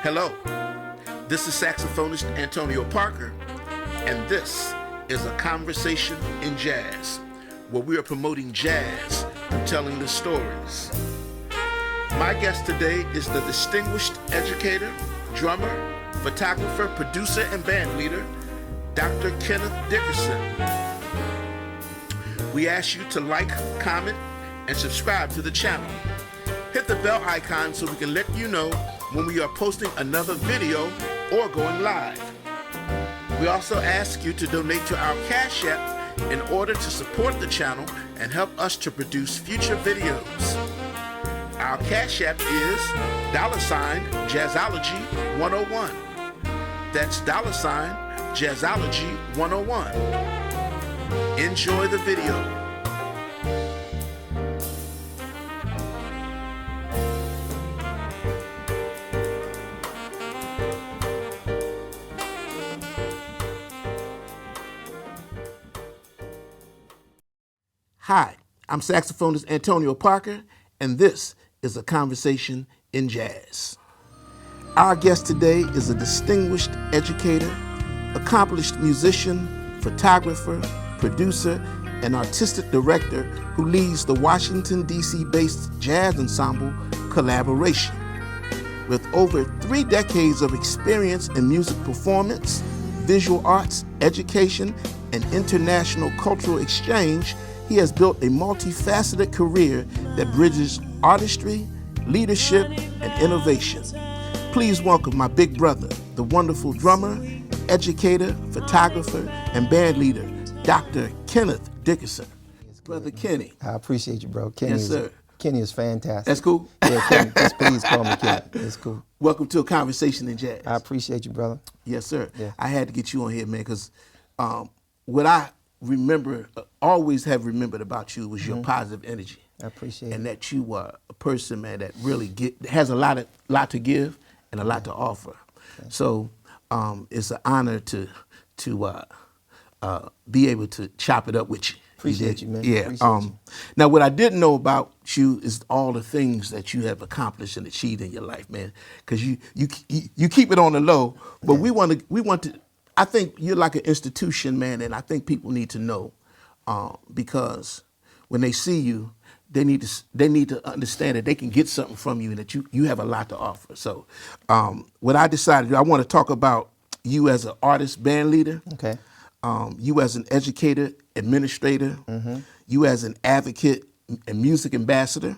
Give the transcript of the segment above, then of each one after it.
Hello, this is saxophonist Antonio Parker, and this is A Conversation in Jazz, where we are promoting jazz and telling the stories. My guest today is the distinguished educator, drummer, photographer, producer, and band leader, Dr. Kenneth Dickerson. We ask you to like, comment, and subscribe to the channel. Hit the bell icon so we can let you know when we are posting another video or going live. We also ask you to donate to our Cash App in order to support the channel and help us to produce future videos. Our Cash App is $Jazzology101. That's $Jazzology101. Enjoy the video. Hi, I'm saxophonist Antonio Parker, and this is A Conversation in Jazz. Our guest today is a distinguished educator, accomplished musician, photographer, producer, and artistic director who leads the Washington D.C. based jazz ensemble Collaboration. With over 3 decades of experience in music performance, visual arts, education, and international cultural exchange, he has built a multifaceted career that bridges artistry, leadership, and innovation. Please welcome my big brother, the wonderful drummer, educator, photographer, and band leader, Dr. Kenneth Dickerson. Brother Kenny. I appreciate you, bro. Kenny Yes, sir. Kenny is fantastic. That's cool? Yeah, Kenny, just please call me Kenny. It's cool. Welcome to A Conversation in Jazz. I appreciate you, brother. Yes, sir. Yeah. I had to get you on here, man, because what I remember, always have remembered about you was your positive energy. I appreciate and it. that you are a person, man, that really has a lot to give and a lot to offer. Okay. So it's an honor to be able to chop it up with you. Appreciate you, man. Yeah. Appreciate you. Now, what I didn't know about you is all the things that you have accomplished and achieved in your life, man. Because you keep it on the low, but we want to. I think you're like an institution, man, and I think people need to know because when they see you, they need to understand that they can get something from you and that you have a lot to offer. So what I decided, I want to talk about you as an artist, band leader, Okay. You as an educator, administrator, you as an advocate and music ambassador,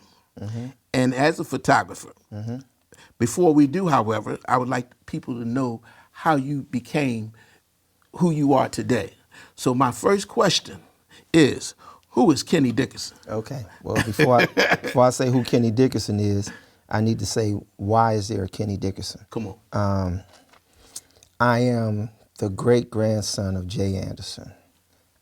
and as a photographer. Before we do, however, I would like people to know how you became who you are today. So my first question is, who is Kenny Dickerson? Okay. Well, before I say who Kenny Dickerson is, I need to say, why is there a Kenny Dickerson? Come on. I am the great-grandson of Jay Anderson.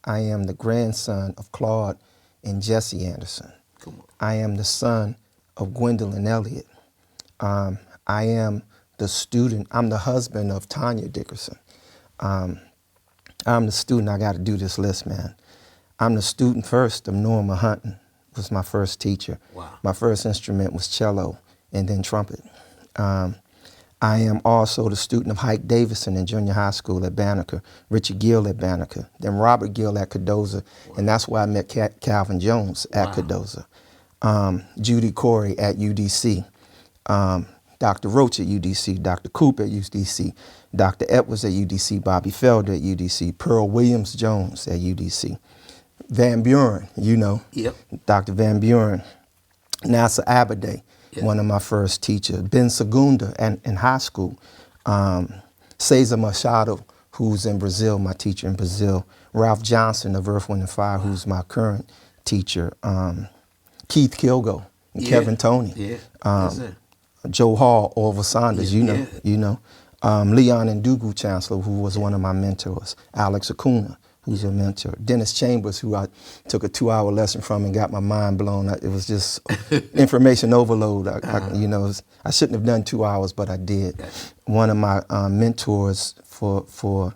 I am the grandson of Claude and Jesse Anderson. Come on. I am the son of Gwendolyn Elliott. I am the student. I'm the husband of Tanya Dickerson. I'm the student. I got to do this list, man. I'm the student first of Norma Hunton, was my first teacher. Wow. My first instrument was cello and then trumpet. I am also the student of Hike Davison in junior high school at Banneker, Richard Gill at Banneker, then Robert Gill at Cardozo, and that's where I met Calvin Jones at Cardozo. Judy Corey at UDC, Dr. Roach at UDC, Dr. Cooper at UDC, Dr. Edwards at UDC, Bobby Felder at UDC, Pearl Williams Jones at UDC, Van Buren, you know, Yep. Dr. Van Buren, Nasa Abaday, Yep. one of my first teachers, Ben Segunda in high school, Cesar Machado, who's in Brazil, my teacher in Brazil, Ralph Johnson of Earth, Wind & Fire, who's my current teacher, Keith Kilgo, and Kevin Tony, Yes, sir. Joe Hall, Orville Saunders, Yeah, you know, Leon Ndugu Chancellor, who was one of my mentors, Alex Acuna, who's a mentor, Dennis Chambers, who I took a 2-hour lesson from and got my mind blown. It was just information overload. I shouldn't have done 2 hours, but I did. One of my mentors for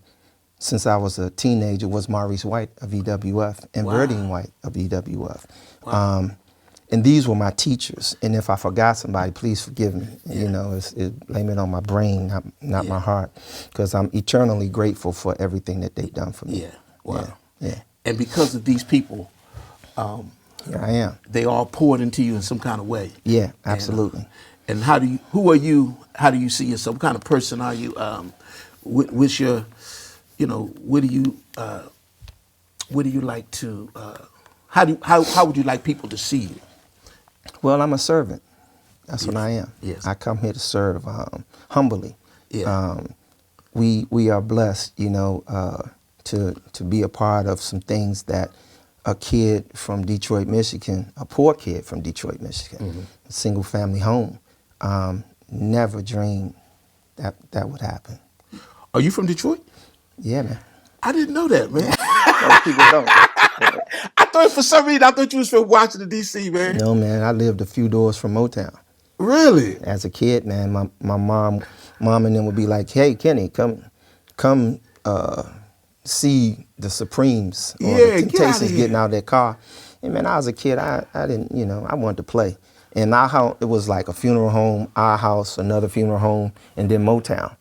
since I was a teenager was Maurice White of EWF and Verdine White of EWF. And these were my teachers. And if I forgot somebody, please forgive me. Yeah. You know, blame it on my brain, not my heart, because I'm eternally grateful for everything that they've done for me. Yeah. Wow. Yeah. And because of these people, Here I am. they all poured into you in some kind of way. Yeah, absolutely. And who are you? How do you see yourself? What kind of person are you? What's your, what do you like to? How would you like people to see you? Well, I'm a servant. That's Yes. what I am. Yes. I come here to serve humbly. Yeah. We are blessed, to be a part of some things that a kid from Detroit, Michigan, a poor kid from Detroit, Michigan, a single family home, never dreamed that would happen. Are you from Detroit? Yeah, man. I didn't know that, man. Most people don't. I thought for some reason you was from Washington D.C., man. No, man. I lived a few doors from Motown. Really? As a kid, man, my mom and them would be like, "Hey, Kenny, come see the Supremes or Yeah, the get Temptations outta here." getting out of their car." And man, I was a kid. I didn't, I wanted to play. And our house, it was like a funeral home, our house, another funeral home, and then Motown.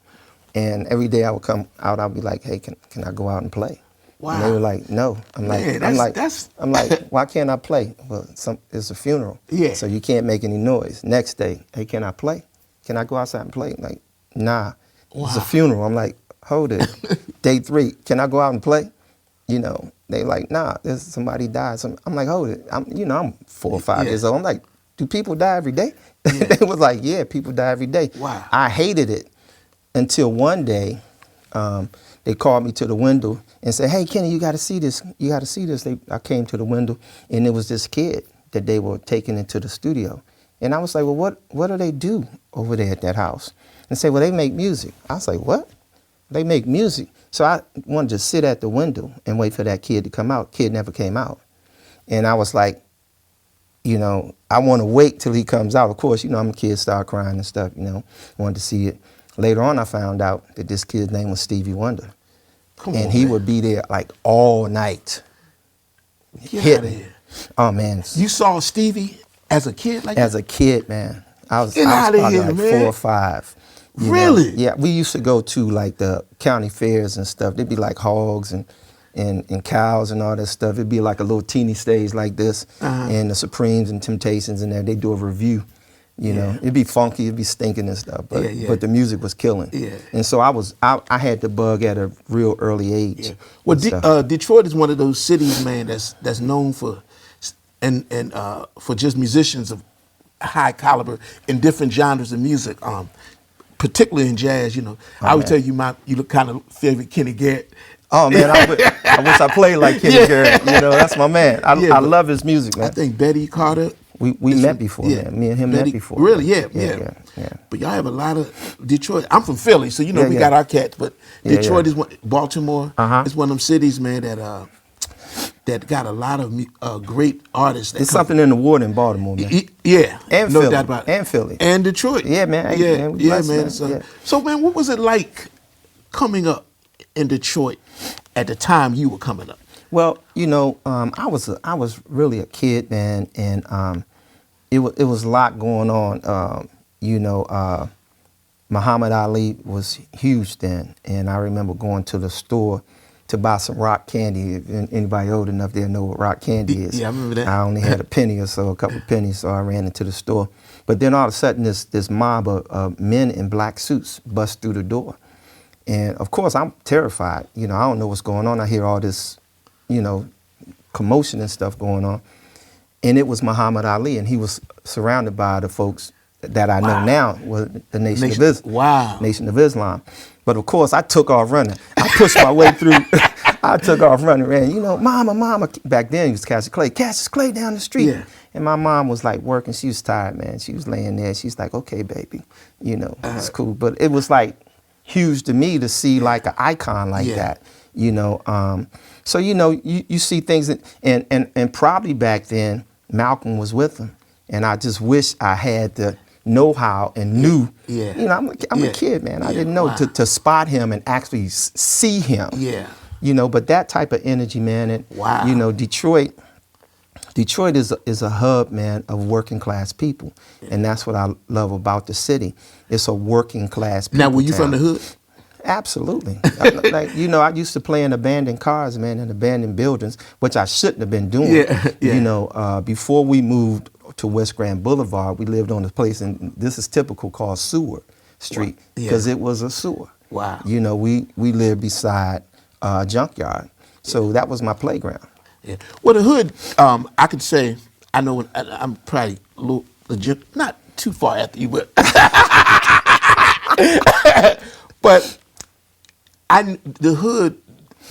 And every day I would come out, I'd be like, "Hey, can I go out and play?" Wow. And they were like, "No." I'm Man, like, "Why can't I play?" Well, it's a funeral, Yeah. so you can't make any noise. Next day, "Hey, can I play? Can I go outside and play?" Like, "Nah, it's a Wow. funeral." I'm like, "Hold it." Day 3, "Can I go out and play?" They like, "Nah, there's somebody died." I'm like, "Hold it." I'm 4 or 5 Yeah. years old. I'm like, "Do people die every day?" Yeah. They was like, "Yeah, people die every day." Wow. I hated it until one day, they called me to the window and said, "Hey, Kenny, you got to see this. You got to see this." I came to the window, and it was this kid that they were taking into the studio. And I was like, "Well, what do they do over there at that house?" And say, "Well, they make music." I was like, "What? They make music?" So I wanted to sit at the window and wait for that kid to come out. Kid never came out. And I was like, I want to wait till he comes out. Of course, I'm a kid, start crying and stuff, wanted to see it. Later on, I found out that this kid's name was Stevie Wonder. Come And on, he man. would be there like all night. Get hitting. out of here. Oh, man. You saw Stevie as a kid, like As a kid, man. I was Get outta probably here, like man. 4 or 5. you know. Really? Yeah, we used to go to like the county fairs and stuff. There'd be like hogs and cows and all that stuff. It'd be like a little teeny stage like this, and the Supremes and Temptations in there. They do a review. It'd be funky, it'd be stinking and stuff, but the music was killing. Yeah. And so I had the bug at a real early age. Yeah. Well, Detroit is one of those cities, man, that's known for for just musicians of high caliber in different genres of music, particularly in jazz. I would tell you you look kind of favorite Kenny Garrett. Oh man, I wish I played like Kenny Garrett. That's my man. I love his music, man. I think Betty Carter. We met before, man. Me and him met before. Really? Man. Yeah. Yeah. But y'all have a lot of Detroit. I'm from Philly, so we got our cats. But Detroit is Baltimore. It's one of them cities, man, that got a lot of great artists. There's something in the water in Baltimore, man. Yeah, And no Philly. doubt about it. And Philly. And Detroit. Yeah, man. We blessed, man. Yeah. So, man, what was it like coming up in Detroit at the time you were coming up? Well, I was really a kid, man, and it was a lot going on. Muhammad Ali was huge then, and I remember going to the store to buy some rock candy. If anybody old enough there know what rock candy is. Yeah, I remember that. I only had a penny or so, a couple of pennies, so I ran into the store. But then all of a sudden, this mob of men in black suits bust through the door. And of course, I'm terrified. I don't know what's going on. I hear all this, commotion and stuff going on. And it was Muhammad Ali, and he was surrounded by the folks that I know now was the Nation of Islam. Wow. Nation of Islam. But of course, I took off running. I pushed my way through. I took off running, ran. Mama. Back then, it was Cassius Clay down the street. Yeah. And my mom was like working. She was tired, man. She was laying there. She's like, "Okay, baby, it's cool." But it was like huge to me to see like an icon like that. So you see things and probably back then Malcolm was with him, and I just wish I had the know-how and knew. Yeah. I'm a kid, man. I didn't know to spot him and actually see him. Yeah. But that type of energy, man. And wow. Detroit Detroit is a hub, man, of working class people, and that's what I love about the city. It's a working class people Now, were you town. from the hood? Absolutely. Like, you know, I used to play in abandoned cars, man, in abandoned buildings, which I shouldn't have been doing. Yeah, yeah. You know, before we moved to West Grand Boulevard, we lived on a place, and this is typical, called Sewer Street, Yeah. because it was a sewer. Wow. You know, we lived beside a junkyard, so that was my playground. Yeah. Well, the hood, I could say, I know I'm probably a little legit, not too far after you, but but the hood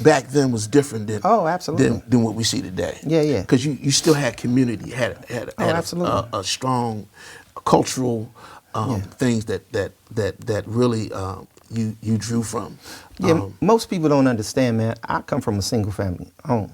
back then was different than Oh, absolutely. than what we see today. Yeah, yeah. Because you still had community, had absolutely. a strong cultural things that really you drew from. Yeah, most people don't understand, man. I come from a single family home.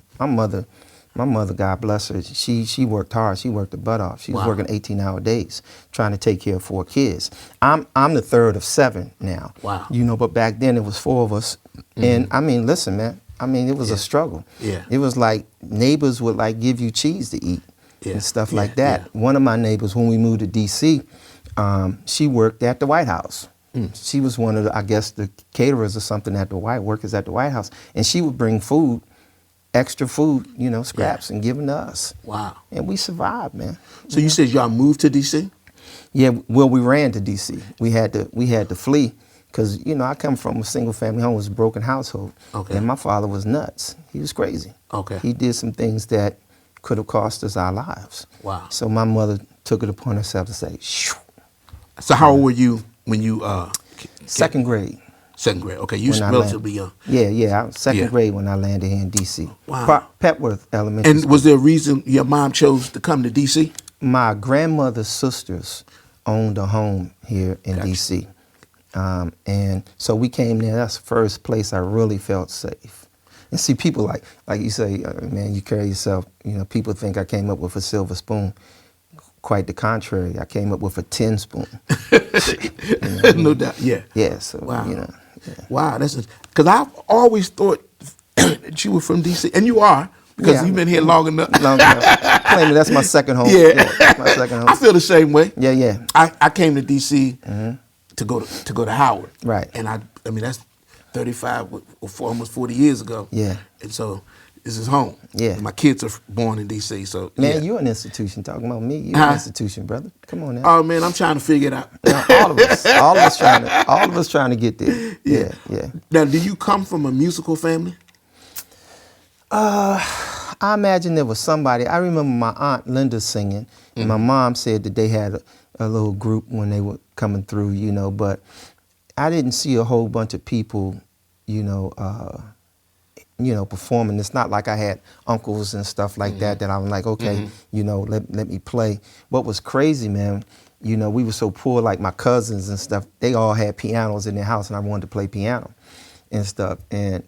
My mother, God bless her, she worked hard. She worked her butt off. She was Wow. working 18-hour days, trying to take care of 4 kids. I'm the third of 7 now. Wow. You know, but back then it was 4 of us. And I mean, listen, man. I mean, it was a struggle. Yeah. It was like neighbors would like give you cheese to eat and stuff like that. Yeah. One of my neighbors, when we moved to D.C., she worked at the White House. She was one of the, I guess, the caterers or something at the workers at the White House, and she would bring food, extra food, you know, scraps, and give them to us. Wow. And we survived, man. So you said y'all moved to D.C.? Yeah, well, we ran to D.C. We had to flee because, you know, I come from a single family home. It was a broken household. Okay. And my father was nuts. He was crazy. Okay. He did some things that could have cost us our lives. Wow. So my mother took it upon herself to say, shoo. So how old were you when you Second grade. Second grade. Okay, you was when I relatively young. Yeah. I was second Yeah. grade when I landed here in D.C. Wow. Petworth Elementary And School. was there a reason your mom chose to come to D.C.? My grandmother's sisters owned a home here in Gotcha. D.C. And so we came there. That's the first place I really felt safe. And see, people like you say, man, you carry yourself, you know, people think I came up with a silver spoon. Quite the contrary. I came up with a tin spoon. You know? No doubt. Yeah. Yeah, so, Wow. you know. Yeah. Wow. That's because I've always thought that you were from D.C. and you are because Yeah, you've been here long enough. Long enough. Claiming that's my second home. Yeah. That's my second home. I feel the same way. Yeah, yeah. I came to D.C. to go to Howard. Right. And I mean that's 35 or almost 40 years ago. Yeah. And so this is home. Yeah. And my kids are born in D.C. So Man, yeah. you an institution. Talking about me, you Huh? an institution, brother. Come on now. Oh man, I'm trying to figure it out. All of us trying to get there. Yeah, yeah. Now, do you come from a musical family? I imagine there was somebody. I remember my aunt Linda singing, and my mom said that they had a little group when they were coming through, you know. But I didn't see a whole bunch of people, you know, performing. It's not like I had uncles and stuff like that I was like, okay, you know, let me play. What was crazy, man, you know, we were so poor, like my cousins and stuff, they all had pianos in their house and I wanted to play piano and stuff. And,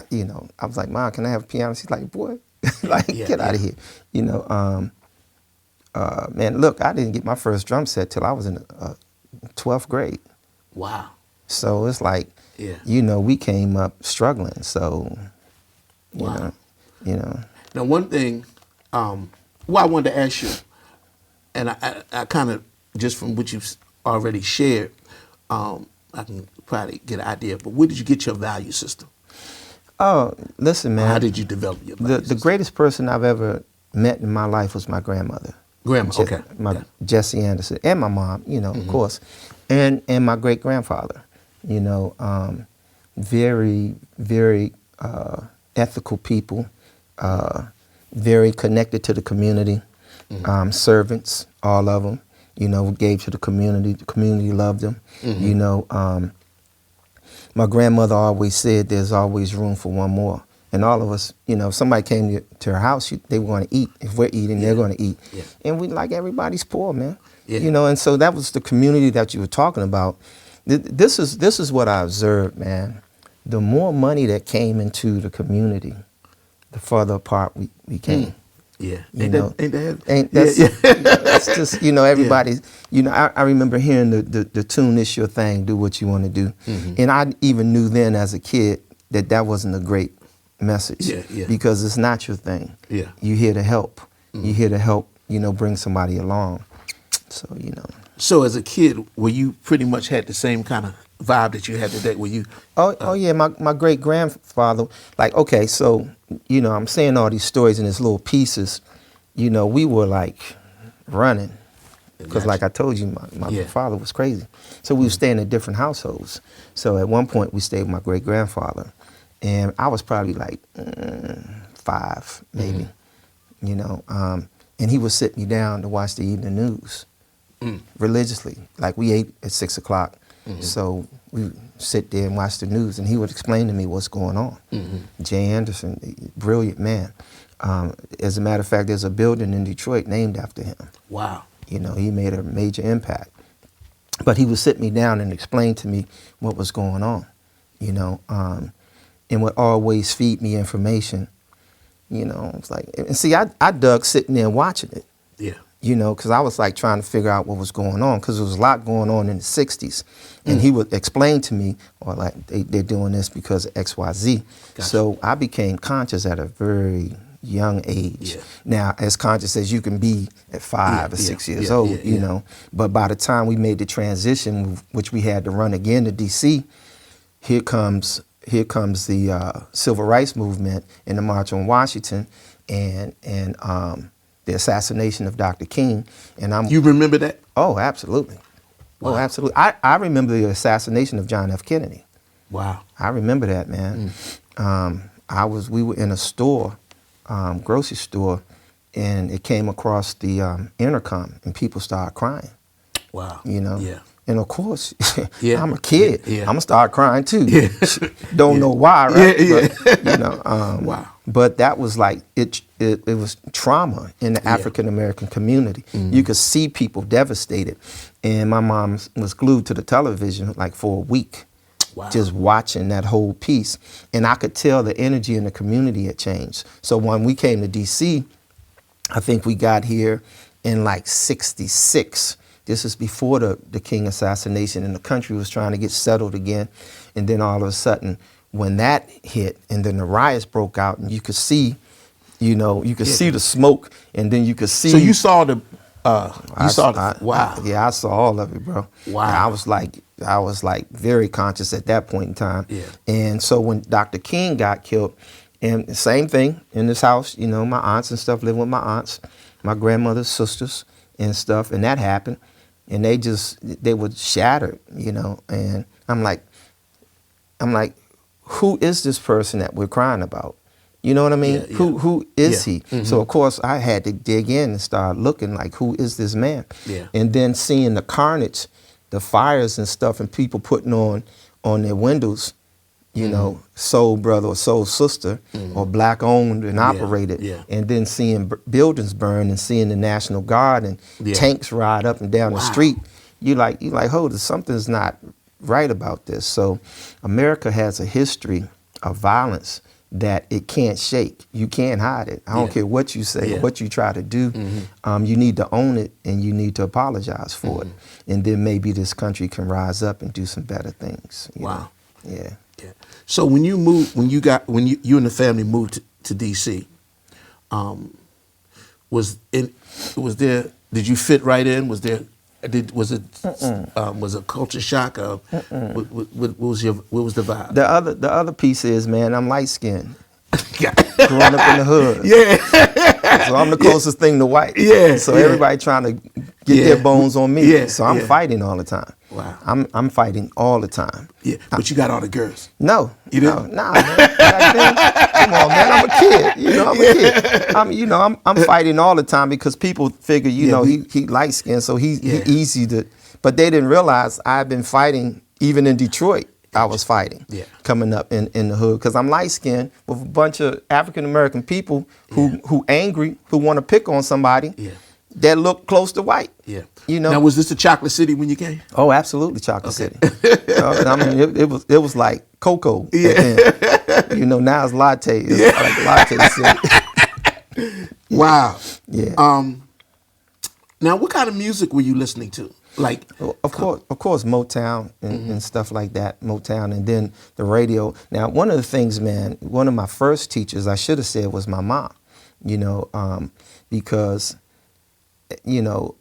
you know, I was like, Mom, can I have a piano? She's like, boy, like, get out of here. You know, man, look, I didn't get my first drum set till I was in 12th grade. Wow. So it's like, Yeah. you know, we came up struggling. So, Wow. you know. Now, one thing, I wanted to ask you, and I kind of, just from what you've already shared, I can probably get an idea, but where did you get your value system? Oh, listen, man. How did you develop your value The system? greatest person I've ever met in my life was my grandmother. Grandma, okay. Jessie Anderson, and my mom, you know, of course, and my great grandfather, you know, very, very ethical people, very connected to the community, servants, all of them, you know, gave to the community loved them, you know. My grandmother always said there's always room for one more. And all of us, you know, if somebody came to her house, they were going to eat. If we're eating, they're going to eat. Yeah. And we like everybody's poor, man. Yeah. You know, and so that was the community that you were talking about. This is what I observed, man. The more money that came into the community, the further apart we came. Yeah. You Ain't know, that that's just, you know, everybody, you know, I remember hearing the tune, "It's your thing, do what you want to do." And I even knew then as a kid that wasn't a great message. Yeah. Because it's not your thing. Yeah. You're here to help. You're here to help, bring somebody along. So, So as a kid, were you pretty much had the same kind of vibe that you had today? Were you? Oh yeah, my great grandfather. Like, okay, so I'm saying all these stories in these little pieces. We were like running because, like I told you, my father was crazy. So we were staying in different households. So at one point we stayed with my great grandfather, and I was probably like 5, maybe. And he would sit me down to watch the evening news religiously. Like, we ate at 6 o'clock. So we sit there and watch the news, and he would explain to me what's going on. Jay Anderson, brilliant man. As a matter of fact, there's a building in Detroit named after him. Wow. He made a major impact. But he would sit me down and explain to me what was going on, and would always feed me information. It's like, and see, I dug sitting there and watching it. Yeah. Because I was like trying to figure out what was going on, because there was a lot going on in the 60s. And he would explain to me, or like, they're doing this because of X, Y, Z. Gotcha. So I became conscious at a very young age. Yeah. Now, as conscious as you can be at 5 or 6 years old, But by the time we made the transition, which we had to run again to D.C., here comes the Civil Rights Movement and the March on Washington, and the assassination of Dr. King. And You remember that? Oh, absolutely. Wow. Oh, absolutely. I remember the assassination of John F. Kennedy. Wow. I remember that, man. We were in a store, grocery store, and it came across the intercom, and people started crying. Wow. Yeah. And of course, I'm a kid. Yeah. I'm gonna start crying too. Yeah. Don't know why, right? But, wow. But that was like it was trauma in the African American community. You could see people devastated, and my mom was glued to the television like for a week, just watching that whole piece. And I could tell the energy in the community had changed. So when we came to D.C., I think we got here in like '66. This is before the King assassination, and the country was trying to get settled again. And then all of a sudden, when that hit, and then the riots broke out, and you could see, see the smoke, and then you could see. So you saw the, wow. I saw all of it, bro. Wow. And I was like very conscious at that point in time. Yeah. And so when Dr. King got killed, and the same thing in this house, my aunts and stuff lived with my aunts, my grandmother's sisters and stuff, and that happened. And they were shattered, and I'm like, who is this person that we're crying about? You know what I mean? Yeah. Who is he? Mm-hmm. So of course I had to dig in and start looking like, who is this man? Yeah. And then seeing the carnage, the fires and stuff, and people putting on their windows, soul brother or soul sister, or black owned and operated, and then seeing buildings burn, and seeing the National Guard and tanks ride up and down the street. You like, something's not right about this. So America has a history of violence that it can't shake. You can't hide it. I don't care what you say, or what you try to do. You need to own it, and you need to apologize for it. And then maybe this country can rise up and do some better things. You know? Yeah. Yeah. So when you moved, you and the family moved to D.C., did you fit right in? Was a culture shock? What was the vibe? The other piece is, man, I'm light skinned. Growing up in the hood. Yeah. So I'm the closest thing to white. Yeah. So everybody trying to get their bones on me. Yeah. So I'm fighting all the time. Wow. I'm fighting all the time. Yeah. But you got all the girls. No. You didn't? Nah, man. Back then, come on, man. I'm a kid. I'm a kid. I'm fighting all the time because people figure, he light skinned, so he easy to. But they didn't realize I've been fighting even in Detroit. I was fighting coming up in the hood because I'm light skinned with a bunch of African American people who angry, who want to pick on somebody that look close to white. Yeah. Now, was this the Chocolate City when you came? Oh, absolutely, Chocolate City. I mean, it was like cocoa. Yeah. Now it's latte. It's like latte city. Wow. Yeah. Now, what kind of music were you listening to? Like, of course, Motown and stuff like that, Motown, and then the radio. Now, one of the things, man, one of my first teachers, I should have said, was my mom. you know, because, you know,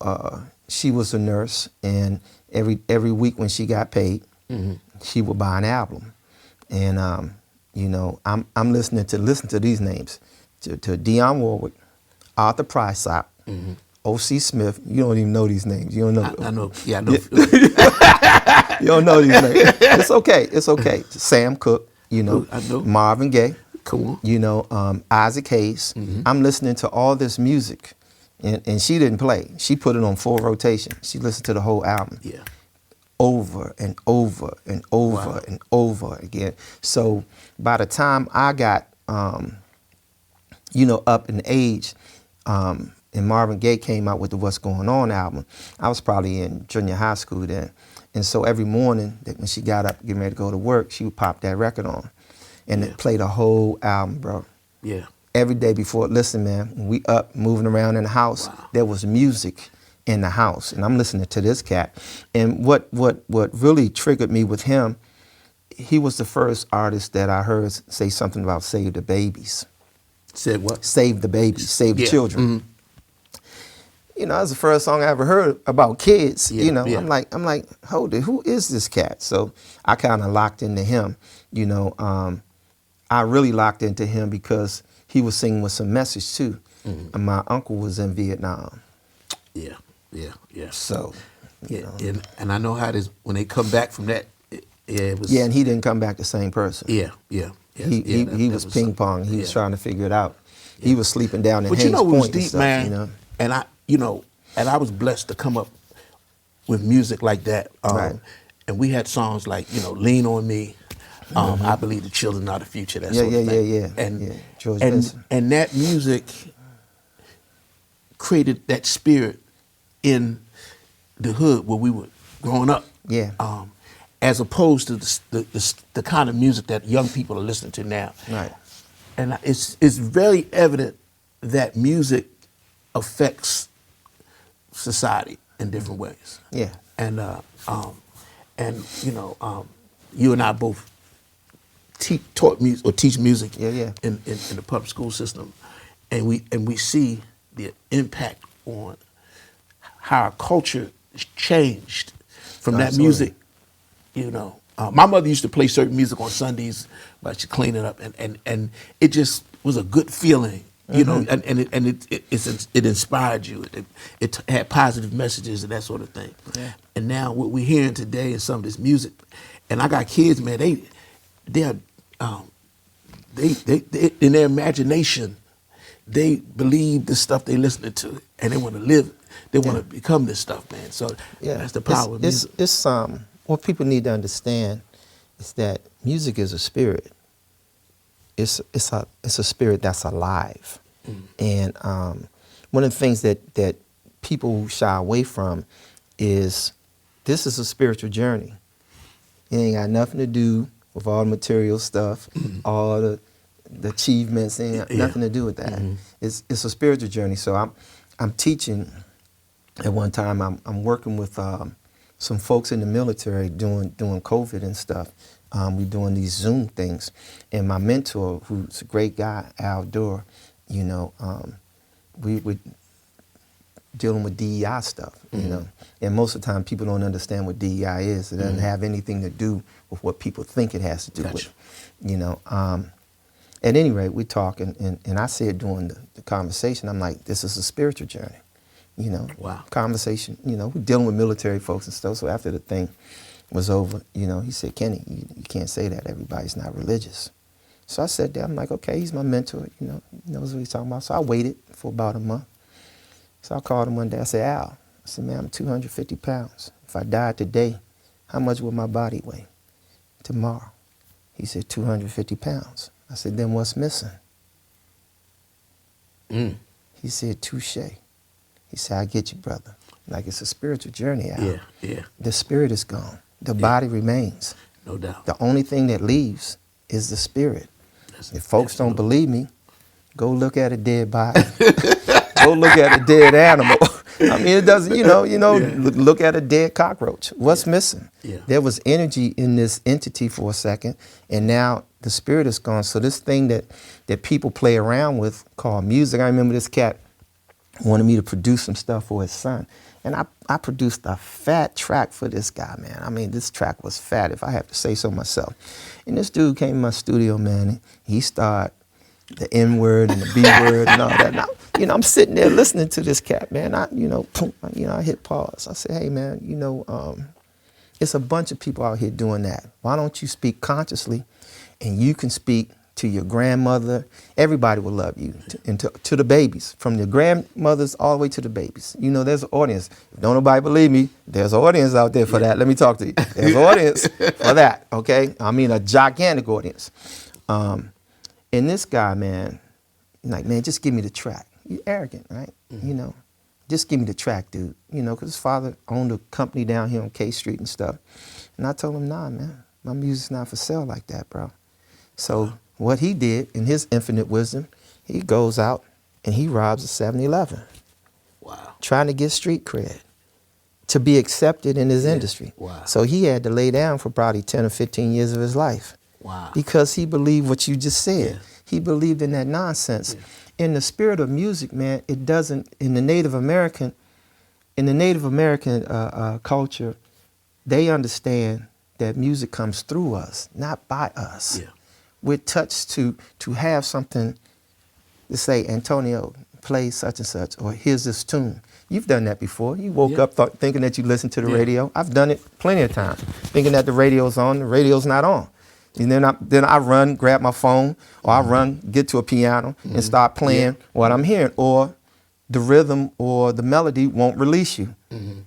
she was a nurse, and every week when she got paid, she would buy an album. And, you know, I'm listening to these names, to Dionne Warwick, Arthur Prysock, O.C. Smith. You don't even know these names. You don't know. I know. Yeah, I know. You don't know these names. It's okay. It's okay. Sam Cooke, you know, I know. Marvin Gaye, Cool. you know, Isaac Hayes. I'm listening to all this music, and she didn't play. She put it on full rotation. She listened to the whole album. Yeah. Over and over and over and over again. So by the time I got, you know, up in age, and Marvin Gaye came out with the What's Going On album, I was probably in junior high school then. And so every morning when she got up, getting ready to go to work, she would pop that record on. And it played the whole album, bro. Yeah. Every day before, listen, man, when we up moving around in the house, there was music in the house. And I'm listening to this cat. And what really triggered me with him, he was the first artist that I heard say something about save the babies. Said what? Save the babies, save the children. You know, that's the first song I ever heard about kids. You know, I'm like, hold it, who is this cat? So I kind of locked into him. You know, I really locked into him because he was singing with some message too. And my uncle was in Vietnam. Yeah. So, you know. And I know how it is when they come back from that. It was. Yeah, and he didn't come back the same person. Yeah. He was ping pong. He was trying to figure it out. He was sleeping down in But Hayes you know what was Point and deep, stuff, man? you know? And I was blessed to come up with music like that. Right. And we had songs like, you know, Lean on Me, I Believe the Children Are the Future, that sort of thing. Yeah. George Benson. And that music created that spirit in the hood where we were growing up. Yeah. As opposed to the kind of music that young people are listening to now. Right. And it's very evident that music affects society in different ways. Yeah. And you know, you and I both taught music or teach music in the public school system, and we see the impact on how our culture has changed from that music. You know, my mother used to play certain music on Sundays, but she cleaned it up, and it just was a good feeling. You know, and it inspired you. It had positive messages and that sort of thing. Yeah. And now what we're hearing today is some of this music, and I got kids, man. They in their imagination, they believe the stuff they listening to, and they want to live. They want to become this stuff, man. So that's the power of music. It's what people need to understand is that music is a spirit. It's a spirit that's alive. And one of the things that people shy away from is this is a spiritual journey. It ain't got nothing to do with all the material stuff, all the achievements, and nothing to do with that. It's a spiritual journey. So I'm teaching. At one time, I'm working with some folks in the military doing COVID and stuff. We're doing these Zoom things, and my mentor, who's a great guy, Al Durr, you know, we were dealing with DEI stuff, you know, and most of the time people don't understand what DEI is. It doesn't have anything to do with what people think it has to do with, you know. At any rate, we talk, and I said during the conversation, I'm like, this is a spiritual journey, you know. Wow. Conversation, you know, we're dealing with military folks and stuff, so after the thing was over, you know, he said, Kenny, you can't say that, everybody's not religious. So I sat there, I'm like, okay, he's my mentor, you know, he knows what he's talking about. So I waited for about a month. So I called him one day, I said, Al, I said, man, I'm 250 pounds. If I died today, how much would my body weigh tomorrow? He said, 250 pounds. I said, then what's missing? He said, touche. He said, I get you, brother. Like, it's a spiritual journey, Al. Yeah. The spirit is gone. The body remains. No doubt. The only thing that leaves is the spirit. If folks don't believe me, go look at a dead body. Go look at a dead animal. I mean, it doesn't, Yeah. look at a dead cockroach. What's missing? Yeah. There was energy in this entity for a second, and now the spirit is gone. So this thing that people play around with called music, I remember this cat wanted me to produce some stuff for his son. And I produced a fat track for this guy, man. I mean, this track was fat, if I have to say so myself. And this dude came in my studio, man, and he started the N word and the B word and all that. And I'm sitting there listening to this cat, man. I hit pause. I said, hey, man, it's a bunch of people out here doing that. Why don't you speak consciously, and you can speak to your grandmother? Everybody will love you, and to the babies, from your grandmothers all the way to the babies. There's an audience. If don't nobody believe me, there's an audience out there for that. Let me talk to you. There's an audience for that, okay? I mean, a gigantic audience. And this guy, man, like, man, just give me the track. You arrogant, right? Mm-hmm. Just give me the track, dude. Because his father owned a company down here on K Street and stuff. And I told him, nah, man, my music's not for sale like that, bro. So what he did, in his infinite wisdom, he goes out and he robs a 7-Eleven. Wow. Trying to get street cred, to be accepted in his industry. Wow. So he had to lay down for probably 10 or 15 years of his life. Wow. Because he believed what you just said. Yeah. He believed in that nonsense. Yeah. In the spirit of music, man, it doesn't, in the Native American culture, they understand that music comes through us, not by us. Yeah. We're touched to have something to say, Antonio, play such and such, or here's this tune. You've done that before. You woke up thinking that you listened to the radio. I've done it plenty of times, thinking that the radio's on, the radio's not on. And then I run, grab my phone, or I run, get to a piano, and start playing what I'm hearing, or the rhythm or the melody won't release you.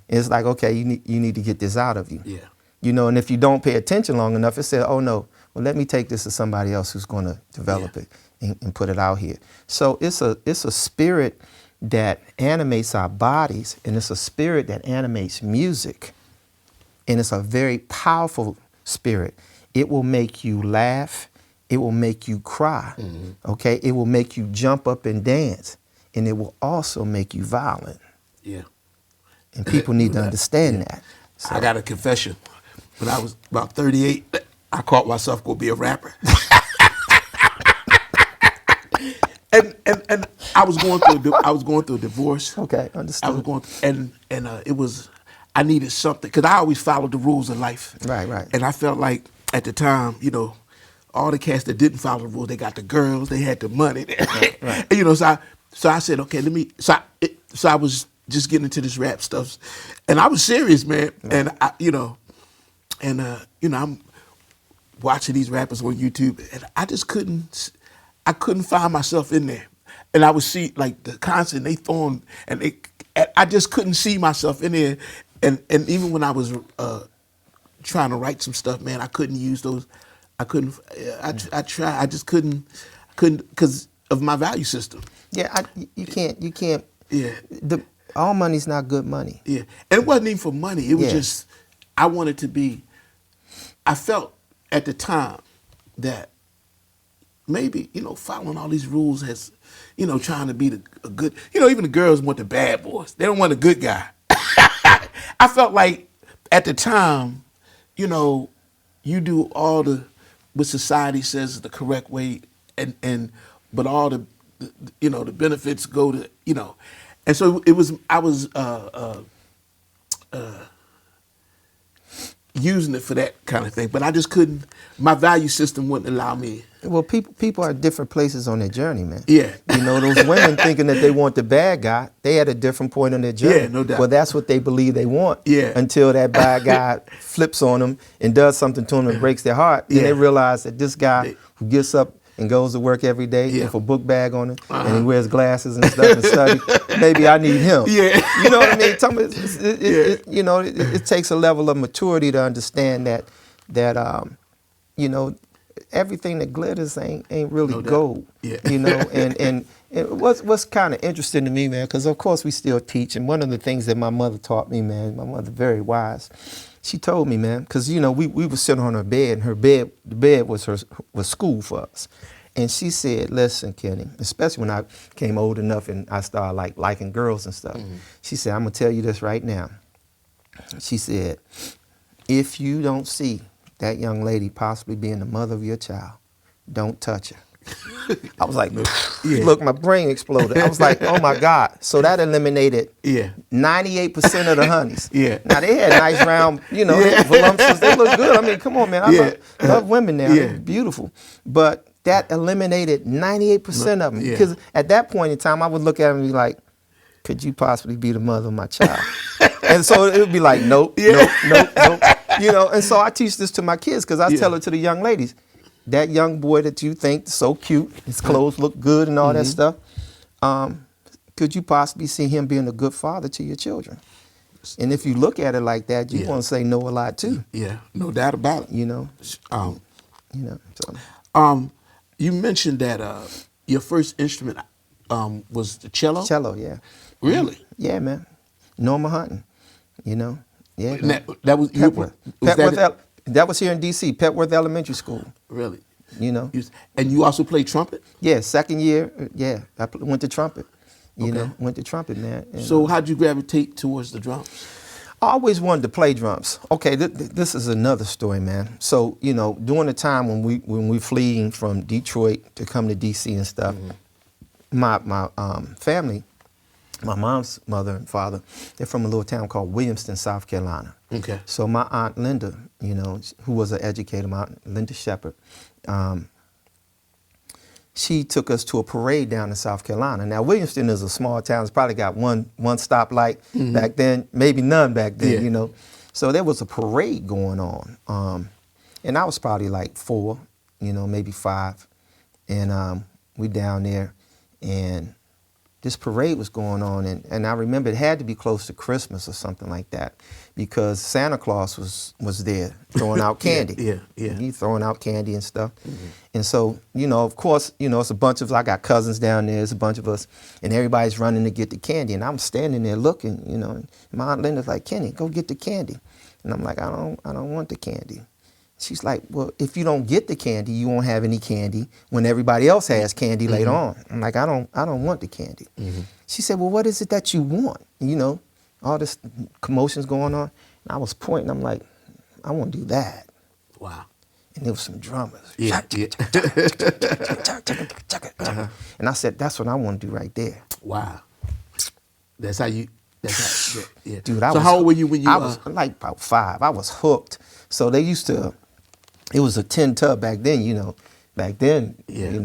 It's like, okay, you need to get this out of you. Yeah. And if you don't pay attention long enough, it says, oh no, well, let me take this to somebody else who's going to develop it and put it out here. So it's a spirit that animates our bodies, and it's a spirit that animates music, and it's a very powerful spirit. It will make you laugh. It will make you cry. Okay? It will make you jump up and dance, and it will also make you violent. Yeah. And people need to understand that. So. I got a confession. When I was about 38, I caught myself going to be a rapper. and I was going through a divorce. Okay, understood. I was going through, and it was, I needed something, because I always followed the rules of life. Right. And I felt like at the time, all the cats that didn't follow the rules, they got the girls, they had the money. Right. And, so I said, okay, so I was just getting into this rap stuff, and I was serious, man. Right. And I'm watching these rappers on YouTube, and I just couldn't find myself in there. And I would see like the constant they throwing, and I just couldn't see myself in there. And even when I was trying to write some stuff, man, I couldn't use those. I couldn't. I tried. I just couldn't because of my value system. Yeah, you can't. Yeah. All money's not good money. Yeah, and it wasn't even for money. It was just I wanted to be. I felt at the time that maybe following all these rules has, trying to be a good. Even the girls want the bad boys. They don't want a good guy. I felt like at the time, you do all what society says is the correct way, but all the benefits go to and so I was using it for that kind of thing, but I just couldn't. My value system wouldn't allow me. Well, people are at different places on their journey, man. Yeah. Those women thinking that they want the bad guy, they at a different point in their journey. Yeah, no doubt. Well, that's what they believe they want. Yeah. Until that bad guy flips on them and does something to them and breaks their heart. Then they realize that this guy who gets up and goes to work every day with a book bag on him, and he wears glasses and stuff and study, maybe I need him. Yeah. You know what I mean? It takes a level of maturity to understand that everything that glitters ain't really gold. Yeah. And what's kind of interesting to me, man, because of course we still teach, and one of the things that my mother taught me, man, my mother very wise, she told me, man, because we were sitting on her bed, and the bed was school for us, And she said, listen, Kenny, especially when I came old enough and I started like liking girls and stuff. She said, I'm gonna tell you this right now. She said, if you don't see that young lady possibly being the mother of your child, don't touch her. I was like, look, my brain exploded. I was like, oh my God. So that eliminated 98% of the honeys. Now they had nice round, voluptuous. They look good. I mean, come on, man. I love women now. They're beautiful. But that eliminated 98% of them. Because at that point in time, I would look at them and be like, could you possibly be the mother of my child? And so it would be like, nope. And so I teach this to my kids because I tell it to the young ladies. That young boy that you think is so cute, his clothes look good and all that stuff, could you possibly see him being a good father to your children? And if you look at it like that, you want to say no a lot too. Yeah, no doubt about it. So. You mentioned that your first instrument was the cello? Cello, yeah. Really? Yeah, man. Norma Hunting, Yeah. And that was Petworth, that was here in D.C., Petworth Elementary School. Really? And you also played trumpet? Yeah, second year, I went to trumpet. Went to trumpet, man. And, so how'd you gravitate towards the drums? I always wanted to play drums. Okay, this is another story, man. So, during the time when we fleeing from Detroit to come to D.C. and stuff, my family, my mom's mother and father, they're from a little town called Williamston, South Carolina. Okay. So my aunt Linda, who was an educator, my aunt Linda Shepherd, she took us to a parade down in South Carolina. Now, Williamston is a small town. It's probably got one stoplight back then, maybe none back then, So there was a parade going on. And I was probably like 4, maybe 5. And we down there, and this parade was going on. And I remember it had to be close to Christmas or something like that, because Santa Claus was there throwing out candy. He throwing out candy and stuff. And so, of course, it's a bunch of us. I got cousins down there. It's a bunch of us. And everybody's running to get the candy. And I'm standing there looking, and my Aunt Linda's like, Kenny, go get the candy. And I'm like, I don't want the candy. She's like, well, if you don't get the candy, you won't have any candy when everybody else has candy later on. I'm like, I don't want the candy. She said, well, what is it that you want? All this commotion's going on. And I was pointing. I'm like, I want to do that. Wow. And there was some drummers. Yeah. And I said, that's what I want to do right there. Wow. That's how. Dude, so how old were you when you? I was like about 5. I was hooked. So they used to. It was a tin tub back then. Back then, it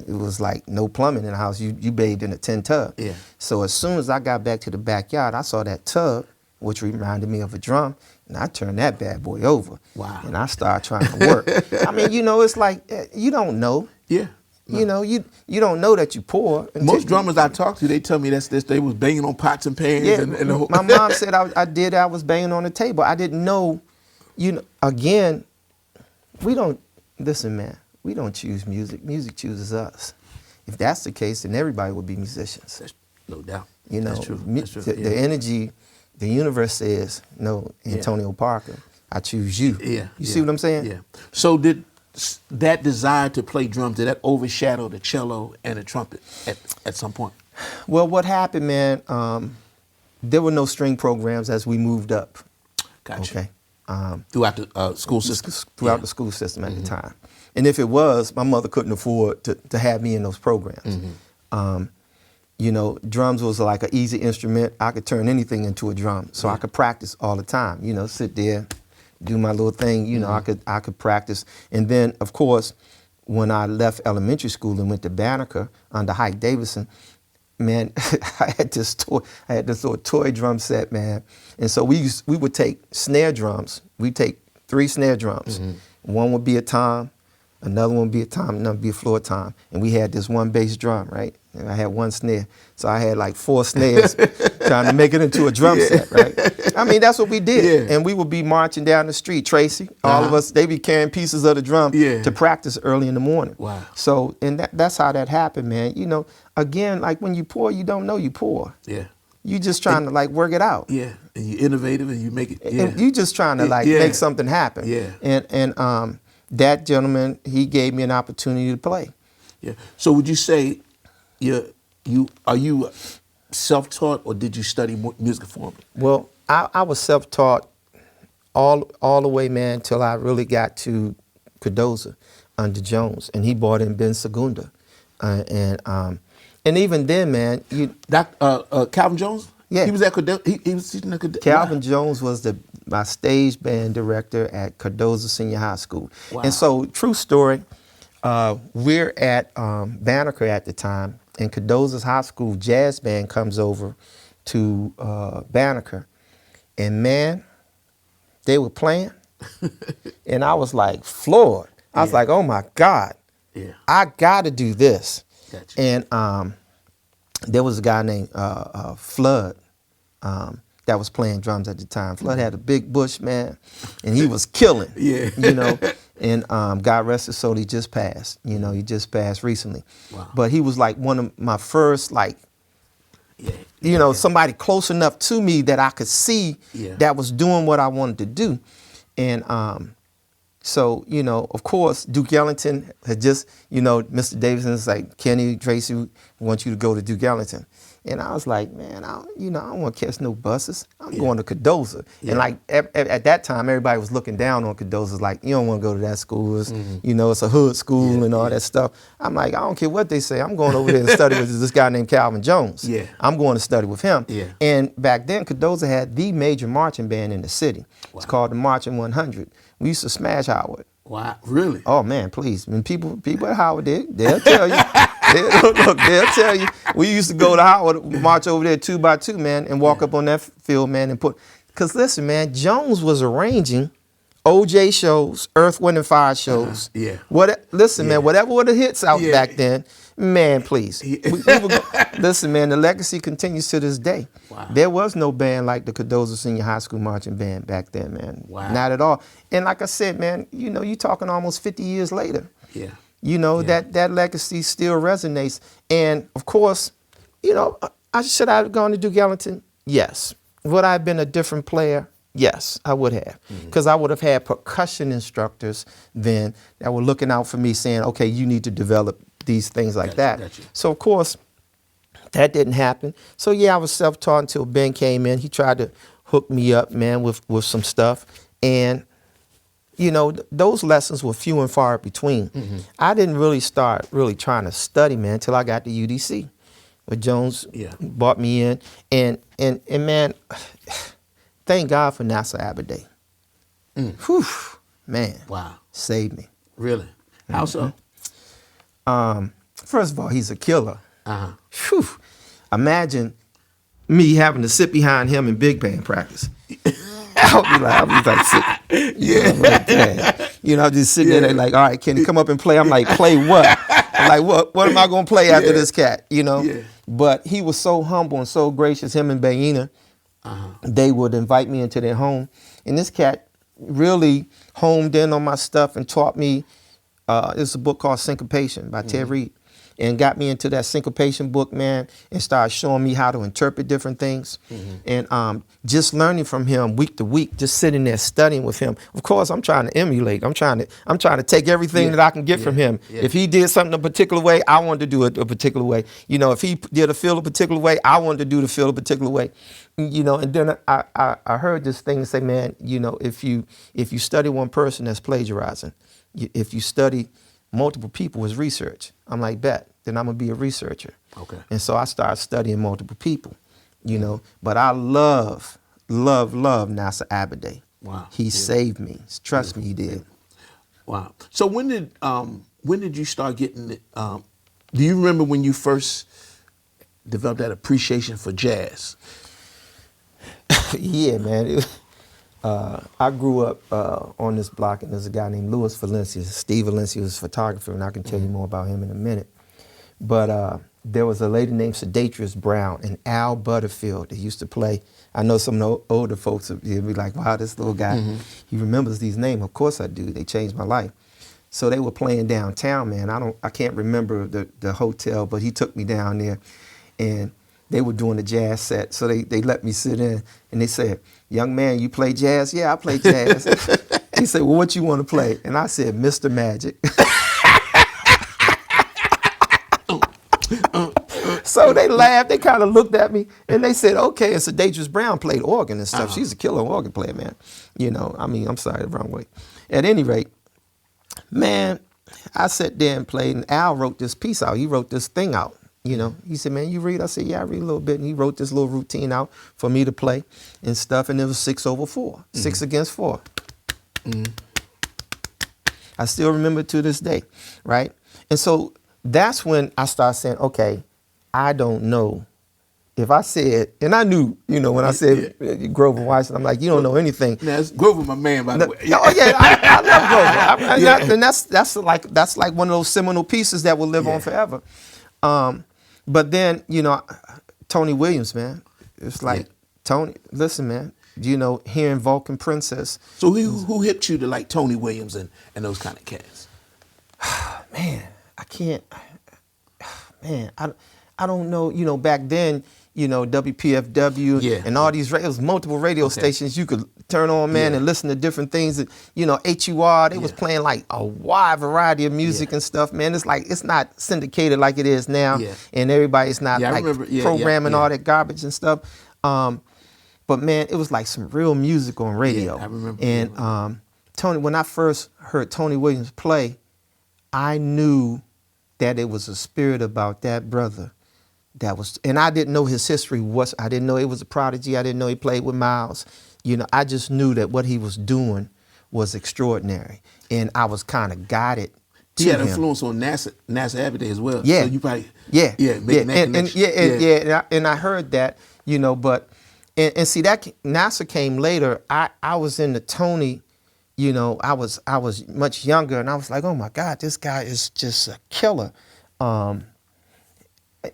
was like no plumbing in the house. You bathed in a tin tub. Yeah. So as soon as I got back to the backyard, I saw that tub, which reminded me of a drum, and I turned that bad boy over. Wow. And I started trying to work. I mean, it's like you don't know. Yeah. No. You don't know that you poor. Most drummers I talk to, they tell me they was banging on pots and pans. Yeah, and the whole my mom said I was banging on the table. I didn't know, again, listen, man, we don't choose music. Music chooses us. If that's the case, then everybody would be musicians. That's no doubt. That's true. The energy, the universe says, no, Antonio Parker, I choose you. You see what I'm saying? Yeah. So did that desire to play drums, did that overshadow the cello and the trumpet at some point? Well, what happened, man, there were no string programs as we moved up. Gotcha. Okay. Throughout the school system? Throughout the school system at the time. And if it was, my mother couldn't afford to have me in those programs. Drums was like an easy instrument. I could turn anything into a drum. So I could practice all the time, sit there, do my little thing, I could practice. And then, of course, when I left elementary school and went to Banneker under Hike Davidson, man, I had this little toy drum set, man. And so we would take snare drums. We'd take 3 snare drums. One would be a tom, another one would be a tom, another would be a floor tom. And we had this one bass drum, right? And I had 1 snare. So I had like 4 snares trying to make it into a drum set, right? I mean, that's what we did. And we would be marching down the street, Tracy, all of us, they be carrying pieces of the drum to practice early in the morning. Wow. So, and that's how that happened, man. Again, like when you poor, you don't know you poor. Yeah. You just trying to like work it out. Yeah. And you're innovative and you make it. Yeah. And you just trying to like make something happen. Yeah. And that gentleman, he gave me an opportunity to play. Yeah. So would you say are you self-taught, or did you study music formally? Well, I was self-taught all the way, man, till I really got to Cardozo under Jones, and he brought in Ben Segunda, and even then, man, Calvin Jones. Yeah. He was at he was teaching at Cardozo. Calvin Jones was my stage band director at Cardozo Senior High School. Wow. And so, true story, we're at Banneker at the time, and Cardozo's high school jazz band comes over to Banneker, and man, they were playing, and I was like floored. I was like, oh my God, I got to do this. Gotcha. And there was a guy named Flood that was playing drums at the time. Flood had a big bush, man, and he was killing. Yeah. You know, and God rest his soul, he just passed. You know, he just passed recently. Wow. But he was like one of my first, like, you know, somebody close enough to me that I could see that was doing what I wanted to do. And so, you know, of course, Duke Ellington had just, you know, Mr. Davidson's like, Kenny, Tracy, we want you to go to Duke Ellington. And I was like, man, I don't want to catch no buses. I'm going to Cardozo. And like at that time, everybody was looking down on Cardozo, like, you don't want to go to that school. It's, you know, it's a hood school and all that stuff. I'm like, I don't care what they say. I'm going over there and study with this guy named Calvin Jones. Yeah. I'm going to study with him. Yeah. And back then, Cardozo had the major marching band in the city. It's called the Marching 100. We used to smash Howard. Wow, really? Oh man, please! When people at Howard, they'll tell you. They'll tell you. We used to go to Howard, march over there 2 by 2, man, and walk up on that field, man, and put. Cause listen, man, Jones was arranging OJ shows, Earth, Wind and Fire shows. Yeah. Listen, man, whatever were the hits out back then, man, please. We would go, listen, man, the legacy continues to this day. Wow. There was no band like the Cardozo Senior High School Marching Band back then, man. Wow. Not at all. And like I said, man, you know, you're talking almost 50 years later. Yeah. You know, that legacy still resonates. And of course, you know, should I have gone to Duke Ellington? Yes. Would I have been a different player? Yes, I would have. Because I would have had percussion instructors then that were looking out for me saying, okay, you need to develop these things like that. Gotcha. So, of course, that didn't happen. So, yeah, I was self-taught until Ben came in. He tried to hook me up, man, with some stuff. And, you know, those lessons were few and far between. I didn't really start trying to study, man, until I got to UDC. Where Jones brought me in. And man, thank God for Nasser Abaday. Whew, man. Wow. Saved me. Really? How so? First of all, he's a killer. Uh-huh. Whew. Imagine me having to sit behind him in big band practice. I'll be like sitting. Yeah. Like, man. You know, I'm just sitting there like, all right, can you come up and play? I'm like, play what? I'm like, what am I going to play after this cat? You know? Yeah. But he was so humble and so gracious, him and Bayina. They would invite me into their home. And this cat really homed in on my stuff and taught me, there's a book called Syncopation by Ted Reed, and got me into that syncopation book, man, and started showing me how to interpret different things. And just learning from him week to week, just sitting there studying with him. Of course, I'm trying to emulate. I'm trying to take everything that I can get from him. If he did something a particular way, I wanted to do it a particular way. You know, if he did a feel a particular way, I wanted to do the feel a particular way. You know, and then I heard this thing say, man, you know, if you study one person, that's plagiarizing. If you study multiple people, it's research. I'm like, bet. Then I'm gonna be a researcher. Okay. And so I started studying multiple people, you know. But I love Nasser Abaday. Wow. He saved me. Trust me, he did. Wow. So when did you start getting it? Do you remember when you first developed that appreciation for jazz? Yeah, man. I grew up on this block, and there's a guy named Louis Valencia. Steve Valencia was a photographer, and I can tell you more about him in a minute. But there was a lady named Sedatrice Brown and Al Butterfield that used to play. I know some of the older folks would be like, wow, this little guy, he remembers these names. Of course I do. They changed my life. So they were playing downtown, man. I can't remember the hotel, but he took me down there, and they were doing a jazz set. So they let me sit in, and they said, young man, you play jazz? Yeah, I play jazz. He said, well, what you want to play? And I said, Mr. Magic. So they laughed. They kind of looked at me and they said, okay. And Sedatrix Brown played organ and stuff. She's a killer organ player, man. You know, I mean, I'm sorry, the wrong way. At any rate, man, I sat there and played, and Al wrote this piece out. He wrote this thing out. You know, he said, man, you read? I said, yeah, I read a little bit. And he wrote this little routine out for me to play and stuff. And it was 6/4, 6 against 4. I still remember to this day, right? And so that's when I started saying, okay, I don't know. If I said, and I knew, you know, when I said Grover Washington, I'm like, you don't know anything. Now, Grover, my man, by the way. Oh yeah, I love Grover. And that's like one of those seminal pieces that will live on forever. But then, you know, Tony Williams, man, it's like, Tony, listen, man, you know, hearing Vulcan Princess. So who hipped you to like Tony Williams and those kind of cats? Man, I can't, man, I don't know, you know, back then, you know, WPFW and all these, it was multiple radio stations you could turn on, man, and listen to different things. That, you know, HUR, they was playing like a wide variety of music and stuff, man. It's like, it's not syndicated like it is now. And everybody's not like programming all that garbage and stuff. But man, it was like some real music on radio. I remember. And Tony, when I first heard Tony Williams play, I knew that it was a spirit about that brother. That was, and I didn't know his history. I didn't know he was a prodigy. I didn't know he played with Miles. You know, I just knew that what he was doing was extraordinary, and I was kind of guided. He had influence on NASA Abbey Day as well. Yeah, so you probably and I heard that, you know, but and see that NASA came later. I was in the Tony, you know, I was much younger, and I was like, oh my God, this guy is just a killer.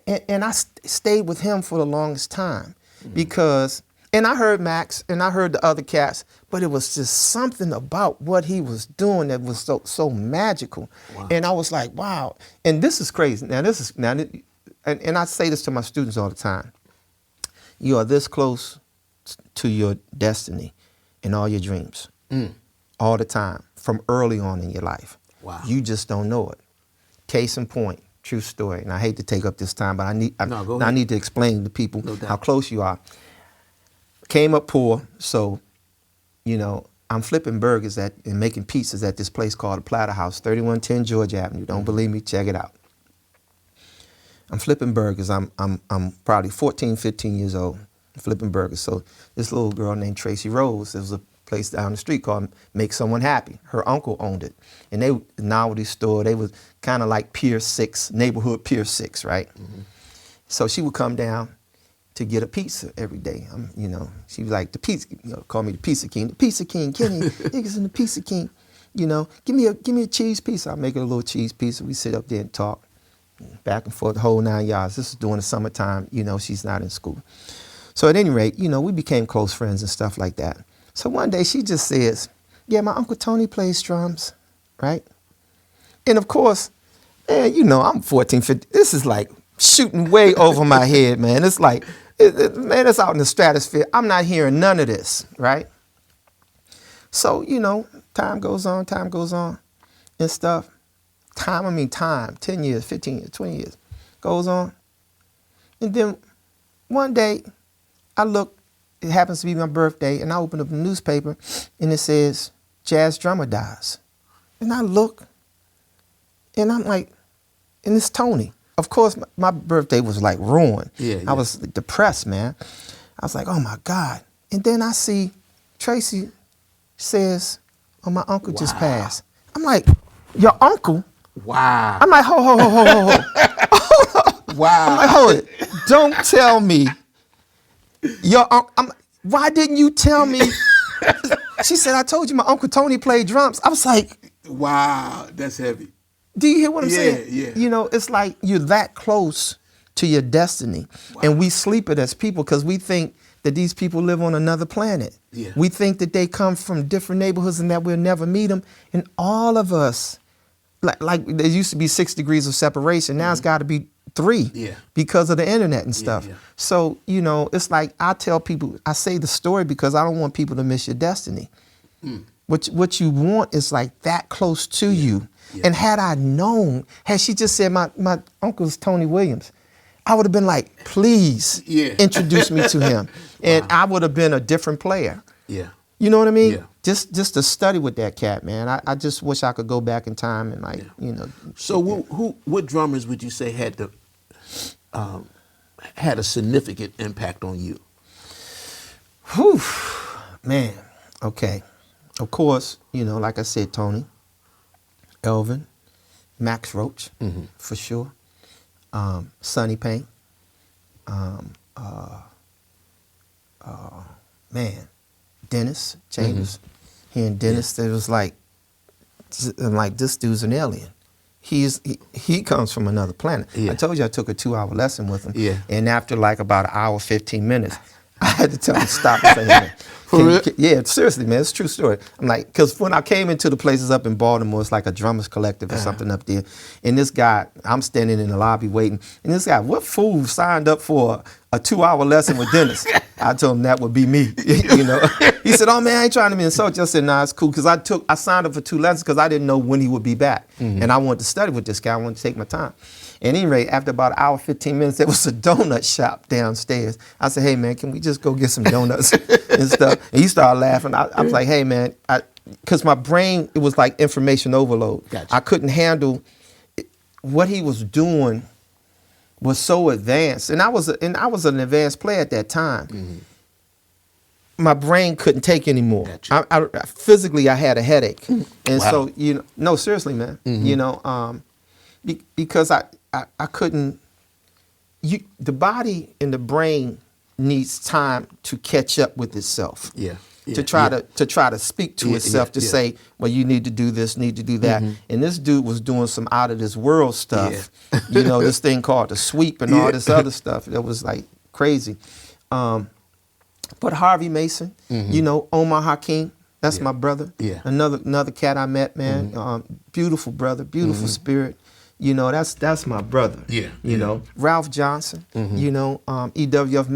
And I stayed with him for the longest time because, and I heard Max and I heard the other cats, but it was just something about what he was doing that was so magical. Wow. And I was like, wow. And this is crazy. And I say this to my students all the time. You are this close to your destiny and all your dreams all the time from early on in your life. Wow. You You just don't know it. Case in point. True story, and I hate to take up this time, but I need to explain to people how close you are. Came up poor, so, you know, I'm flipping burgers and making pizzas at this place called the Platter House, 3110 George Avenue. Don't believe me? Check it out. I'm flipping burgers. I'm probably 14, 15 years old, flipping burgers. So this little girl named Tracy Rose, there was a place down the street called Make Someone Happy. Her uncle owned it. And they, novelty store, they was kind of like Pier 6, neighborhood Pier 6, right? So she would come down to get a pizza every day. You know, she was like, the pizza, you know, call me the Pizza King. The Pizza King, Kenny Dickerson, the Pizza King. You know, give me a cheese pizza. I'll make her a little cheese pizza. We sit up there and talk, back and forth, the whole 9 yards. This is during the summertime, you know, she's not in school. So at any rate, you know, we became close friends and stuff like that. So one day she just says, yeah, my Uncle Tony plays drums, right? And of course, man, you know, I'm 14, 15. This is like shooting way over my head, man. It's like, man, it's out in the stratosphere. I'm not hearing none of this, right? So, you know, time goes on and stuff. Time, 10 years, 15 years, 20 years goes on. And then one day I look, it happens to be my birthday, and I open up the newspaper, and it says, jazz drummer dies. And I look, and I'm like, and it's Tony. Of course, my birthday was like ruined. I was depressed, man. I was like, oh my God. And then I see Tracy says, oh, my uncle just passed. I'm like, your uncle? Wow. I'm like, ho. Wow. I'm like, hold it. Don't tell me. Why didn't you tell me? She said, I told you my Uncle Tony played drums. I was like, wow, that's heavy. Do you hear what I'm saying? Yeah. You know, it's like you're that close to your destiny. Wow. And we sleep it as people because we think that these people live on another planet. Yeah. We think that they come from different neighborhoods and that we'll never meet them. And all of us, like there used to be 6 degrees of separation. Now it's got to be 3 because of the internet and stuff. So, you know, it's like I tell people, I say the story because I don't want people to miss your destiny. What you want is like that close to you. And had I known, had she just said my uncle's Tony Williams, I would have been like, please Yeah. introduce me to him. And I would have been a different player. Yeah. You know what I mean? Yeah. Just to study with that cat, man. I just wish I could go back in time and like, So what drummers would you say had a significant impact on you? Whew, man. Okay. Of course, like I said, Tony, Elvin, Max Roach, for sure. Sonny Payne. Man, Dennis Chambers. Hearing Dennis, it was like this dude's an alien. He comes from another planet. Yeah. I told you I took a 2-hour lesson with him. Yeah. And after like about an hour, 15 minutes, I had to tell him to stop and say, man, For real? yeah, seriously, man, it's a true story. I'm like, because when I came into the places up in Baltimore, it's like a drummers collective or something up there. And this guy, I'm standing in the lobby waiting. And this guy, what fool signed up for a 2-hour lesson with Dennis? I told him that would be me, He said, oh man, I ain't trying to be insulted. I said, nah, it's cool. Because I signed up for 2 lessons because I didn't know when he would be back. And I wanted to study with this guy. I wanted to take my time. At any rate, after about an hour, 15 minutes, there was a donut shop downstairs. I said, hey, man, can we just go get some donuts and stuff? And he started laughing. I was like, hey, man, because my brain, it was like information overload. Gotcha. I couldn't handle what he was doing was so advanced. And I was an advanced player at that time. My brain couldn't take anymore. Gotcha. Physically, I had a headache. And Wow. so, no, seriously, man, because I couldn't, the body and the brain needs time to catch up with itself. Yeah. To try to speak to itself to say, well, you need to do this, need to do that. And this dude was doing some out of this world stuff. This thing called the sweep and all this other stuff. That was like crazy. But Harvey Mason, Omar Hakeem, that's my brother. Yeah. Another cat I met, man. Beautiful brother, beautiful spirit. That's my brother. Yeah. Ralph Johnson, EWF,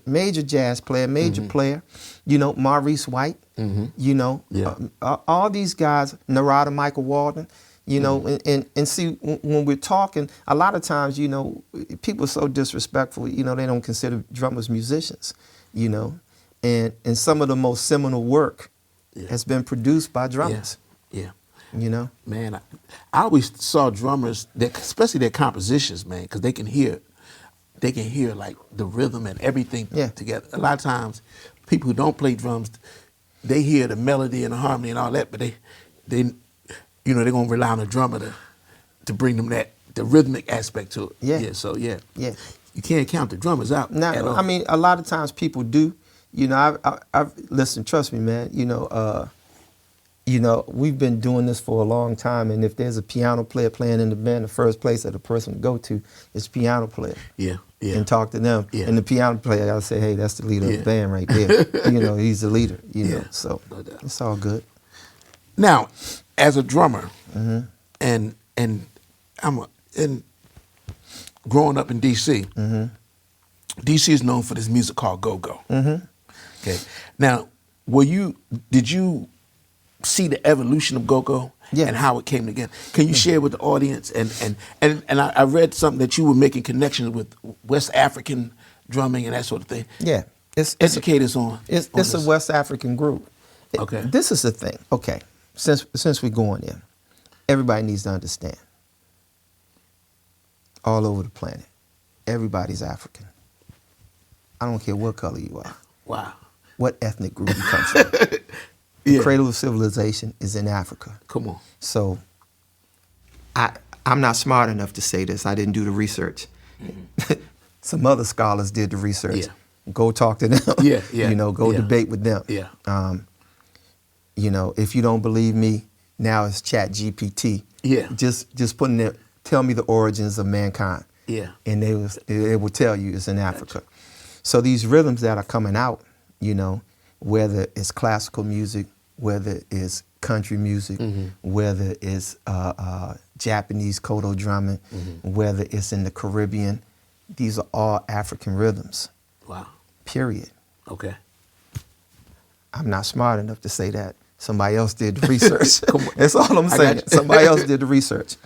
major jazz player, major player, Maurice White, all these guys, Narada Michael Walden, and see, when we're talking, a lot of times, people are so disrespectful, they don't consider drummers musicians, and some of the most seminal work has been produced by drummers. Yeah. Man, I always saw drummers, especially their compositions, man, because they can hear like the rhythm and everything together. A lot of times, people who don't play drums, they hear the melody and the harmony and all that, but they're gonna rely on the drummer to bring them the rhythmic aspect to it. Yeah. You can't count the drummers out. Now, I mean, a lot of times people do. I've listen, trust me, man. We've been doing this for a long time, and if there's a piano player playing in the band, the first place that a person would go to is piano player. Yeah. And talk to them. Yeah. And the piano player, I'll say, hey, that's the leader of the band right there. He's the leader, so No doubt. it's all good. Now, as a drummer, and growing up in D.C., D.C. is known for this music called go-go. Okay. Now, did you see the evolution of go-go and how it came together? Can you share with the audience? And I read something that you were making connections with West African drumming and that sort of thing. Yeah. Educate us on It's a West African group. Okay. This is the thing. Okay. Since we're going there, everybody needs to understand. All over the planet, everybody's African. I don't care what color you are. Wow. What ethnic group you come from. The cradle of civilization is in Africa. Come on. So I'm not smart enough to say this. I didn't do the research. Some other scholars did the research. Yeah. Go talk to them. Go debate with them. Yeah. If you don't believe me, now it's Chat GPT. Yeah. Just putting it, tell me the origins of mankind. Yeah. And they will tell you it's in Africa. So these rhythms that are coming out, whether it's classical music, whether it's country music, whether it's Japanese koto drumming, whether it's in the Caribbean, these are all African rhythms. Wow. Period. Okay. I'm not smart enough to say that. Somebody else did the research. That's all I'm saying. Somebody else did the research.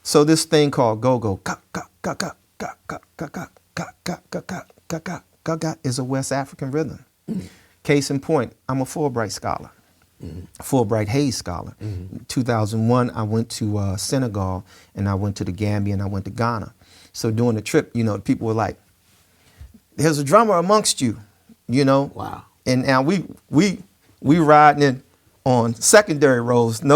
So this thing called go-go, is a West African rhythm. Case in point, I'm a Fulbright scholar, Fulbright Hayes scholar. 2001, I went to Senegal, and I went to the Gambia, and I went to Ghana. So during the trip, people were like, "There's a drummer amongst you," Wow. And now we riding in on secondary roads. Listen,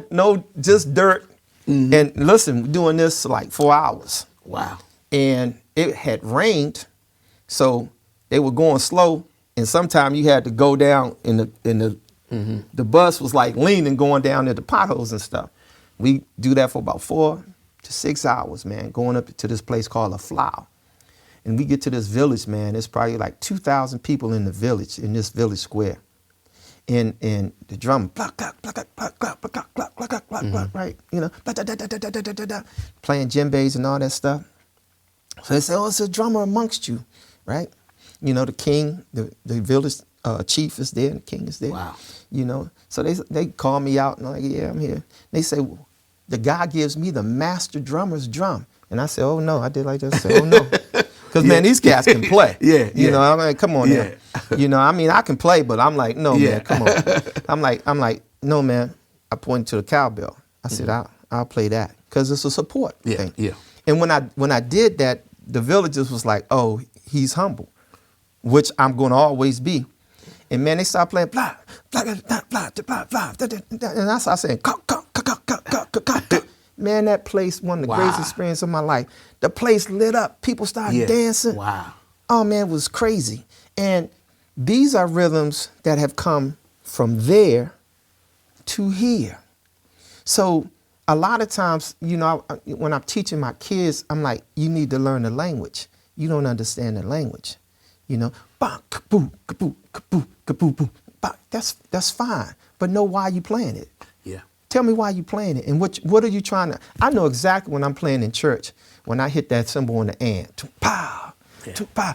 no, just dirt. And listen, doing this like 4 hours. Wow. And it had rained, so they were going slow. And sometimes you had to go down in the bus was like leaning, going down into potholes and stuff. We do that for about 4 to 6 hours, man, going up to this place called La Flow. And we get to this village, man. There's probably like 2,000 people in the village, in this village square. And the drum, right? Playing djembes and all that stuff. So they say, "Oh, it's a drummer amongst you," right? The king, the village chief is there, and the king is there. Wow. So they call me out, and I'm like, "Yeah, I'm here." They say, well, the guy gives me the master drummer's drum. And I said, "Oh, no." I did like that. I said, "Oh, no." Because, man, these cats can play. I mean, come on now. I mean, I can play, but I'm like, "No, man, come on." I'm like, "No, man." I pointed to the cowbell. I said, I'll play that because it's a support thing. Yeah. And when I did that, the villagers was like, "Oh, he's humble," which I'm going to always be. And, man, they started playing blah, blah, blah, blah, blah, blah, and I started saying, man, that place, one of the greatest experiences of my life. The place lit up. People started dancing. Wow. Oh, man, it was crazy. And these are rhythms that have come from there to here. So a lot of times, when I'm teaching my kids, I'm like, you need to learn the language. You don't understand the language. That's fine. But know why you playing it. Yeah. Tell me why you playing it, and what are you trying to? I know exactly when I'm playing in church, when I hit that cymbal on the and, pow, pow,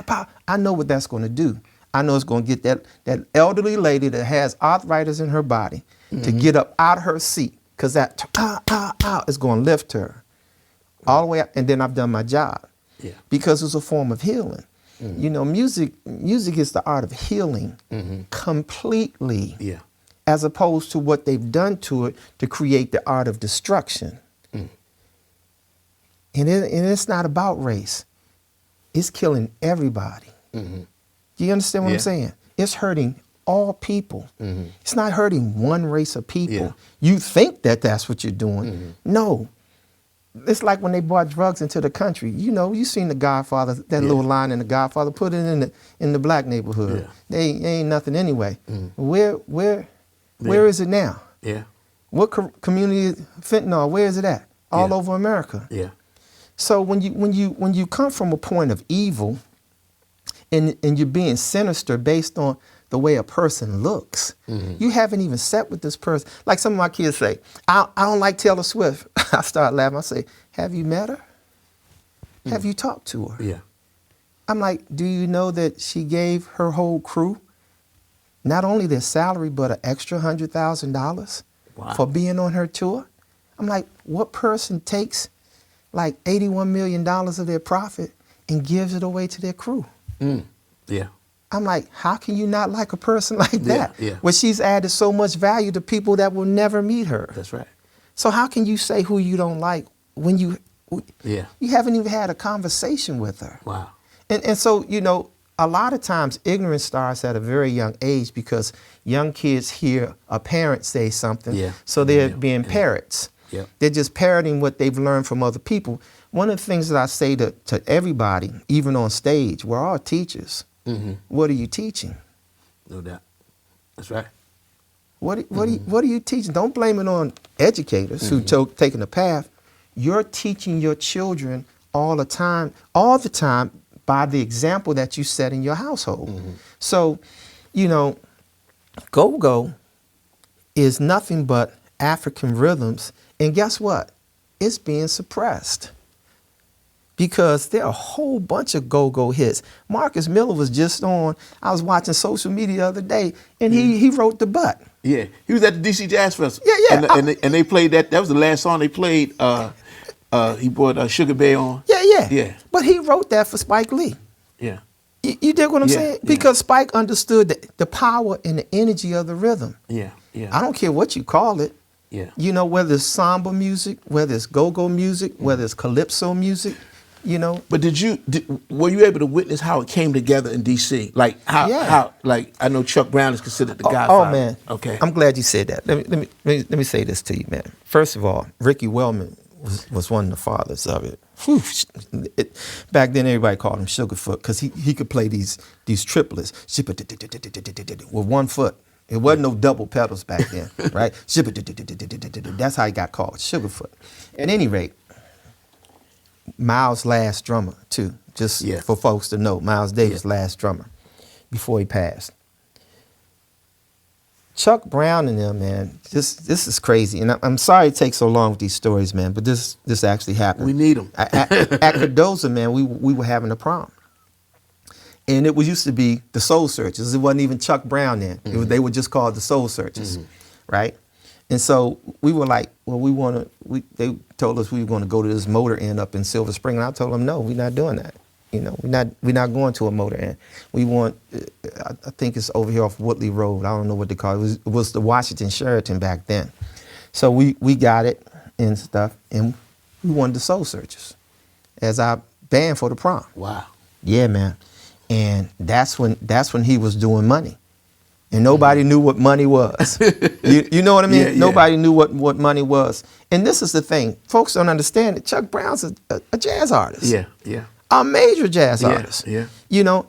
pow. I know what that's going to do. I know it's going to get that elderly lady that has arthritis in her body to get up out of her seat, because that is going to lift her all the way up, and then I've done my job. Yeah. Because it's a form of healing. Music is the art of healing completely, as opposed to what they've done to it to create the art of destruction. And it's not about race. It's killing everybody. Do you understand what I'm saying? It's hurting all people. It's not hurting one race of people. Yeah. You think that that's what you're doing. No. It's like when they brought drugs into the country. You seen The Godfather, that little line in The Godfather, put it in the black neighborhood. They ain't nothing anyway. Where is it now? Yeah. What community fentanyl? Where is it at? All over America. Yeah. So when you come from a point of evil, and you're being sinister based on the way a person looks, you haven't even sat with this person. Like some of my kids say, I don't like Taylor Swift. I start laughing. I say, have you met her? Have you talked to her? Yeah. I'm like, do you know that she gave her whole crew not only their salary, but an extra $100,000 for being on her tour? I'm like, what person takes like $81 million of their profit and gives it away to their crew? Yeah. I'm like, how can you not like a person like that? Yeah. When she's added so much value to people that will never meet her. That's right. So how can you say who you don't like when you haven't even had a conversation with her? Wow. And so, a lot of times ignorance starts at a very young age because young kids hear a parent say something, so they're being parrots. Yeah. They're just parroting what they've learned from other people. One of the things that I say to everybody, even on stage, we're all teachers. What are you teaching? No doubt. That's right. What are you teaching? Don't blame it on educators who taking the path. You're teaching your children all the time by the example that you set in your household. So, go-go is nothing but African rhythms, and guess what? It's being suppressed because there are a whole bunch of go-go hits. Marcus Miller was just on, I was watching social media the other day, and he wrote The Butt. Yeah, he was at the D.C. Jazz Festival. Yeah. And they played that. That was the last song they played. He brought Sugar Bay on. Yeah. But he wrote that for Spike Lee. Yeah. You dig what I'm saying? Yeah. Because Spike understood the power and the energy of the rhythm. Yeah. I don't care what you call it. Yeah. You know, whether it's samba music, whether it's go-go music, whether it's calypso music, you know. But were you able to witness how it came together in D.C.? Like how like I know Chuck Brown is considered the godfather. Oh man. Okay. I'm glad you said that. Let me say this to you, man. First of all, Ricky Wellman was one of the fathers of it. Whew. Back then, everybody called him Sugarfoot because he could play these triplets with 1 foot. It wasn't no double pedals back then, right? That's how he got called, Sugarfoot. At any rate, Miles' last drummer, too, just for folks to know, Miles Davis' last drummer before he passed. Chuck Brown and them, man, this is crazy. And I'm sorry it takes so long with these stories, man, but this actually happened. We need them. At Cardoza, man, we were having a prom. And it used to be the Soul Searchers. It wasn't even Chuck Brown then. Mm-hmm. They were just called the Soul Searchers, right? And so we were like, well, they told us we were going to go to this Motor Inn up in Silver Spring. And I told them, no, we're not doing that. You know, we're not going to a Motor Inn. We want, I think it's over here off Woodley Road. I don't know what they call it. It was the Washington Sheraton back then. So we got it and stuff, and we wanted the Soul Searchers as our band for the prom. Wow. Yeah, man. And that's when he was doing money. And nobody knew what money was. You know what I mean? Yeah. Nobody knew what money was. And this is the thing. Folks don't understand it. Chuck Brown's a jazz artist. Yeah. A major jazz artist. Yeah. You know,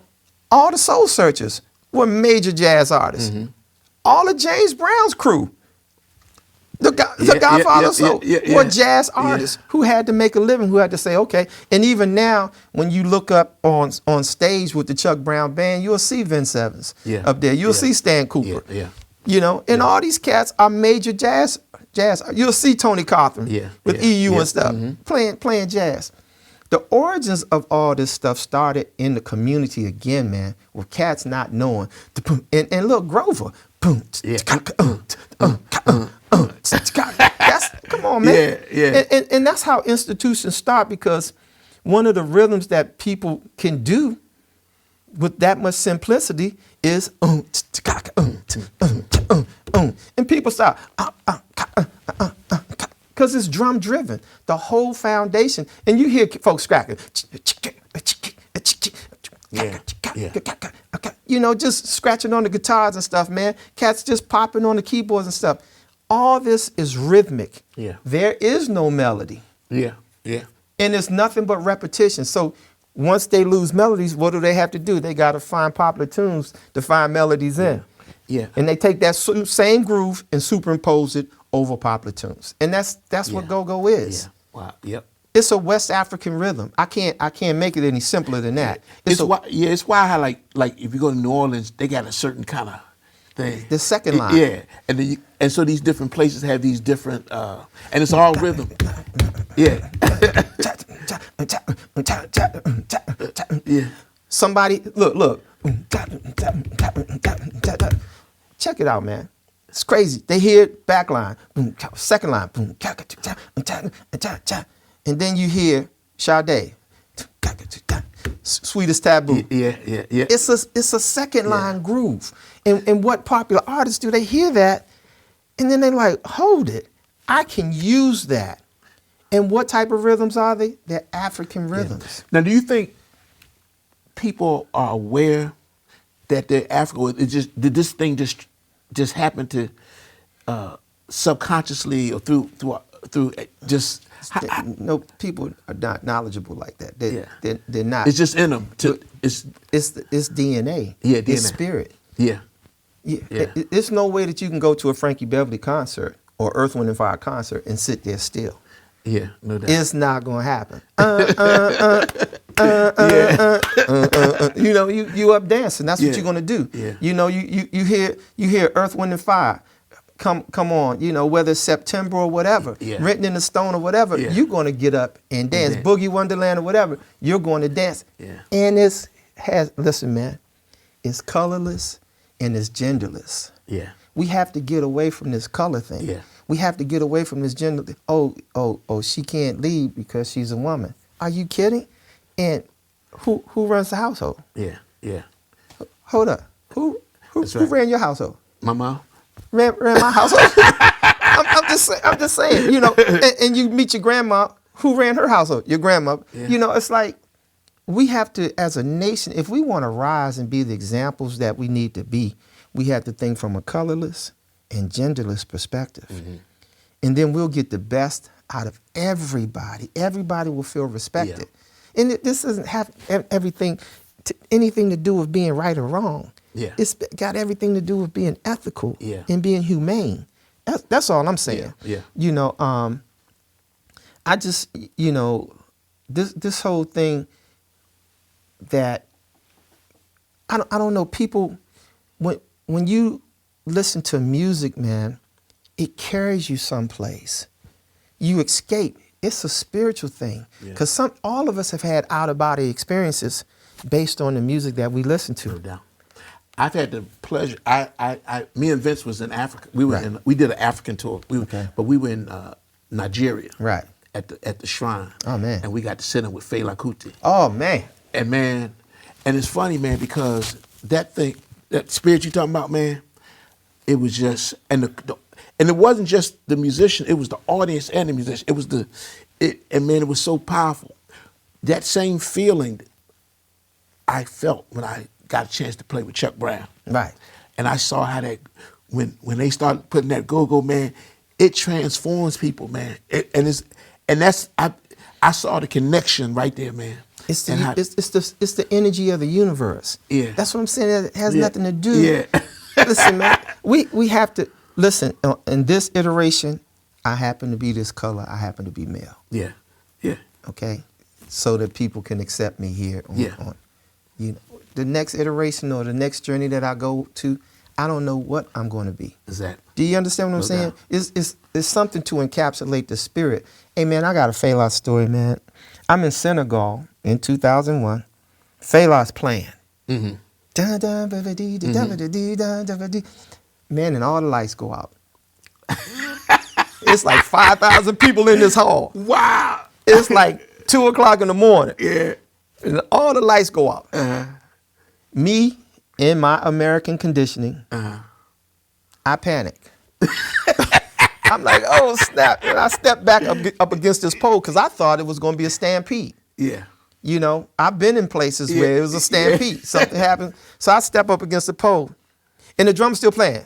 all the Soul Searchers were major jazz artists. All of James Brown's crew, the Godfather of Soul, were jazz artists who had to make a living, who had to say, okay. And even now, when you look up on stage with the Chuck Brown band, you'll see Vince Evans up there. You'll see Stan Cooper. You know, and all these cats are major jazz. You'll see Tony Cothran with EU and stuff playing jazz. The origins of all this stuff started in the community again, man, with cats not knowing. And look, Grover. Come on, man. And that's how institutions start, because one of the rhythms that people can do with that much simplicity is and people start because it's drum driven, the whole foundation, and you hear folks scratching. You know, just scratching on the guitars and stuff, man. Cats just popping on the keyboards and stuff. All this is rhythmic. There is no melody. And it's nothing but repetition. So once they lose melodies, what do they have to do? They got to find popular tunes to find melodies in. And they take that same groove and superimpose it over popular tunes. And that's what go-go is. Wow. It's a West African rhythm. I can't make it any simpler than that. It's why how like if you go to New Orleans, they got a certain kind of thing. The second line. And then and so these different places have these different and it's all rhythm. Somebody look. Check it out, man. It's crazy. They hear it, back line, second line, and then you hear Sade, Sweetest Taboo. It's a second line groove. And what popular artists do, they hear that, and then they're like, hold it, I can use that. And what type of rhythms are they? They're African rhythms. Now, do you think people are aware that they're African? Did this thing just happen to subconsciously or through just? No, people are not knowledgeable like that. They're not. It's just in them. It's DNA. DNA. It's spirit. Yeah. There's no way that you can go to a Frankie Beverly concert or Earth, Wind & Fire concert and sit there still. No doubt. It's not gonna happen. You know, you up dancing. That's what you're gonna do. You know, you hear Earth, Wind & Fire. come on, you know, whether it's September or whatever, Yeah. Written in the Stone or whatever, Yeah. you're going to get up and dance. dance. Boogie Wonderland or whatever, you're going to dance. Yeah. And listen, man, it's colorless and it's genderless. Yeah. We have to get away from this color thing. Yeah. We have to get away from this gender thing. Oh, she can't lead because she's a woman. Are you kidding? And who runs the household? Yeah. Yeah. Hold up. Who That's right. ran your household? My mom. Ran my household. I'm just saying, you know, and you meet your grandma, who ran her household? Your grandma. Yeah. You know, it's like we have to, as a nation, if we want to rise and be the examples that we need to be, we have to think from a colorless and genderless perspective. Mm-hmm. And then we'll get the best out of everybody. Everybody will feel respected. And this doesn't have anything to do with being right or wrong. Yeah. It's got everything to do with being ethical Yeah. and being humane. That's all I'm saying. Yeah. You know, I just, you know, this whole thing that I don't know, people, when you listen to music, man, it carries you someplace. You escape. It's a spiritual thing. Because all of us have had out-of-body experiences based on the music that we listen to. No doubt. I've had the pleasure. Me and Vince was in Africa. We were Right. we did an African tour. Okay. But we were in Nigeria. Right. At the shrine. Oh, man. And we got to sit in with Fela Kuti. Oh, man. And man, and it's funny, man, because that spirit you talking about, man, it was just, and it wasn't just the musician, it was the audience and the musician. It was and man, it was so powerful. That same feeling I felt when I got a chance to play with Chuck Brown. Right. And I saw how that, when they started putting that go-go, man, it transforms people, man. I saw the connection right there, man. It's the energy of the universe. Yeah. That's what I'm saying. It has nothing to do. Yeah. Listen, man, we have to listen. In this iteration, I happen to be this color. I happen to be male. Yeah. Yeah. Okay, so that people can accept me here. On you know, the next iteration or the next journey that I go to, I don't know what I'm going to be. Exactly. Do you understand what I'm saying? It's something to encapsulate the spirit. Hey, man, I got a Fela story, man. I'm in Senegal in 2001. Fela's playing. Mm-hmm. Man, and all the lights go out. It's like 5,000 people in this hall. Wow. It's like 2 o'clock in the morning. Yeah. And all the lights go out. Uh-huh. Me, in my American conditioning, Uh-huh. I panic. I'm like, oh, snap. And I stepped back up against this pole because I thought it was going to be a stampede. Yeah. You know, I've been in places where it was a stampede. Something happened. So I step up against the pole. And the drum's still playing.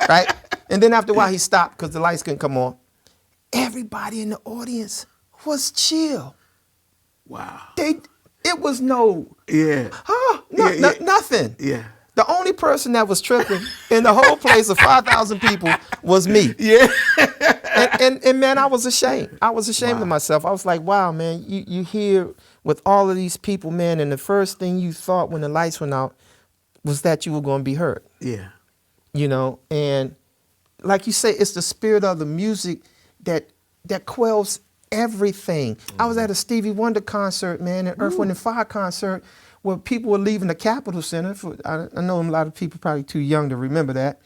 Right? And then after a while, he stopped because the lights couldn't come on. Everybody in the audience was chill. Wow. It was no, Yeah. nothing. Yeah. The only person that was tripping in the whole place of 5,000 people was me. Yeah. And man, I was ashamed. I was ashamed of myself. I was like, wow, man, you here with all of these people, man, and the first thing you thought when the lights went out was that you were going to be hurt. Yeah. You know, and like you say, it's the spirit of the music that quells everything. I was at a Stevie Wonder concert, man, an Earth, Wind & Fire concert, where people were leaving the Capitol Center. I know a lot of people probably too young to remember that.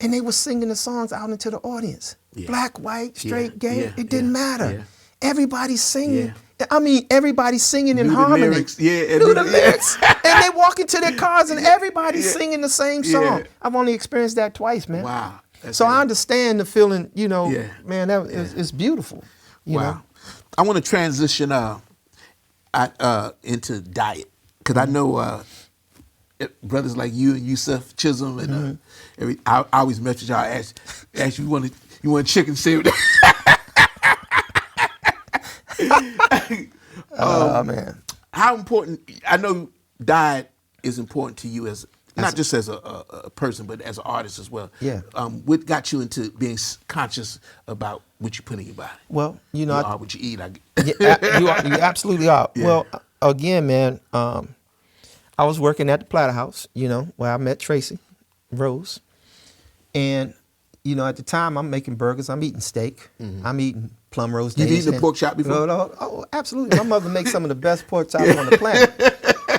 And they were singing the songs out into the audience. Yeah. Black, white, straight, gay, Yeah. it didn't matter. Yeah. Everybody's singing. Yeah. I mean, everybody's singing in Knew the harmony. lyrics. Yeah. Knew the lyrics. And they walk into their cars and everybody's singing the same song. Yeah. I've only experienced that twice, man. Wow. That's So it. I understand the feeling, you know, Yeah. man, it's beautiful. You Wow. know? I want to transition into diet because I know brothers like you and Yusuf Chisholm and I always message y'all ask you you want chicken sandwich. Oh man. How important? I know diet is important to you as not just as a person, but as an artist as well. Yeah. What got you into being conscious about what you put in your body? Well, you know, You are what you eat. you absolutely are. Yeah. Well, again, man, I was working at the Platter House, you know, where I met Tracy Rose. And, you know, at the time, I'm making burgers. I'm eating steak. I'm eating plum roast. You've eaten a pork chop before? No, oh, absolutely. My mother makes some of the best pork chops on the planet.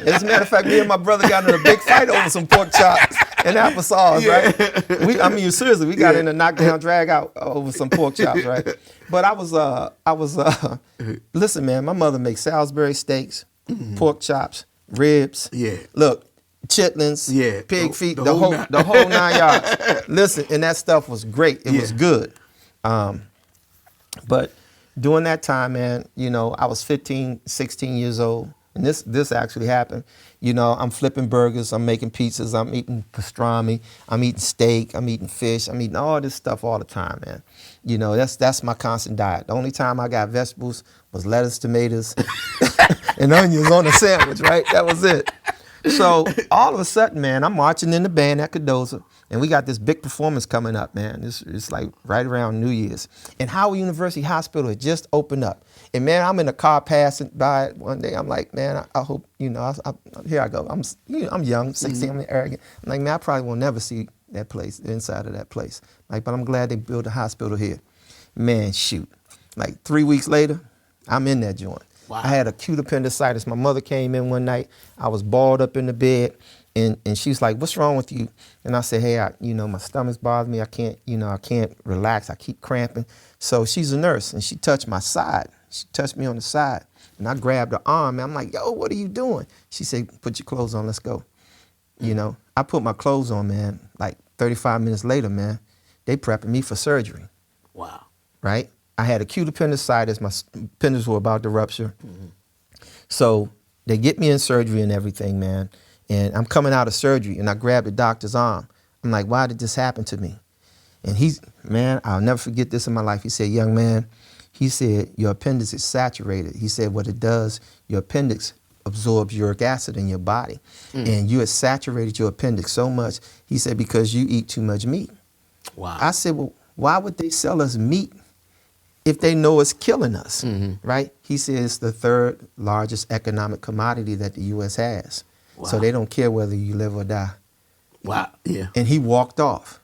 As a matter of fact, me and my brother got in a big fight over some pork chops and applesauce, right? I mean, seriously, we got in a knockdown, drag out over some pork chops, right? But listen, man, my mother makes Salisbury steaks, pork chops, ribs. Yeah. Look, chitlins, pig feet, the whole 9 yards. Listen, and that stuff was great. It was good. But during that time, man, you know, I was 15, 16 years old. And this actually happened. You know, I'm flipping burgers, I'm making pizzas, I'm eating pastrami, I'm eating steak, I'm eating fish, I'm eating all this stuff all the time, man. You know, that's my constant diet. The only time I got vegetables was lettuce, tomatoes, and onions on a sandwich, right? That was it. So all of a sudden, man, I'm marching in the band at Cardozo, and we got this big performance coming up, man. It's like right around New Year's. And Howard University Hospital had just opened up. And man, I'm in a car passing by it one day. I'm like, man, I hope, you know, here I go. I'm young, 16, I'm arrogant. I'm like, man, I probably will never see that place, the inside of that place. Like, but I'm glad they built a hospital here. Man, shoot. Like 3 weeks later, I'm in that joint. Wow. I had acute appendicitis. My mother came in one night. I was balled up in the bed, and she's like, "What's wrong with you?" And I said, "Hey, my stomach's bothering me. I can't relax. I keep cramping." So she's a nurse, and she touched my side. She touched me on the side, and I grabbed her arm, and I'm like, "Yo, what are you doing?" She said, "Put your clothes on. Let's go." You know, I put my clothes on, man. Like 35 minutes later, man, they prepping me for surgery. Wow. Right? I had acute appendicitis. My appendix were about to rupture. So they get me in surgery and everything, man. And I'm coming out of surgery, and I grabbed the doctor's arm. I'm like, why did this happen to me? And man, I'll never forget this in my life. He said, young man, he said, your appendix is saturated. He said, what it does, your appendix absorbs uric acid in your body. And you have saturated your appendix so much, he said, because you eat too much meat. Wow. I said, well, why would they sell us meat if they know it's killing us, right? He says it's the third largest economic commodity that the U.S. has. Wow. So they don't care whether you live or die. Wow, yeah. And he walked off.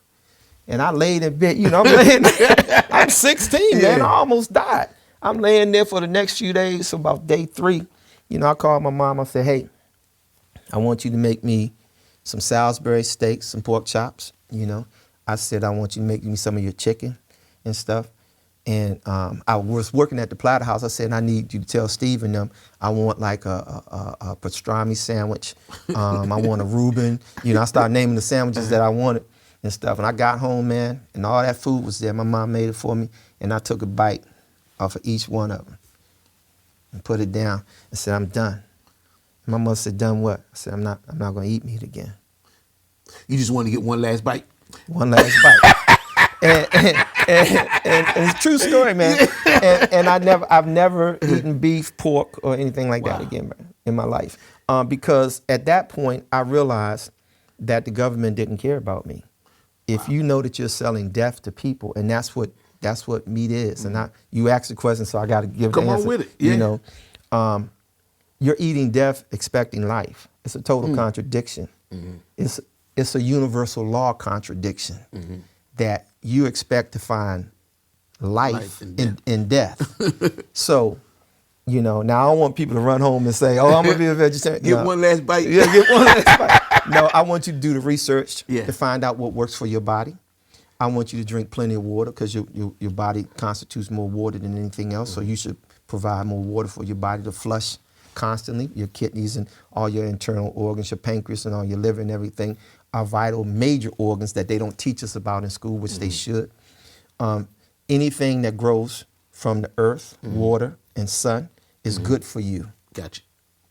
And I laid in bed, you know, I'm laying there. I'm 16, man, I almost died. I'm laying there for the next few days, so about day 3, you know, I called my mom, I said, hey, I want you to make me some Salisbury steaks, some pork chops, you know. I said, I want you to make me some of your chicken and stuff. And I was working at the Platter House. I said, I need you to tell Steve and them, I want like a pastrami sandwich. I want a Reuben. You know, I started naming the sandwiches that I wanted and stuff. And I got home, man, and all that food was there. My mom made it for me. And I took a bite off of each one of them and put it down and said, I'm done. And my mother said, done what? I said, I'm not going to eat meat again. You just want to get one last bite? One last bite. And it's a true story, man. And I've never eaten beef, pork, or anything like that again in my life. Because at that point, I realized that the government didn't care about me. If you know that you're selling death to people, and that's what meat is. And you asked the question, so I got to give the answer. Come on with it. Yeah. You know, you're eating death, expecting life. It's a total contradiction. It's a universal law contradiction that you expect to find life in death. So, you know, now I don't want people to run home and say, oh, I'm going to be a vegetarian. Get one last bite. Yeah, get one last bite. No, I want you to do the research to find out what works for your body. I want you to drink plenty of water because your body constitutes more water than anything else. So you should provide more water for your body to flush constantly. Your kidneys and all your internal organs, your pancreas and all your liver and everything are vital, major organs that they don't teach us about in school, which they should. Anything that grows from the earth, water, and sun is good for you. Gotcha.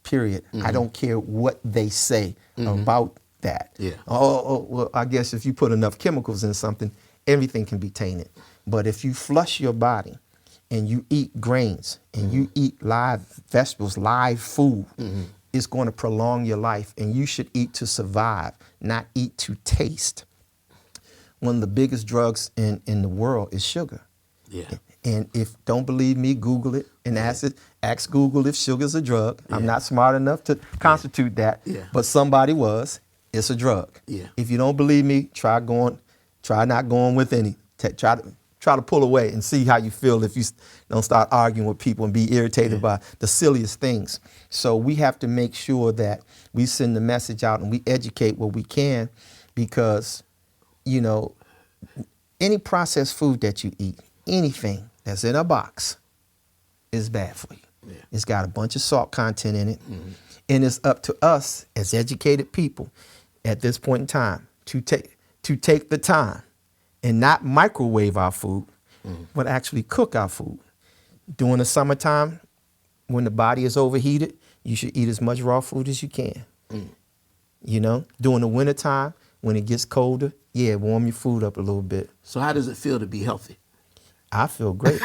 Period. I don't care what they say about that. Yeah. Well, I guess if you put enough chemicals in something, everything can be tainted. But if you flush your body and you eat grains and you eat live vegetables, live food, it's going to prolong your life, and you should eat to survive, not eat to taste. One of the biggest drugs in the world is sugar. Yeah. And if don't believe me, Google it and ask Google if sugar's a drug. I'm not smart enough to constitute that, but somebody was. It's a drug. Yeah. If you don't believe me, try Try not going with any. Try to pull away and see how you feel if you don't start arguing with people and be irritated by the silliest things. So we have to make sure that we send the message out and we educate what we can, because, you know, any processed food that you eat, anything that's in a box, is bad for you. Yeah. It's got a bunch of salt content in it. Mm-hmm. And it's up to us as educated people at this point in time to take the time and not microwave our food, but actually cook our food. During the summertime, when the body is overheated, you should eat as much raw food as you can. You know, during the wintertime, when it gets colder, warm your food up a little bit. So how does it feel to be healthy? I feel great.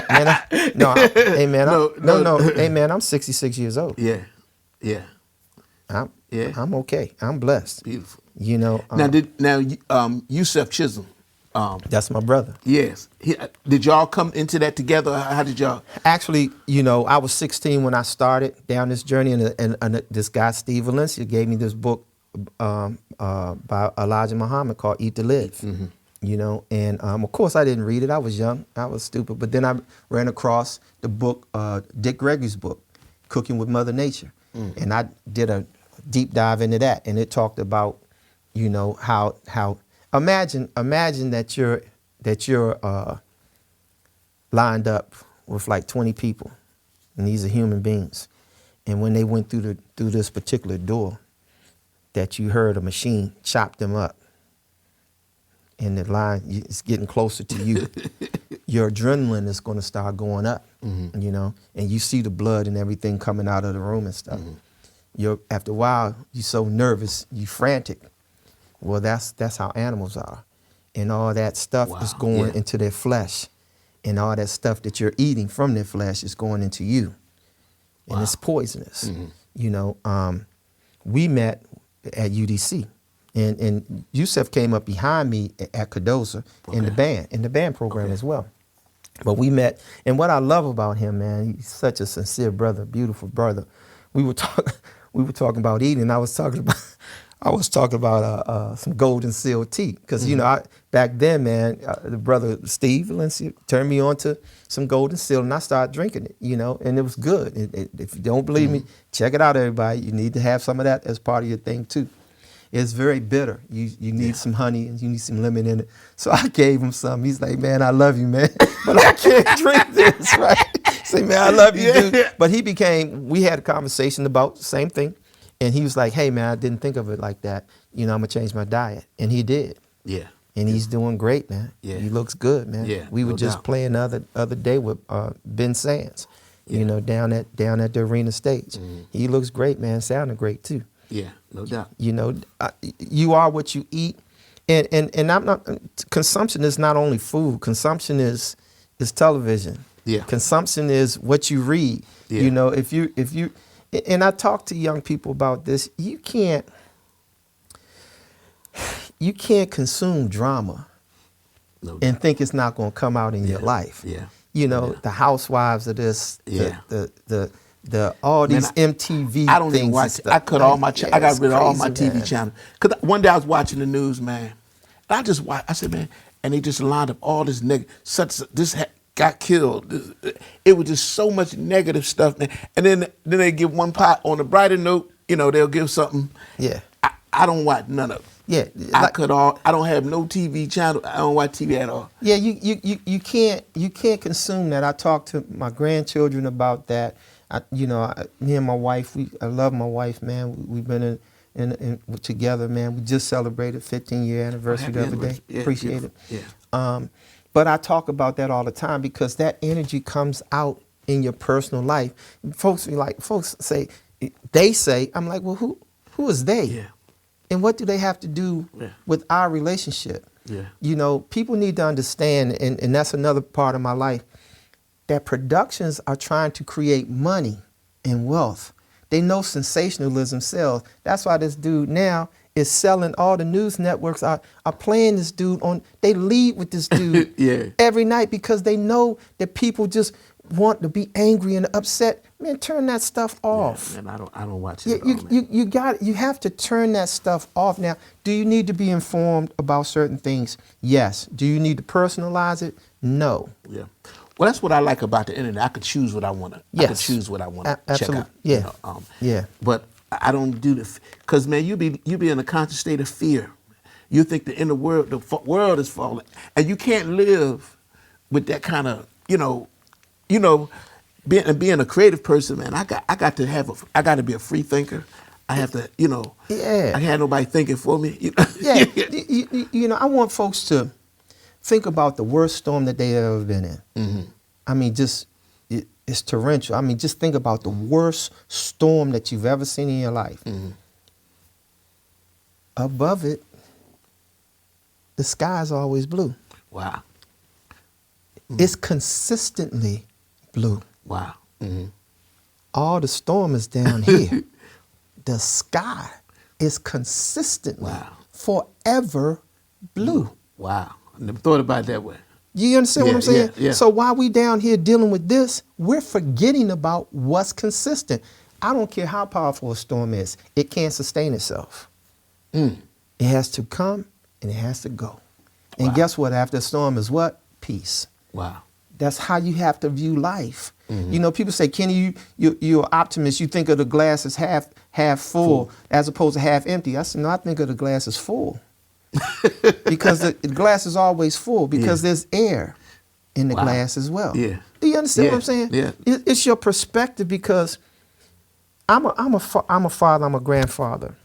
Hey man, I'm 66 years old. Yeah. I'm okay. I'm blessed. Beautiful. You know. Yusef Chisholm. That's my brother. Yes. Did y'all come into that together? How did y'all? Actually, you know, I was 16 when I started down this journey, and this guy, Steve Valencia, gave me this book by Elijah Muhammad called Eat to Live. Mm-hmm. You know, and of course I didn't read it. I was young. I was stupid. But then I ran across the book, Dick Gregory's book, Cooking with Mother Nature. And I did a deep dive into that. And it talked about, you know, how imagine that you're lined up with like 20 people, and these are human beings. And when they went through this particular door, that you heard a machine chop them up, and the line is getting closer to you, your adrenaline is going to start going up, you know, and you see the blood and everything coming out of the room and stuff. After a while, you're so nervous, you frantic. Well, that's how animals are. And all that stuff is going into their flesh. And all that stuff that you're eating from their flesh is going into you. And it's poisonous. You know, we met at UDC. And Yusef came up behind me at Cardozo in the band program as well. But we met, and what I love about him, man, he's such a sincere brother, beautiful brother. We were talking about eating. And I was talking about some Golden Seal tea, because you know, back then, man, the brother Steve Valencia turned me on to some Golden Seal, and I started drinking it, you know, and it was good. If you don't believe me, check it out, everybody. You need to have some of that as part of your thing too. It's very bitter. You need some honey and you need some lemon in it. So I gave him some. He's like, man, I love you, man, but I can't drink this, right? Say, man, I love you, dude. But we had a conversation about the same thing. And he was like, hey, man, I didn't think of it like that. You know, I'm going to change my diet. And he did. Yeah. And he's doing great, man. Yeah. He looks good, man. Yeah, we were just playing the other day with Ben Sands, you know, down at the arena stage. He looks great, man. Sounding great, too. Yeah, no doubt. You know, you are what you eat. And I'm not, consumption is not only food. Consumption is television. Yeah. Consumption is what you read. Yeah. You know, if you, and I talk to young people about this, you can't consume drama and think it's not going to come out in your life. Yeah. You know, the housewives of this, all these MTV I don't things. even watch. I cut all my. I got rid of all my TV channels. Cause one day I was watching the news, man. And I just watched. I said, man, and they just lined up all this got killed. It was just so much negative stuff, man. And then they give one part on a brighter note. You know, they'll give something. Yeah. I don't watch none of it. Yeah, I don't have no TV channel. I don't watch TV at all. Yeah, you can't consume that. I talk to my grandchildren about that. Me and my wife, I love my wife, man. We've been in together, man. We just celebrated 15-year anniversary the other day. Yeah, appreciate it. Yeah. But I talk about that all the time because that energy comes out in your personal life. Folks say, I'm like, well, who is they? Yeah. And what do they have to do with our relationship? Yeah. You know, people need to understand, and that's another part of my life, that productions are trying to create money and wealth. They know sensationalism sells. That's why this dude now is selling. All the news networks are playing this dude on. They lead with this dude every night because they know that people just want to be angry and upset, man, turn that stuff off. Yeah, man, I don't watch it at all, man. You have to turn that stuff off. Now, do you need to be informed about certain things? Yes. Do you need to personalize it? No. Yeah. Well, that's what I like about the internet. I could choose what I want to. Yes. I could choose what I want to check Absolutely. out. Yeah. You know, Yeah. But I don't do the, because man, you be in a constant state of fear. You think the inner world, world is falling, and you can't live with that kind of, being a creative person, man. I got to be a free thinker. I have to, Yeah. I had nobody thinking for me. Yeah. I want folks to think about the worst storm that they've ever been in. Mm-hmm. I mean, it's torrential. I mean, just think about the worst storm that you've ever seen in your life. Mm-hmm. Above it, the sky is always blue. Wow. It's consistently blue. Wow. Mm-hmm. All the storm is down here. The sky is consistently, forever blue. Wow. I never thought about it that way. You understand what I'm saying? Yeah. So while we down here dealing with this, we're forgetting about what's consistent. I don't care how powerful a storm is. It can't sustain itself. Mm. It has to come and it has to go. And guess what? After a storm is what? Peace. Wow. That's how you have to view life. Mm-hmm. People say, Kenny, you're an optimist. You think of the glass as half full as opposed to half empty. I said, no, I think of the glass as full. Because the glass is always full because there's air in the glass as well. Yeah. Do you understand what I'm saying? Yeah. It's your perspective because I'm a father, I'm a grandfather.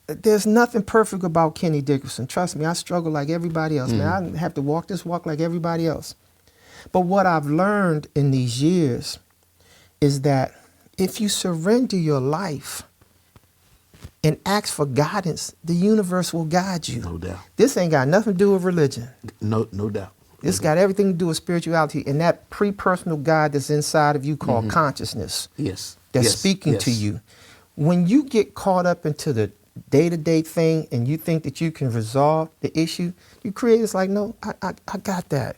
There's nothing perfect about Kenny Dickerson. Trust me, I struggle like everybody else, man. I have to walk this walk like everybody else. But what I've learned in these years is that if you surrender your life and ask for guidance, the universe will guide you. No doubt. This ain't got nothing to do with religion. No doubt. This got everything to do with spirituality and that pre-personal God that's inside of you called consciousness. Yes. That's speaking to you. When you get caught up into the day-to-day thing and you think that you can resolve the issue, you create it's like, no, I got that.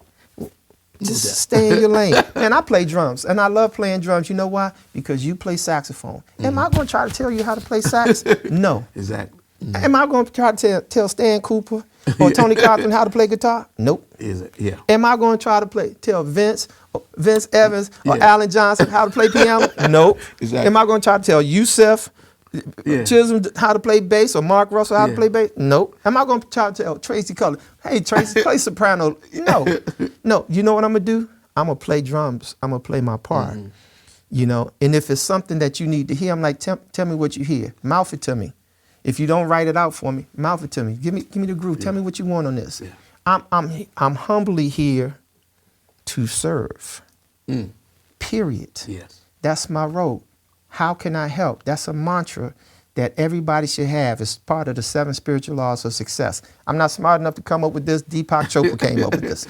Just stay in your lane. Man, I play drums, and I love playing drums. You know why? Because you play saxophone. Am I going to try to tell you how to play sax? No. Exactly. Am I going to try to tell Stan Cooper or Tony Cochran how to play guitar? Nope. Yeah. Am I going to try to tell Vince Evans or Alan Johnson how to play piano? Nope. Exactly. Am I going to try to tell Yusef Chisholm how to play bass or Mark Russell how to play bass? Nope. Am I going to try to tell Tracy Cullen, hey, Tracy, play soprano? No. No. You know what I'm going to do? I'm going to play drums. I'm going to play my part. And if it's something that you need to hear, I'm like, tell me what you hear. Mouth it to me. If you don't write it out for me, mouth it to me. Give me the groove. Tell me what you want on this. Yeah. I'm humbly here to serve. Period. Yes. That's my role. How can I help? That's a mantra that everybody should have as part of the 7 spiritual laws of success. I'm not smart enough to come up with this. Deepak Chopra came up with this.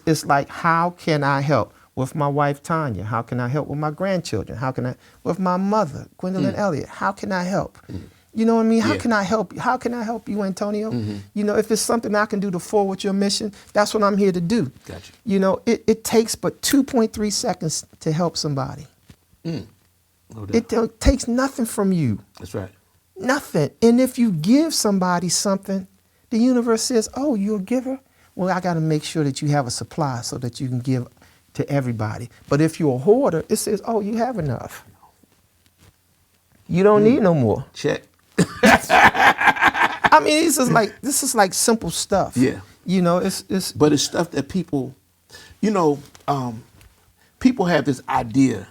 It's like, how can I help? With my wife, Tanya. How can I help with my grandchildren? How can I, with my mother, Gwendolyn Elliott? How can I help? You know what I mean? How can I help you? How can I help you, Antonio? If it's something I can do to forward your mission, that's what I'm here to do. Gotcha. It takes but 2.3 seconds to help somebody. No doubt. It takes nothing from you. That's right. Nothing. And if you give somebody something, the universe says, oh, you're a giver? Well, I got to make sure that you have a supply so that you can give to everybody. But if you're a hoarder, it says, oh, you have enough. You don't need no more. Check. I mean, this is like simple stuff. Yeah. It's But it's stuff that people, people have this idea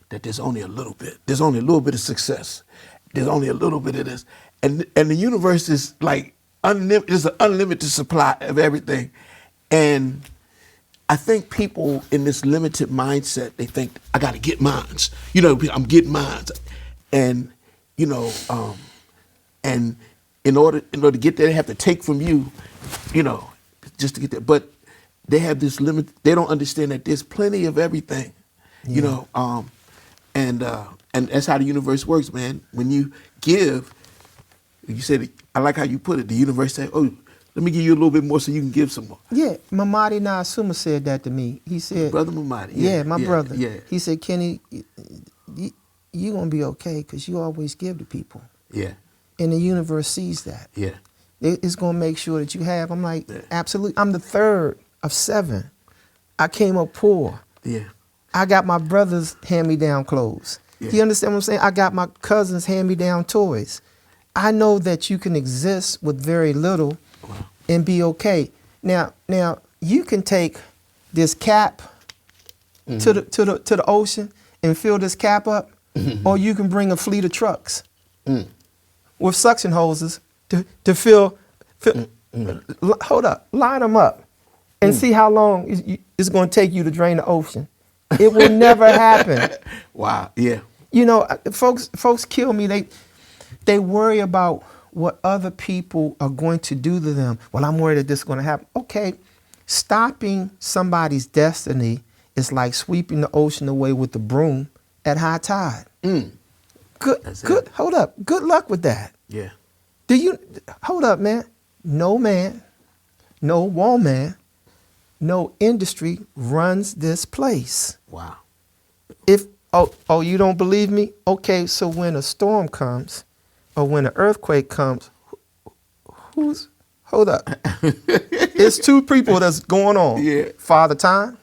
that there's only a little bit. There's only a little bit of success. There's only a little bit of this. And the universe is like unlimited. There's an unlimited supply of everything. And I think people in this limited mindset, they think, I got to get mines. I'm getting mines. And, and in order to get there, they have to take from you, just to get there. But they have this limit. They don't understand that there's plenty of everything, and that's how the universe works, man. When you give, you said, I like how you put it. The universe say, oh, Let me give you a little bit more so you can give some more. Yeah, Mamadi Nasuma said that to me. He said, Brother Mamadi. yeah, my brother. Yeah. He said, Kenny, you going to be okay because you always give to people. Yeah. And the universe sees that. Yeah. It's going to make sure that you have. I'm like, Yeah. absolutely. I'm the third of 7. I came up poor. Yeah. I got my brother's hand-me-down clothes. Yeah. You understand what I'm saying? I got my cousin's hand-me-down toys. I know that you can exist with very little and be okay. Now, you can take this cap to the ocean and fill this cap up, or you can bring a fleet of trucks with suction hoses to fill. Hold up, line them up, and see how long it's going to take you to drain the ocean. It will never happen. Wow. Yeah. You know, folks kill me. They worry about what other people are going to do to them. Well, I'm worried that this is going to happen. Okay, stopping somebody's destiny is like sweeping the ocean away with the broom at high tide. Good. Hold up. Good luck with that. Yeah. Hold up, man. No man, no woman, no industry runs this place. Wow. Oh, you don't believe me? Okay, so when a storm comes or when an earthquake comes, hold up. It's 2 people that's going on. Yeah. Father Time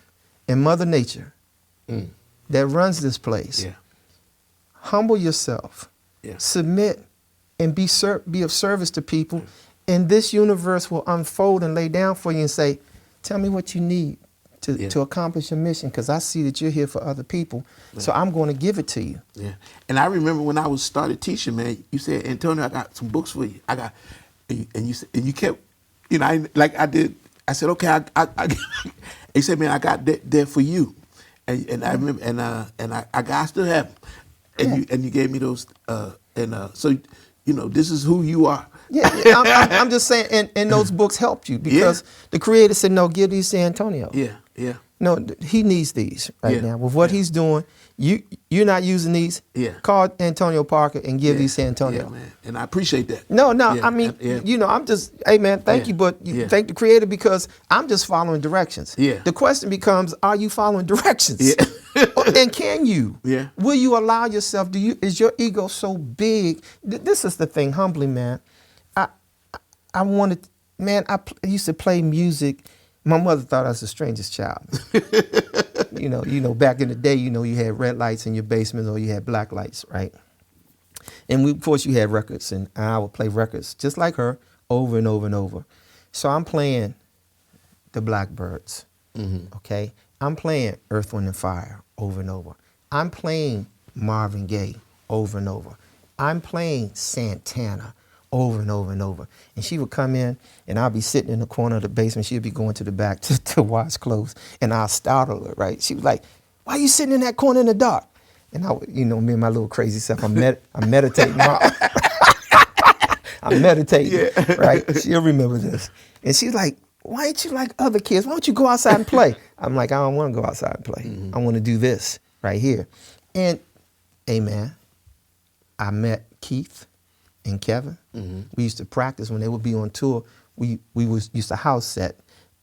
and Mother Nature that runs this place. Yeah. Humble yourself. Yeah. Submit and be of service to people. And this universe will unfold and lay down for you and say, tell me what you need to accomplish your mission, because I see that you're here for other people. Yeah. So I'm going to give it to you. Yeah. And I remember when I was started teaching, man, you said, Antonio, I got some books for you. And you kept, you know, I said, okay, he said, man, I got that there for you. And I remember, I still have them. And you gave me those, so, you know, this is who you are. Yeah, I'm just saying, and those books helped you because the creator said, no, give these to Antonio. Yeah, yeah. No, he needs these right now. With what he's doing, you're not using these. Yeah. Call Antonio Parker and give these to Antonio. Yeah, man. And I appreciate that. No, I mean, you know, I'm just, hey, man, thank you, but thank the creator because I'm just following directions. Yeah. The question becomes, are you following directions? Yeah. And can you? Yeah. Will you allow yourself, is your ego so big? This is the thing, humbly, man. I wanted, man, I used to play music. My mother thought I was the strangest child. you know, back in the day, you know, you had red lights in your basement or you had black lights, right? And of course, you had records, and I would play records just like her over and over and over. So I'm playing the Blackbirds, okay? I'm playing Earth, Wind, and Fire over and over. I'm playing Marvin Gaye over and over. I'm playing Santana over and over and over. And she would come in, and I'd be sitting in the corner of the basement. She'd be going to the back to wash clothes, and I'd startle her, right? She was like, why are you sitting in that corner in the dark? And I would, you know, me and my little crazy self, I'm meditating. I'm meditating, right? She'll remember this. And she's like, why ain't you like other kids? Why don't you go outside and play? I'm like, I don't want to go outside and play. I want to do this right here. And, hey, man, I met Keith and Kevin. We used to practice when they would be on tour. We used to house set.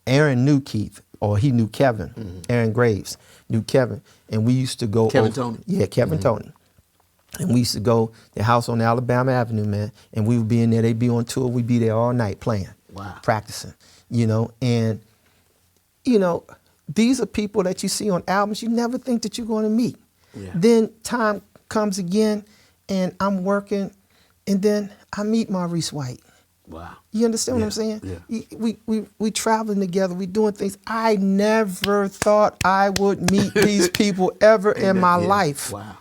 Aaron knew Keith, or he knew Kevin. Aaron Graves knew Kevin. And we used to go Tony. Yeah, Kevin Tony. And we used to go their house on Alabama Avenue, man. And we would be in there. They'd be on tour. We'd be there all night playing, practicing, you know. And, you know, these are people that you see on albums you never think that you're going to meet. Yeah. Then time comes again, and I'm working, and then I meet Maurice White. Wow. You understand what I'm saying? Yeah. We traveling together, we doing things. I never thought I would meet these people ever in my life. Wow.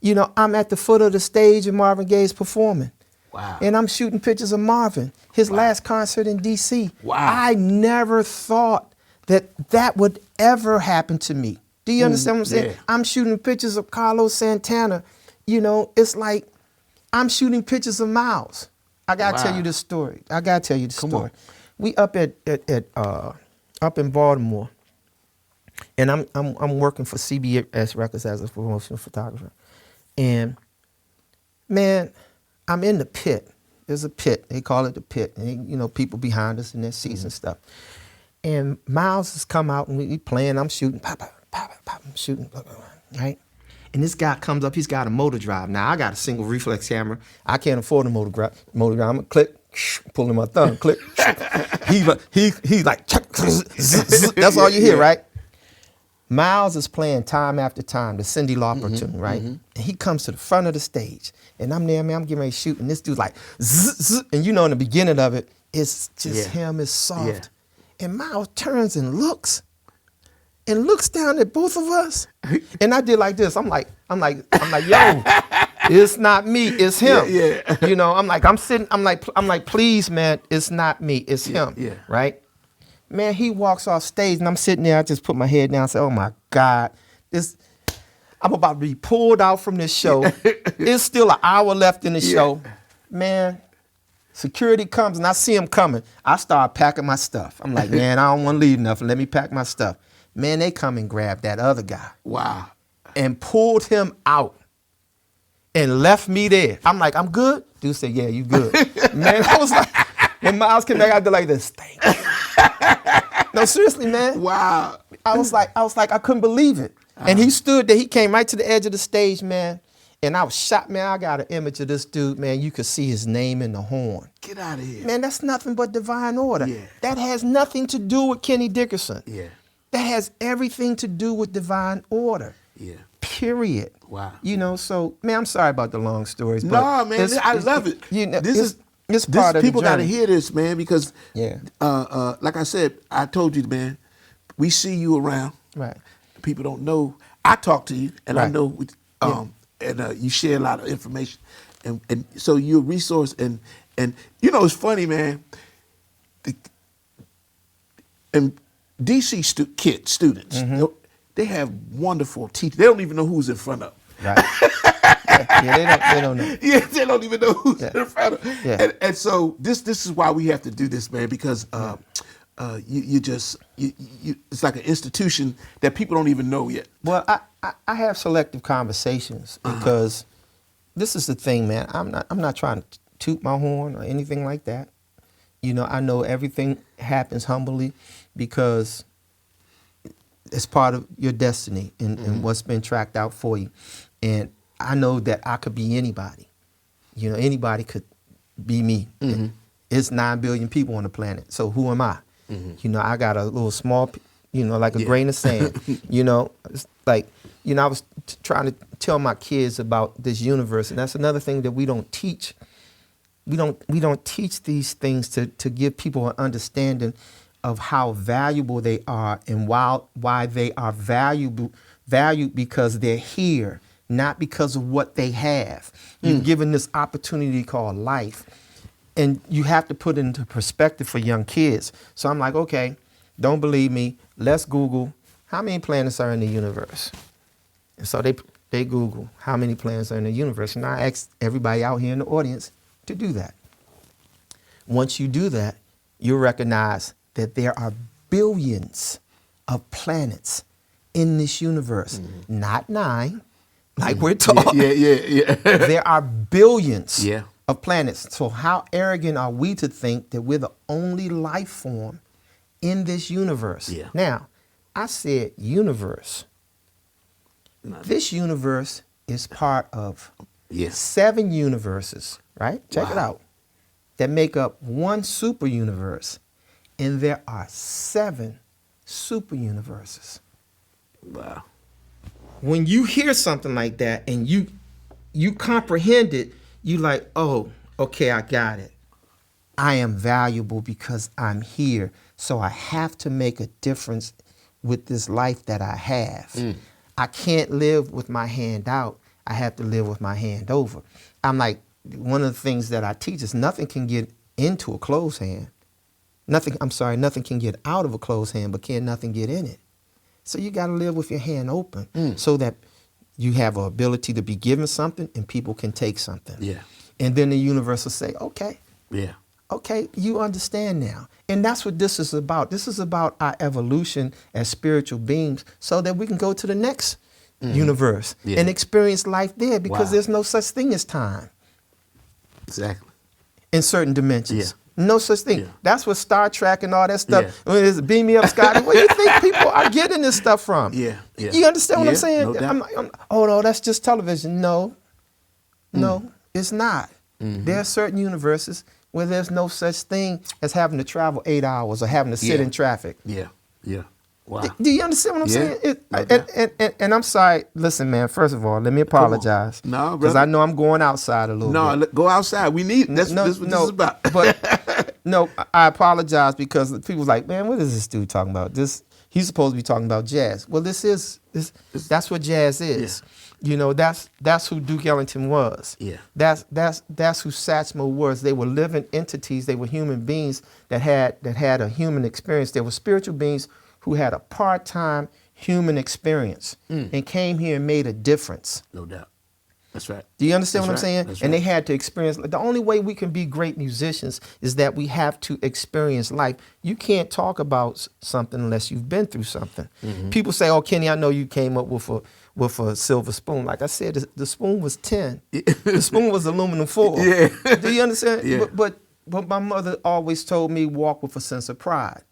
You know, I'm at the foot of the stage and Marvin Gaye's performing. Wow. And I'm shooting pictures of Marvin, his last concert in D.C. Wow. I never thought that would ever happen to me. Do you understand what I'm saying? Yeah. I'm shooting pictures of Carlos Santana. You know, it's like I'm shooting pictures of Miles. I gotta tell you this story. Come on. We up up in Baltimore, and I'm working for CBS Records as a promotional photographer. And man, I'm in the pit there's a pit. They call it the pit. And, you know, people behind us in their seats and stuff. And Miles has come out and we playing. I'm shooting, pop, pop, pop, pop, I'm shooting, right? And this guy comes up. He's got a motor drive. Now I got a single reflex camera. I can't afford a motor drive. I'm gonna click, pulling my thumb, click. He's like, that's all you hear, right? Miles is playing time after time, the Cyndi Lauper tune, right? And he comes to the front of the stage, and I'm there, man, I'm getting ready to shoot, and this dude's like, and you know in the beginning of it, it's just him, it's soft. Yeah. And Miles turns and looks down at both of us, and I did like this. I'm like, yo, it's not me, it's him. Yeah. You know, I'm like, please, man, it's not me, it's him, right? Man, he walks off stage, and I'm sitting there. I just put my head down and say, oh, my God. I'm about to be pulled out from this show. It's still an hour left in the show. Man, security comes, and I see him coming. I start packing my stuff. I'm like, man, I don't want to leave nothing. Let me pack my stuff. Man, they come and grab that other guy. Wow. And pulled him out and left me there. I'm like, I'm good? Dude said, yeah, you good. Man, I was like, when Miles came back, I did like this. Thank you. No, seriously, man. Wow. I was like, I couldn't believe it. And he stood there. He came right to the edge of the stage, man. And I was shocked, man. I got an image of this dude, man. You could see his name in the horn. Get out of here. Man, that's nothing but divine order. Yeah. That has nothing to do with Kenneth Dickerson. Yeah. That has everything to do with divine order. Yeah. Period. Wow. You know, so, man, I'm sorry about the long stories. But no, man, I love it. You know, it's part of people got to hear this, man, because, like I said, I told you, man, we see you around. Right. People don't know. I talk to you, and I know, and you share a lot of information, and so you're a resource. And you know, it's funny, man. And D.C. students, they have wonderful teachers. They don't even know who's in front of them. Right. They don't know. Yeah, they don't even know who's in front of. Yeah. And so this is why we have to do this, man, because you it's like an institution that people don't even know yet. Well, I have selective conversations because this is the thing, man. I'm not trying to toot my horn or anything like that. You know, I know everything happens humbly because it's part of your destiny and what's been tracked out for you. And I know that I could be anybody. You know, anybody could be me. It's 9 billion people on the planet, so who am I? You know, I got a little small, you know, like a grain of sand. You know, it's like, you know, I was trying to tell my kids about this universe, and that's another thing that we don't teach. We don't teach these things to give people an understanding of how valuable they are and why they are valued because they're here, not because of what they have. You're given this opportunity called life, and you have to put it into perspective for young kids. So I'm like, okay, don't believe me. Let's Google how many planets are in the universe. And so they Google how many planets are in the universe. And I asked everybody out here in the audience to do that. Once you do that, you'll recognize that there are billions of planets in this universe, not 9, like we're taught. Yeah. There are billions of planets. So how arrogant are we to think that we're the only life form in this universe? Yeah. Now, I said universe. This universe is part of 7 universes, right? Check it out. That make up one super universe. And there are 7 super universes. Wow. When you hear something like that and you comprehend it, you like, oh, okay, I got it. I am valuable because I'm here. So I have to make a difference with this life that I have. I can't live with my hand out. I have to live with my hand over. I'm like, one of the things that I teach is nothing can get into a closed hand. Nothing can get out of a closed hand, but can nothing get in it. So you got to live with your hand open so that you have an ability to be given something and people can take something. Yeah. And then the universe will say, okay. Yeah. Okay, you understand now. And that's what this is about. This is about our evolution as spiritual beings so that we can go to the next universe and experience life there because there's no such thing as time. Exactly. in certain dimensions. Yeah. No such thing. Yeah. That's what Star Trek and all that stuff. Yeah. When it's Beam Me Up, Scotty. Where do you think people are getting this stuff from? Yeah. Yeah. You understand what I'm Yeah, saying? no doubt. Oh no, that's just television. No, it's not. There are certain universes where there's no such thing as having to travel 8 hours or having to sit in traffic. Yeah. Yeah. Wow. Do you understand what I'm Yeah. saying? And I'm sorry. Listen, man. First of all, let me apologize. No, because brother. I know I'm going outside a little bit. No, go outside. We need. That's what this is about. But no, I apologize because people's like, man, what is this dude talking about? He's supposed to be talking about jazz. Well, that's what jazz is. Yeah. You know, that's who Duke Ellington was. Yeah. That's who Satchmo was. They were living entities. They were human beings that had a human experience. They were spiritual beings who had a part-time human experience and came here and made a difference. No doubt. That's right. Do you understand what I'm saying? That's and right. they had to experience. The only way we can be great musicians is that we have to experience life. You can't talk about something unless you've been through something. People say, "Oh, Kenny, I know you came up with a silver spoon." Like I said, the spoon was tin. The spoon was aluminum foil. Yeah. Do you understand? Yeah. But my mother always told me walk with a sense of pride.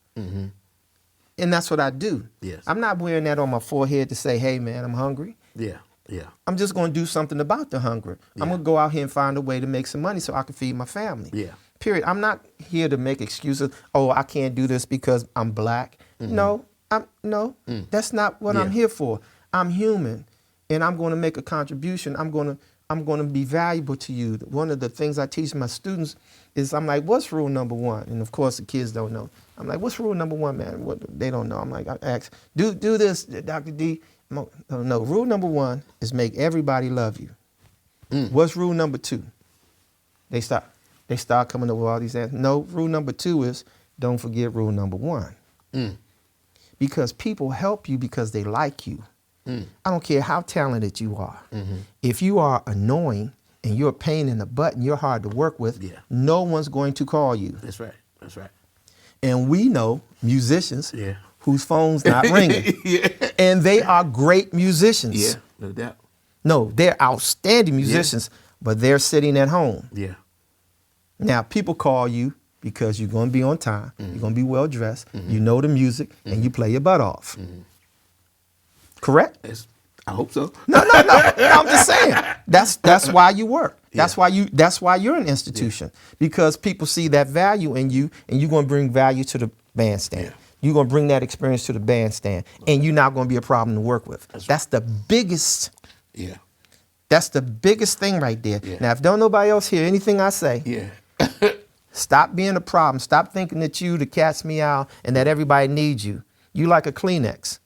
And that's what I do. Yes. I'm not wearing that on my forehead to say, "Hey, man, I'm hungry." Yeah. Yeah. I'm just going to do something about the hunger. I'm going to go out here and find a way to make some money so I can feed my family. Yeah. Period. I'm not here to make excuses. Oh, I can't do this because I'm black. No, that's not what I'm here for. I'm human, and I'm going to make a contribution. I'm going to be valuable to you. One of the things I teach my students is I'm like, what's rule number one? And of course, the kids don't know. I'm like, what's rule number one, man? What they don't know. I'm like, I ask, do this, Dr. D. No, rule number one is make everybody love you. What's rule number two? They start coming up with all these answers. No, rule number two is don't forget rule number one. Because people help you because they like you. I don't care how talented you are. If you are annoying and you're a pain in the butt and you're hard to work with, no one's going to call you. That's right. That's right. And we know musicians whose phone's not ringing. And they are great musicians. Yeah, no doubt. No, they're outstanding musicians, but they're sitting at home. Yeah. Now, people call you because you're going to be on time, you're going to be well dressed, you know the music, and you play your butt off. Correct? I hope so. No, I'm just saying. That's why you work. That's why you're an institution. Because people see that value in you, and you're going to bring value to the bandstand. Yeah. You're going to bring that experience to the bandstand, and you're not going to be a problem to work with. That's the biggest. Yeah. That's the biggest thing right there. Yeah. Now, if don't nobody else hear anything I say, stop being a problem. Stop thinking that you the cat's meow and that everybody needs you. You like a Kleenex.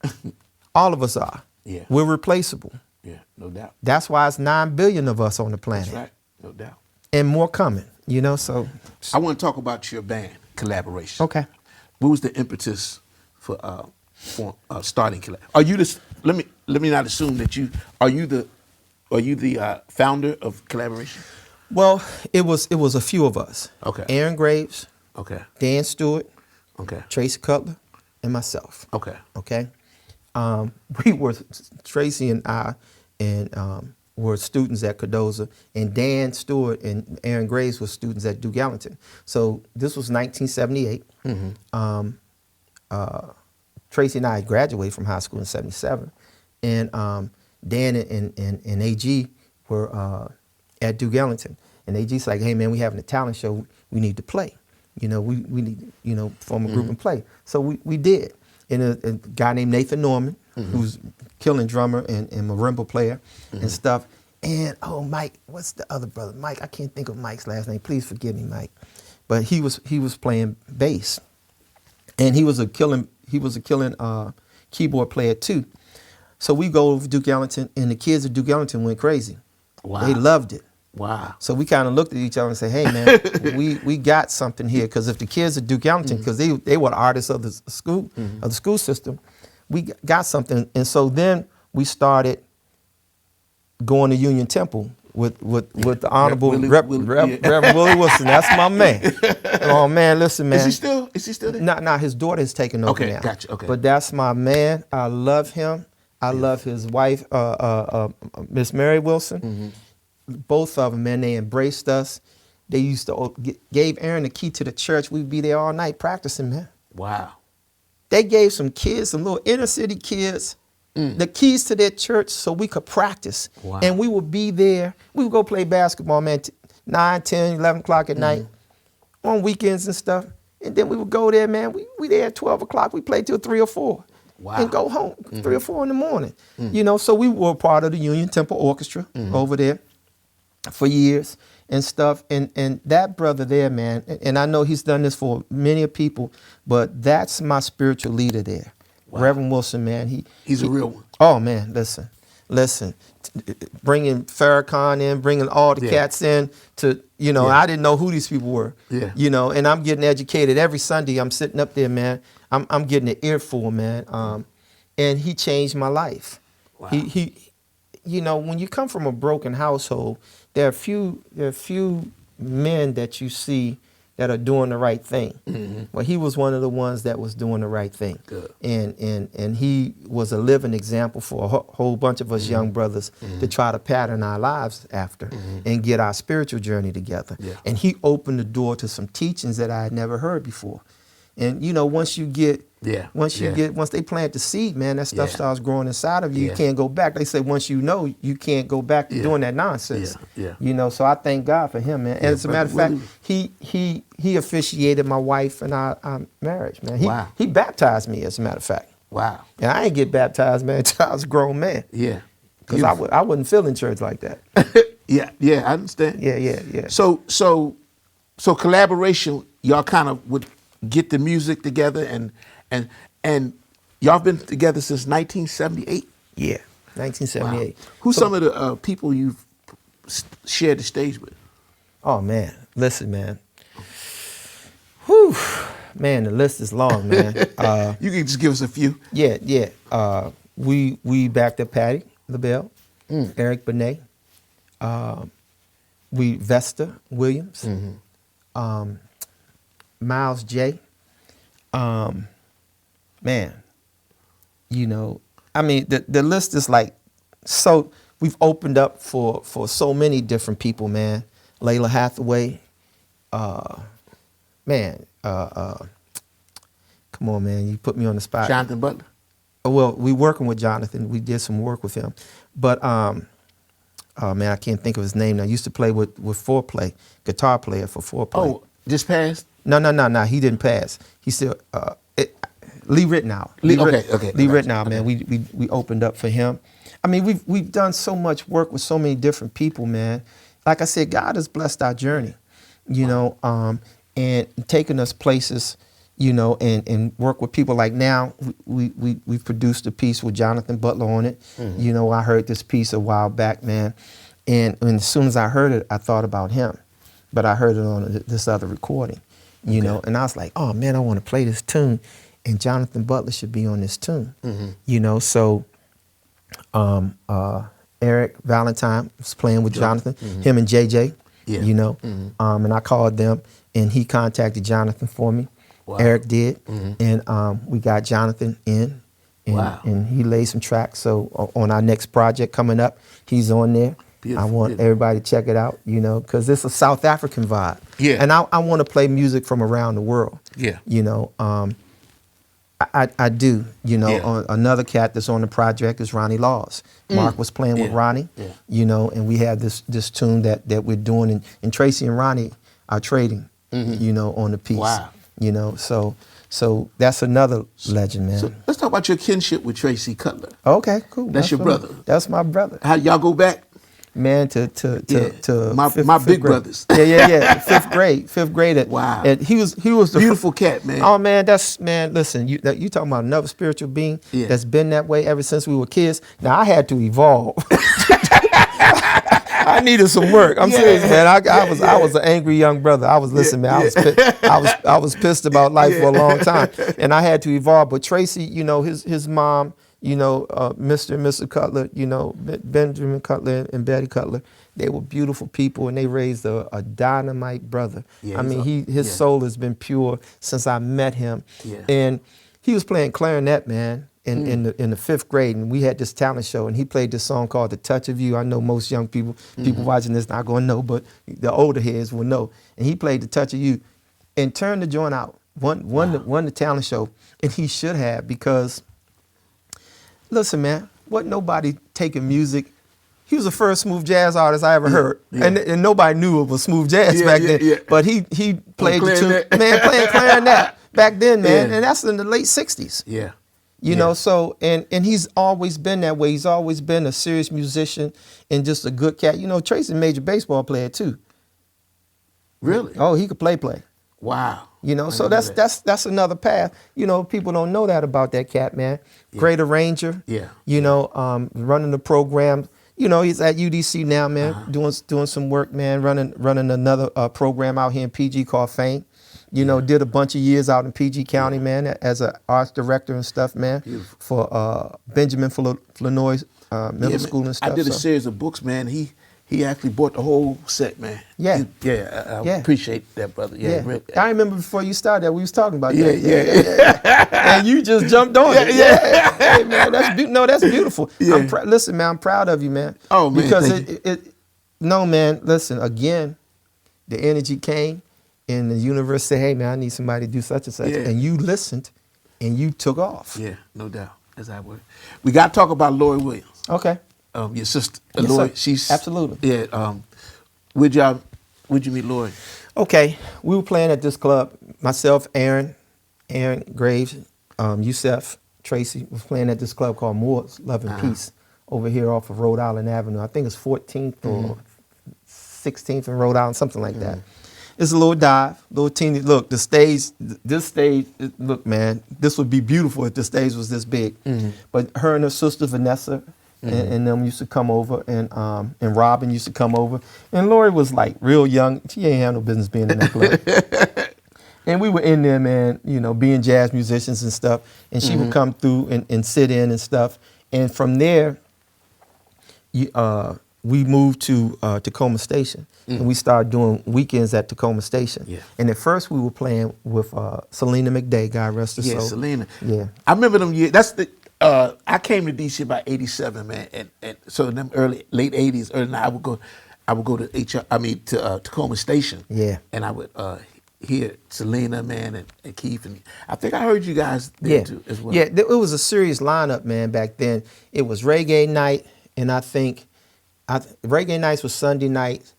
All of us are. Yeah. We're replaceable. Yeah, no doubt. That's why it's 9 billion of us on the planet. That's right, no doubt. And more coming, so. I want to talk about your band collaboration. Okay. What was the impetus for starting collaboration? Are you the? Let me not assume that you are the founder of collaboration. Well, it was a few of us. Okay. Aaron Graves. Okay. Dan Stewart. Okay. Tracy Cutler, and myself. Okay. Okay. We were Tracy and I, and were students at Cardozo, and Dan Stewart and Aaron Graves were students at Duke Ellington. So this was 1978. Tracy and I graduated from high school in '77, and Dan and AG were at Duke Ellington. And AG's like, "Hey man, we having a talent show. We need to play. We need form a group and play." So we did. And a guy named Nathan Norman, who's killing drummer and marimba player and stuff. And Mike, what's the other brother? Mike, I can't think of Mike's last name. Please forgive me, Mike. But he was playing bass, and he was a killing keyboard player too. So we go over to Duke Ellington, and the kids at Duke Ellington went crazy. Wow. They loved it. Wow. So we kind of looked at each other and said, "Hey man, we got something here." Because if the kids at Duke Ellington, because they were the artists of the school of the school system, we got something. And so then we started going to Union Temple with the Honorable Reverend Willie Wilson. That's my man. Oh man, listen, man. Is he still there? Nah, his daughter has taken over now. Gotcha. Okay. But that's my man. I love him. I love his wife, Miss Mary Wilson. Both of them, man, they embraced us. They used to gave Aaron the key to the church. We'd be there all night practicing, man. Wow. They gave some kids, some little inner city kids, the keys to their church so we could practice. Wow. And we would be there. We would go play basketball, man, 9, 10, 11 o'clock at night on weekends and stuff. And then we would go there, man. We there at 12 o'clock. We played till 3 or 4. Wow. And go home 3 or 4 in the morning. You know, so we were part of the Union Temple Orchestra over there for years and stuff. And that brother there, man, and I know he's done this for many people, but that's my spiritual leader there. Wow. Reverend Wilson, man. He's a real one. Oh, man, listen. Bringing Farrakhan in, bringing all the cats in to, you know, I didn't know who these people were. Yeah. You know, and I'm getting educated every Sunday. I'm sitting up there, man. I'm getting an earful, man. And he changed my life. Wow. He, you know, when you come from a broken household, there are few men that you see that are doing the right thing. Well, he was one of the ones that was doing the right thing. Good. And he was a living example for a whole bunch of us young brothers to try to pattern our lives after and get our spiritual journey together. Yeah. And he opened the door to some teachings that I had never heard before. And you know, once they plant the seed, man, that stuff starts growing inside of you. You can't go back. They say once you know, you can't go back to doing that nonsense. You know, so I thank God for him, man. And as a matter of fact, he officiated my wife and our marriage, man. He baptized me, as a matter of fact. Wow. And I ain't get baptized, man, until I was a grown man. Yeah. Because I wouldn't feel in church like that. Yeah, I understand. Yeah. So collaboration, y'all kind of would get the music together and y'all been together since 1978? Yeah, 1978. Wow. Who's some of the people you've shared the stage with? Oh, man. Listen, man. Whew. Man, the list is long, man. You can just give us a few. Yeah. We backed up Patti LaBelle, Eric Benet, Vesta Williams, Miles J. Man, you know, I mean, the list is like, so we've opened up for so many different people, man. Layla Hathaway, come on, man, you put me on the spot. Jonathan Butler? Well, we working with Jonathan. We did some work with him. But, oh, man, I can't think of his name now. I used to play with Foreplay, guitar player for Foreplay. Oh, just passed? No, he didn't pass. He still, Lee Ritenour. Okay. Lee Ritenour, man, we opened up for him. I mean, we've done so much work with so many different people, man. Like I said, God has blessed our journey, you know, and taken us places, you know, and work with people. Like now, we've produced a piece with Jonathan Butler on it. You know, I heard this piece a while back, man, and as soon as I heard it, I thought about him, but I heard it on this other recording, you know, and I was like, oh man, I want to play this tune, and Jonathan Butler should be on this tune, you know. So Eric Valentine was playing with Jonathan, him and JJ, you know, and I called them, and he contacted Jonathan for me. Wow. Eric did, and we got Jonathan in, and he laid some tracks. So on our next project coming up, he's on there. Beautiful, I want everybody to check it out, you know, because it's a South African vibe. Yeah. And I want to play music from around the world. Yeah. You know, I do, you know. Yeah. Another cat that's on the project is Ronnie Laws. Mark was playing with Ronnie, you know, and we have this tune that we're doing, and Tracy and Ronnie are trading, you know, on the piece. Wow. You know, so that's another legend, man. So let's talk about your kinship with Tracy Cutler. Okay, cool. That's your brother. That's my brother. How y'all go back? Man, to my big brothers. Yeah. Fifth grade. Wow. And he was the beautiful cat, man. Oh man, listen, you talking about another spiritual being that's been that way ever since we were kids. Now I had to evolve. I needed some work. I'm serious, man. I was an angry young brother. I was man. I was pissed about life for a long time, and I had to evolve. But Tracy, you know, his mom, you know, Mr. and Mrs. Cutler, you know, Benjamin Cutler and Betty Cutler, they were beautiful people, and they raised a dynamite brother. Yeah, I mean, his soul has been pure since I met him, and he was playing clarinet, man. in the 5th grade, and we had this talent show, and he played this song called "The Touch of You." I know most young people watching this not gonna know, but the older heads will know. And he played "The Touch of You," and turned the joint out. Won the talent show, and he should have, because listen, man, wasn't nobody taking music. He was the first smooth jazz artist I ever heard, and nobody knew it was smooth jazz back then. Yeah. But he played the tune, man, playing clarinet back then, man, and that's in the late '60s. Yeah, you know. So and he's always been that way. He's always been a serious musician and just a good cat. You know, Tracy's a major baseball player too. Really? Oh, he could play. Wow. You know, so that's another path. You know, people don't know that about that cat, man. Great arranger. Yeah. You know, running the program. You know, he's at UDC now, man, doing some work, man, running another program out here in PG called Fame. You know, did a bunch of years out in PG County, man, as an arts director and stuff, man, for Benjamin Flanoy Middle School and stuff. I did a series of books, man. He actually bought the whole set, man. Yeah. I appreciate that, brother. Yeah. I remember before you started that, we was talking about that. Yeah. And you just jumped on it. Yeah. Hey, man, that's beautiful. Yeah. Listen, man, I'm proud of you, man. Oh, man, because no, man, listen, again, the energy came and the universe said, hey, man, I need somebody to do such and such. Yeah. And you listened and you took off. Yeah, no doubt. That's how it works. We got to talk about Lori Williams. Okay. Your sister, Lori, she's absolutely. Yeah. Where'd you meet Lori? Okay, we were playing at this club. Myself, Aaron Graves, Yusef, Tracy was playing at this club called Moore's Love and Peace over here off of Rhode Island Avenue. I think it's 14th or 16th in Rhode Island, something like that. It's a little dive, little teeny. Look, this stage, look, man, this would be beautiful if the stage was this big. But her and her sister Vanessa. And them used to come over, and Robin used to come over, and Lori was like real young. She ain't had no business being in that club. And we were in there, man, you know, being jazz musicians and stuff. And she would come through and sit in and stuff. And from there, we moved to Tacoma Station, and we started doing weekends at Tacoma Station. Yeah. And at first, we were playing with Selena McDay, God rest her soul. Yeah, Selena. Yeah. I remember them years. That's the. I came to DC about '87, man, and so in them late '80s, I would go to Tacoma Station, and I would hear Selena, man, and Keith, and I think I heard you guys there too as well. Yeah, it was a serious lineup, man, back then. It was reggae night, and I think reggae nights was Sunday nights.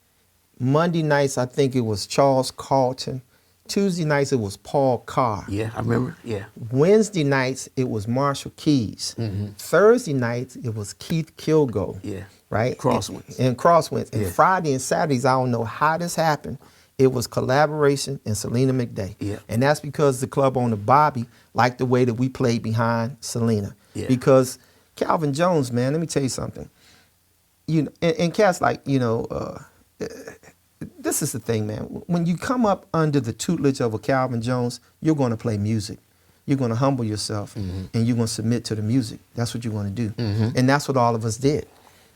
Monday nights, I think it was Charles Carlton. Tuesday nights, it was Paul Carr. Yeah, I remember, yeah. Wednesday nights, it was Marshall Keys. Thursday nights, it was Keith Kilgo. Yeah. Right? Crosswinds. And Crosswinds. And Friday and Saturdays, I don't know how this happened, it was Collaboration and Selena McDay. Yeah. And that's because the club owner, Bobby, liked the way that we played behind Selena. Yeah. Because Calvin Jones, man, let me tell you something. You know, and cats like, you know, this is the thing, man. When you come up under the tutelage of a Calvin Jones, you're going to play music. You're going to humble yourself, and you're going to submit to the music. That's what you're going to do. And that's what all of us did.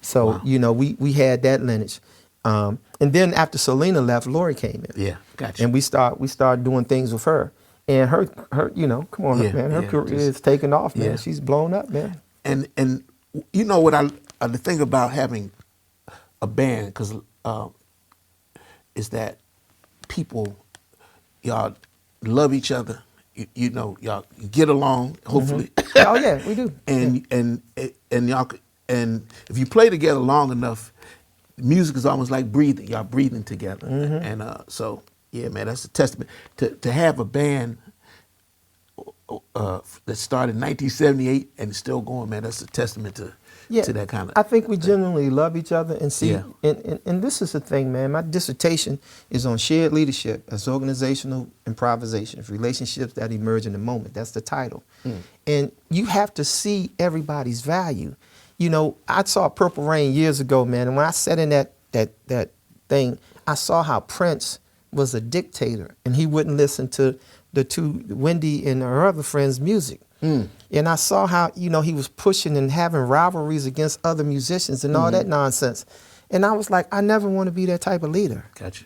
So, you know, we had that lineage. And then after Selena left, Lori came in. Yeah, gotcha. And we started doing things with her. And her you know, come on, man. Her career is taking off, man. She's blown up, man. And you know what the thing about having a band, because is that people, y'all love each other. You know, y'all get along. Hopefully. Oh yeah, we do. and y'all, and if you play together long enough, music is almost like breathing. Y'all breathing together. And so yeah, man, that's a testament to have a band that started in 1978 and is still going. Man, that's a testament to that kind of. I think we genuinely love each other and see. And this is the thing, man. My dissertation is on shared leadership as organizational improvisation, relationships that emerge in the moment. That's the title. And you have to see everybody's value. You know, I saw Purple Rain years ago, man, and when I sat in that thing, I saw how Prince was a dictator, and he wouldn't listen to the two, Wendy and her other friends' music. And I saw how, you know, he was pushing and having rivalries against other musicians and all that nonsense. And I was like, I never want to be that type of leader. Gotcha.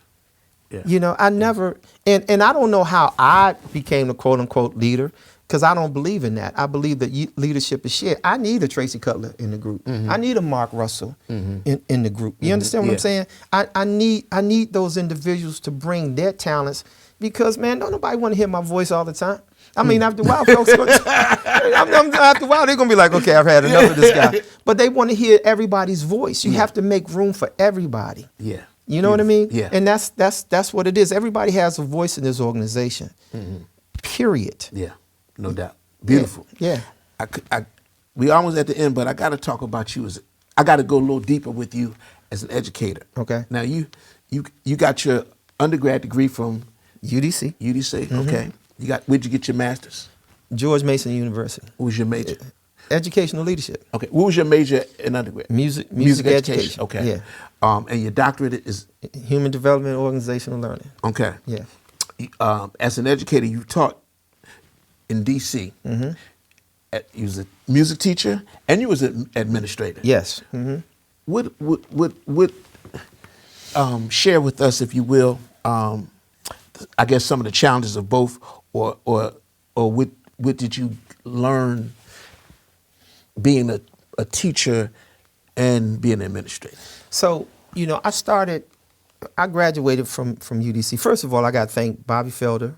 Yeah. You know, I never, and I don't know how I became the quote unquote leader, because I don't believe in that. I believe that leadership is shared. I need a Tracy Cutler in the group. I need a Mark Russell in the group. You understand what I'm saying? I need those individuals to bring their talents, because, man, don't nobody want to hear my voice all the time. I mean, after a while, folks, after a while, they're going to be like, okay, I've had enough of this guy. But they want to hear everybody's voice. You have to make room for everybody. Yeah. You know what I mean? Yeah. And that's what it is. Everybody has a voice in this organization. Period. Yeah. No doubt. Beautiful. Yeah. We almost at the end, but I got to talk about you I got to go a little deeper with you as an educator. Okay. Now you got your undergrad degree from UDC. UDC. Okay. Where'd you get your master's? George Mason University. What was your major? Educational leadership. Okay. What was your major in undergrad? Music education. Okay. Yeah. And your doctorate is? Human development, organizational learning. Okay. Yeah. As an educator, you taught in D.C. You was a music teacher and you was an administrator. Yes. Would share with us, if you will, I guess some of the challenges of both, or what did you learn being a teacher and being an administrator? So, I graduated from UDC. First of all, I got to thank Bobby Felder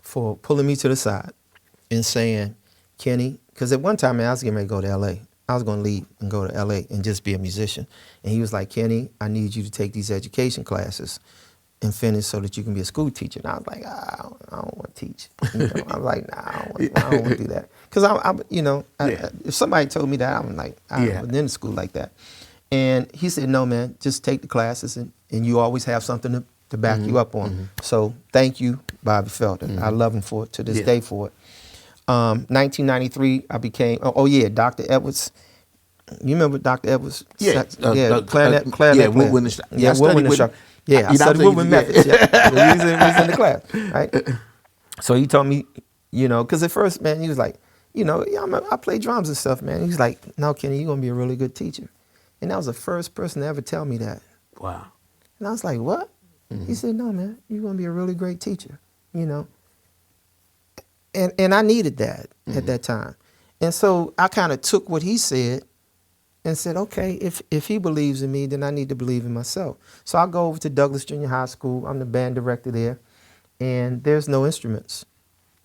for pulling me to the side and saying, Kenny, because at one time, man, I was getting ready to go to L.A. I was going to leave and go to L.A. and just be a musician. And he was like, Kenny, I need you to take these education classes and finish so that you can be a school teacher. And I was like, I don't want to teach. I was like, nah, I don't want to do that. Because, if somebody told me that, I'm like, I wasn't in school like that. And he said, no, man, just take the classes and you always have something to back you up on. So thank you, Bobby Felder. I love him for it, to this day for it. 1993, I became, Dr. Edwards. You remember Dr. Edwards? Clarinet player. Woodwind Instructor. Yeah, I studied Woodwind methods. Yeah, we was in the class, right? So he told me, because at first, man, he was like, I play drums and stuff, man. He was like, no, Kenny, you're going to be a really good teacher. And that was the first person to ever tell me that. Wow. And I was like, what? He said, no, man, you're going to be a really great teacher, And I needed that at that time. And so I kind of took what he said and said, okay, if he believes in me, then I need to believe in myself. So I go over to Douglas Junior High School. I'm the band director there. And there's no instruments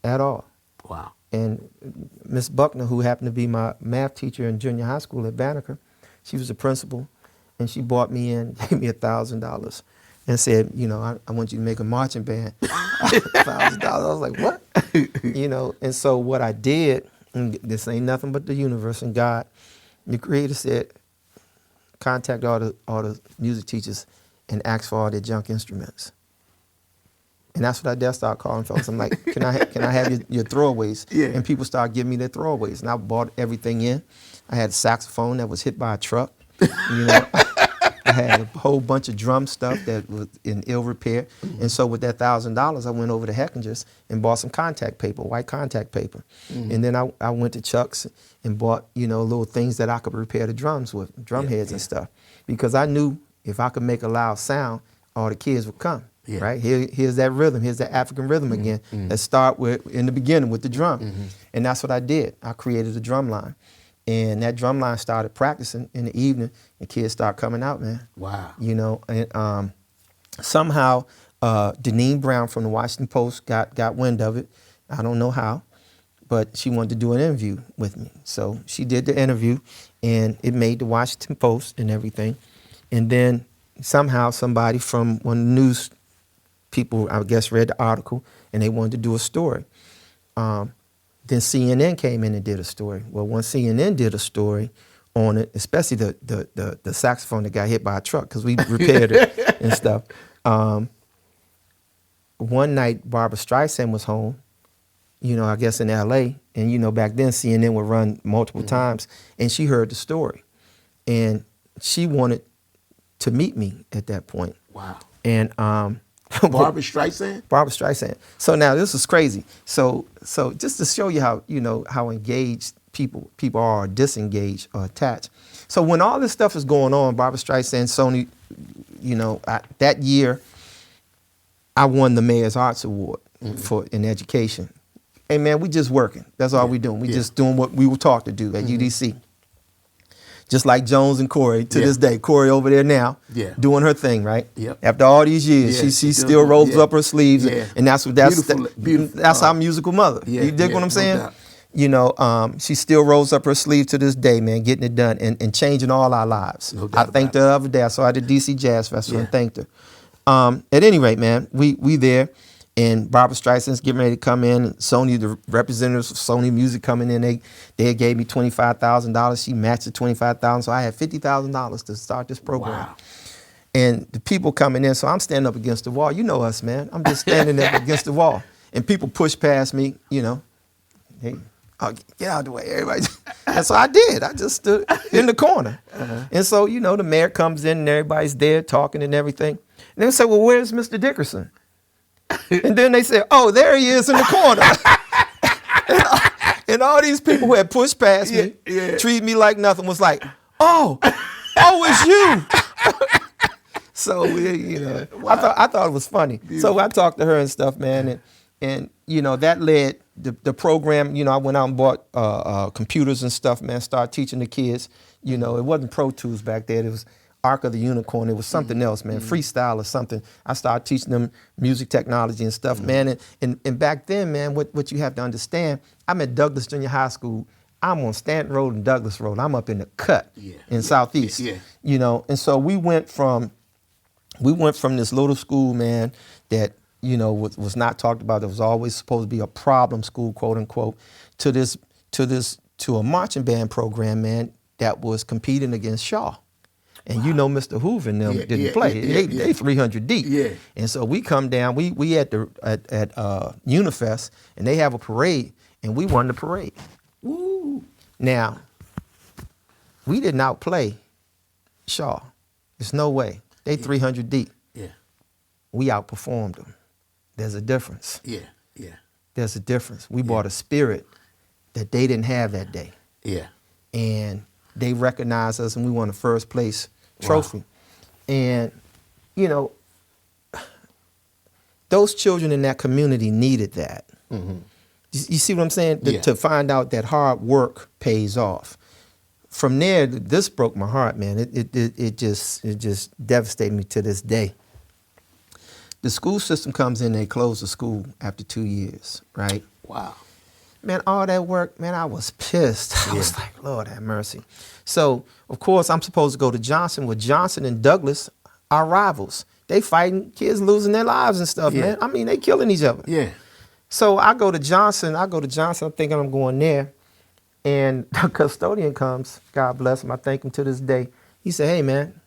at all. Wow. And Miss Buckner, who happened to be my math teacher in junior high school at Banneker, she was the principal. And she brought me in, gave me $1,000 and said, I want you to make a marching band. $1,000. I was like, what? And so what I did, and this ain't nothing but the universe and God, the creator said, contact all the music teachers and ask for all their junk instruments. And that's what I did. I started calling folks. I'm like, can I have your throwaways? Yeah. And people started giving me their throwaways. And I bought everything in. I had a saxophone that was hit by a truck. I had a whole bunch of drum stuff that was in ill repair. And so with that $1,000, I went over to Heckinger's and bought some contact paper, white contact paper. And then I went to Chuck's and bought, little things that I could repair the drums with, drum heads and stuff. Because I knew if I could make a loud sound, all the kids would come. Yeah. Right? Here's that rhythm. Here's that African rhythm again. Let's start in the beginning with the drum. And that's what I did. I created a drum line. And that drum line started practicing in the evening, and kids started coming out, man. Wow. And somehow Deneen Brown from the Washington Post got wind of it. I don't know how, but she wanted to do an interview with me. So she did the interview, and it made the Washington Post and everything. And then somehow somebody from one of the news people, I guess, read the article, and they wanted to do a story. Then CNN came in and did a story. Well, once CNN did a story on it, especially the saxophone that got hit by a truck, because we repaired it and stuff. One night, Barbara Streisand was home, I guess in L.A., and, back then CNN would run multiple times, and she heard the story. And she wanted to meet me at that point. Wow. And Barbara Streisand? Barbara Streisand. So now this is crazy. So just to show you how, how engaged people are, or disengaged or attached. So when all this stuff is going on, Barbara Streisand, Sony, that year, I won the Mayor's Arts Award in education. hey man, we just working. That's all we doing. We just doing what we were taught to do at UDC. Just like Jones and Corey to this day. Corey over there now, doing her thing, right? Yep. After all these years, she still rolls up her sleeves, and that's our musical mother. You dig what I'm saying? No, you know, she still rolls up her sleeve to this day, man, getting it done and changing all our lives. No I thanked her the other day. I saw her at the DC Jazz Festival and thanked her. At any rate, man, we there. And Barbara Streisand's getting ready to come in. Sony, the representatives of Sony Music coming in, they gave me $25,000. She matched the $25,000, so I had $50,000 to start this program. Wow. And the people coming in, so I'm standing up against the wall. You know us, man. I'm just standing there against the wall. And people push past me, you know. Hey, oh, get out of the way, everybody. And so I did. I just stood in the corner. And so, you know, the mayor comes in and everybody's there talking and everything. And they say, well, where's Mr. Dickerson? And then they said, oh, there he is in the corner. and all these people who had pushed past me, treated me like nothing, was like, oh, it's you. So, you know, I thought it was funny. Beautiful. So I talked to her and stuff, man. And you know, that led the program. You know, I went out and bought computers and stuff, man, started teaching the kids. You know, it wasn't Pro Tools back then. It was Arc of the Unicorn. It was something else, man, freestyle or something. I started teaching them music technology and stuff, man. And back then, man, what you have to understand, I'm at Douglas Junior High School. I'm on Stanton Road and Douglas Road. I'm up in the cut in Southeast. You know, and so we went from this little school, man, that, you know, was not talked about. It was always supposed to be a problem school, quote unquote, to a marching band program, man, that was competing against Shaw. And you know, Mr. Hoover and them didn't play. They 300 deep. And so we come down. We at Unifest, and they have a parade, and we won the parade. Woo! Now, we did not play Shaw. There's no way. They 300 deep. We outperformed them. There's a difference. There's a difference. We brought a spirit that they didn't have that day. And they recognized us, and we won the first place trophy. Wow. And, you know, those children in that community needed that. You see what I'm saying? To find out that hard work pays off. From there, this broke my heart, man. It just devastated me to this day. The school system comes in, they close the school after 2 years, right? Wow. Man, all that work, man, I was pissed. I was like, Lord have mercy. So, of course, I'm supposed to go to Johnson. Well, Johnson and Douglas are rivals. They fighting, kids losing their lives and stuff, man. I mean, they killing each other. So I go to Johnson. I'm thinking I'm going there. And the custodian comes, God bless him, I thank him to this day. He said, hey, man.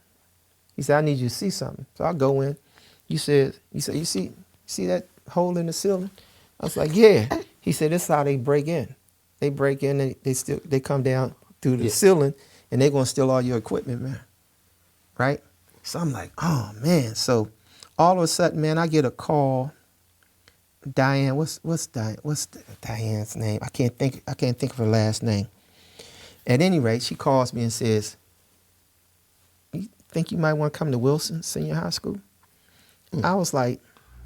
He said, I need you to see something. So I go in. He said, you see that hole in the ceiling? I was like, yeah. He said, this is how they break in. They break in, and they come down through the ceiling, and they're going to steal all your equipment, man. Right? So I'm like, oh, man. So all of a sudden, man, I get a call. Diane, what's Diane's name? I can't think of her last name. At any rate, she calls me and says, you think you might want to come to Wilson Senior High School? I was like,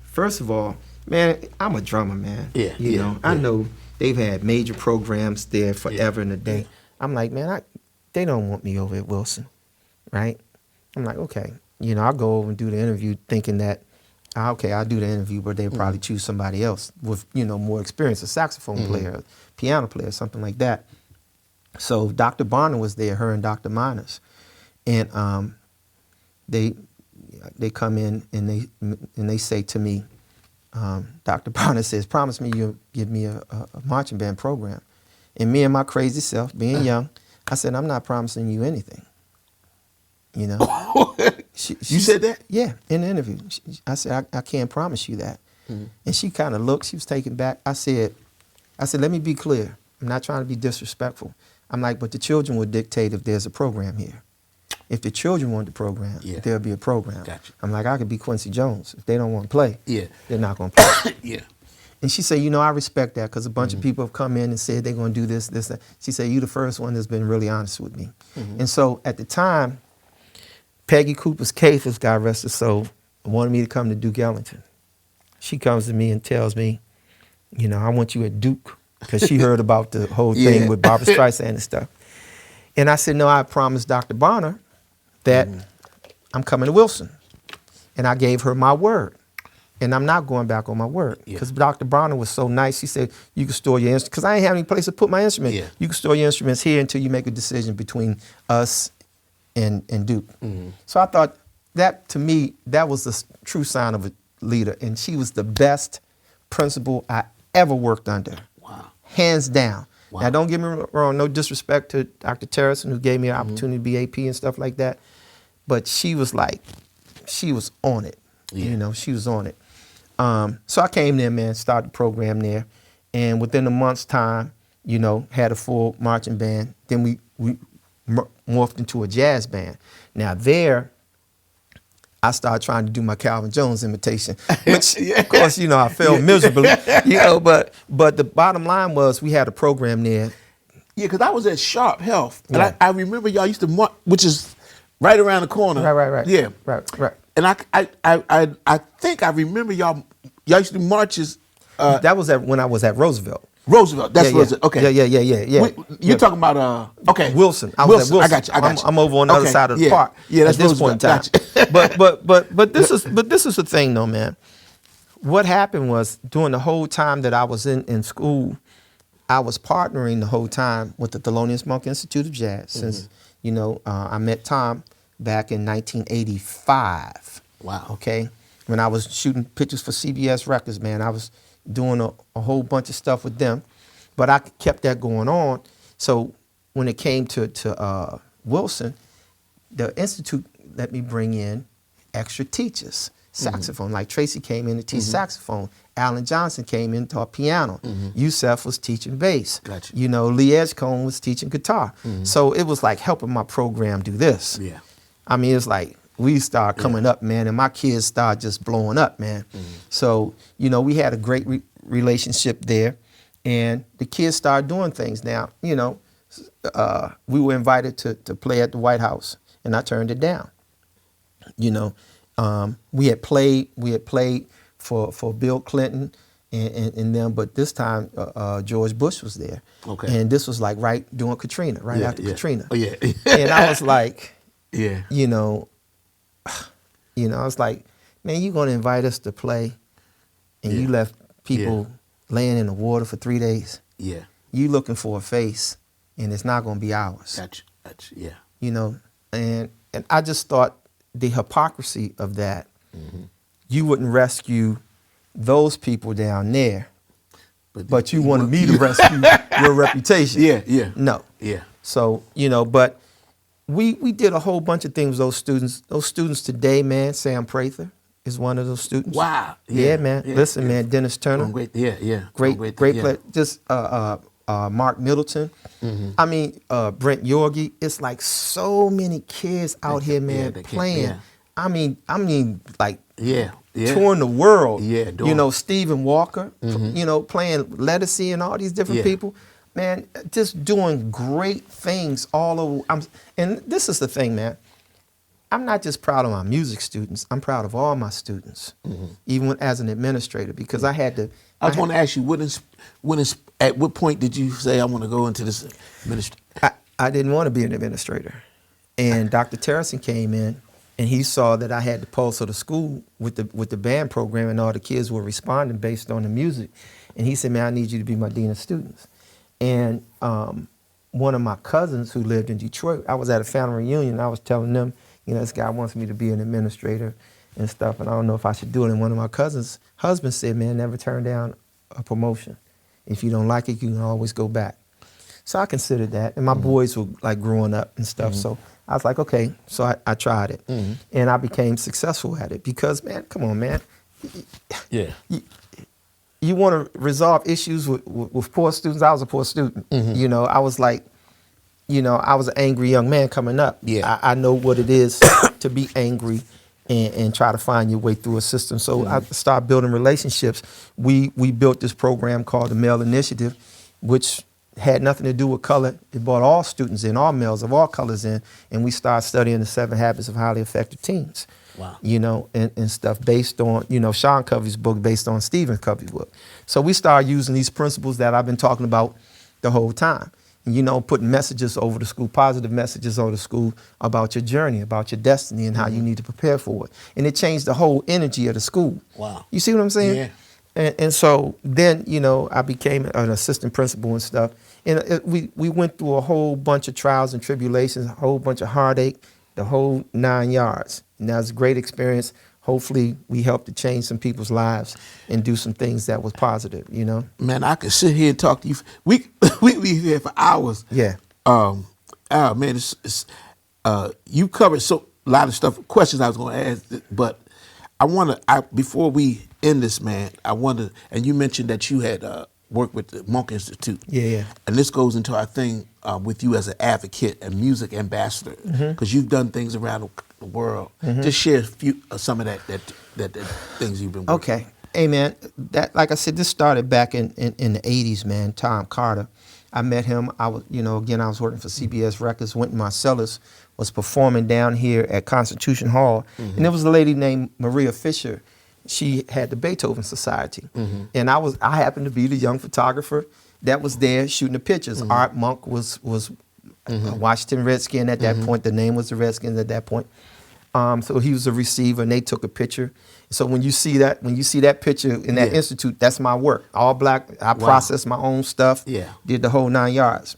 first of all, man, I'm a drummer, man. You know, I know they've had major programs there forever and a day. I'm like, man, they don't want me over at Wilson, right? I'm like, okay. You know, I'll go over and do the interview thinking that, okay, I'll do the interview, but they'll probably choose somebody else with, you know, more experience, a saxophone player, piano player, something like that. So Dr. Barner was there, her and Dr. Miners. And they come in and they say to me, Dr. Barner says, promise me you'll give me a marching band program. And me and my crazy self, being young, I said, I'm not promising you anything. You know? You said that? Yeah, in the interview. I said, I can't promise you that. And she kind of looked, she was taken back. I said, let me be clear. I'm not trying to be disrespectful. I'm like, but the children will dictate if there's a program here. If the children want the program, there'll be a program. Gotcha. I'm like, I could be Quincy Jones. If they don't want to play, they're not going to play. And she said, you know, I respect that because a bunch of people have come in and said they're going to do this, that. She said, you're the first one that's been really honest with me. And so at the time, Peggy Cooper's Cafis, God rest her soul, wanted me to come to Duke Ellington. She comes to me and tells me, You know, I want you at Duke, because she heard about the whole thing Yeah. with Barbara Streisand and stuff. And I said, no, I promised Dr. Bonner that I'm coming to Wilson. And I gave her my word. And I'm not going back on my word. Because Dr. Bonner was so nice. She said, you can store your instruments. Because I ain't have any place to put my instrument. Yeah. You can store your instruments here until you make a decision between us and Duke. So I thought that, to me, that was the true sign of a leader. And she was the best principal I ever worked under. Wow. Hands down. Wow. Now, don't get me wrong, no disrespect to Dr. Dickerson, who gave me an opportunity to be AP and stuff like that. But she was like, she was on it. Yeah. You know, she was on it. So I came there, man, started the program there. And within a month's time, you know, had a full marching band. Then we morphed into a jazz band. Now there, I started trying to do my Calvin Jones imitation, which, of course, you know, I failed miserably, you know, but the bottom line was we had a program there. Yeah, because I was at Sharp Health, and Yeah. I remember y'all used to march, which is right around the corner. Right. Yeah. Right. And I think I remember y'all used to do marches. That was when I was at Roosevelt. Roosevelt, that's Yeah. Roosevelt. Okay. Yeah. You're talking about okay. Wilson. I was at Wilson. I got you. I'm over on the other Okay, side of the yeah. park. Yeah, that's at this Roosevelt. point in time. Gotcha. but this is the thing though, man. What happened was during the whole time that I was in school, I was partnering the whole time with the Thelonious Monk Institute of Jazz. Since you know, I met Tom back in 1985. Wow. Okay, when I was shooting pictures for CBS Records, man, I was doing a whole bunch of stuff with them, but I kept that going on. So when it came to Wilson, the Institute let me bring in extra teachers, saxophone. Like Tracy came in to teach saxophone. Alan Johnson came in to taught piano. Yusef was teaching bass. Gotcha. You know, Lee Edgecombe was teaching guitar. So it was like helping my program do this. Yeah. I mean, it's like we started coming up, man, and my kids started just blowing up, man. So, you know, we had a great relationship there, and the kids started doing things. Now, you know, we were invited to play at the White House, and I turned it down. You know, we had played for Bill Clinton and them, but this time George Bush was there. Okay. And this was like right during Katrina, right after Katrina. Oh yeah. And I was like, Yeah. you know, I was like, man, you gonna invite us to play, and you left people laying in the water for 3 days. Yeah. You looking for a face, and it's not gonna be ours. Gotcha. Yeah. You know, and I just thought the hypocrisy of that. You wouldn't rescue those people down there, but you wanted me to rescue your reputation. Yeah. No. Yeah. So, you know, but we did a whole bunch of things with those students. Those students today, man, Sam Prather is one of those students. Wow. Yeah, man. Listen, man, Dennis Turner. Great. Yeah. Great player. Just Mark Middleton. I mean, Brent Yorgi. It's like so many kids out here, man, playing. I mean, like touring the world. Yeah, you know, Stephen Walker. You know, playing Lettucey and all these different people. Man, just doing great things all over. And this is the thing, man. I'm not just proud of my music students. I'm proud of all my students, even as an administrator, because I had to. I just want to ask you, at what point did you say I want to go into this ministry? I didn't want to be an administrator, and Dr. Dickerson came in, and he saw that I had the pulse of the school with the band program, and all the kids were responding based on the music, and he said, "Man, I need you to be my dean of students." And one of my cousins who lived in Detroit, I was at a family reunion. I was telling them, you know, this guy wants me to be an administrator and stuff, and I don't know if I should do it. And one of my cousins' husbands said, "Man, never turn down a promotion. If you don't like it, you can always go back." So I considered that, and my boys were like growing up and stuff. So I was like, okay. So I tried it, and I became successful at it because, man, come on, man. Yeah. You want to resolve issues with poor students. I was a poor student. You know, I was like, you know, I was an angry young man coming up. Yeah. I know what it is to be angry and try to find your way through a system. So I started building relationships. We built this program called the Male Initiative, which had nothing to do with color. It brought all students in, all males of all colors in, and we started studying the 7 habits of highly effective teens. Wow. You know, and stuff based on, you know, Sean Covey's book based on Stephen Covey's book. So we started using these principles that I've been talking about the whole time. You know, putting messages over the school, positive messages over the school about your journey, about your destiny, and how you need to prepare for it. And it changed the whole energy of the school. Wow. You see what I'm saying? Yeah. And so then, you know, I became an assistant principal and stuff. And we went through a whole bunch of trials and tribulations, a whole bunch of heartache, the whole 9 yards. And that was a great experience. Hopefully we helped to change some people's lives and do some things that was positive, you know? Man, I could sit here and talk to you. We be here for hours. Yeah. Oh man, you covered a lot of stuff. Questions I was going to ask, but before we end this, man, and you mentioned that you had worked with the Monk Institute. Yeah. And this goes into our thing with you as an advocate and music ambassador, because you've done things around the world. Just share some of that things you've been working. Okay. Hey, man, that, like I said, this started back in the 80s, man. Tom Carter. I met him. I was working for CBS Records. Went in Marcellus, was performing down here at Constitution Hall, and there was a lady named Maria Fisher. She had the Beethoven Society, and I happened to be the young photographer that was there shooting the pictures. Art Monk was a Washington Redskin at that point. The name was the Redskins at that point. So he was a receiver, and they took a picture. So when you see that picture in that institute, that's my work. All black. I processed my own stuff. Yeah. Did the whole 9 yards.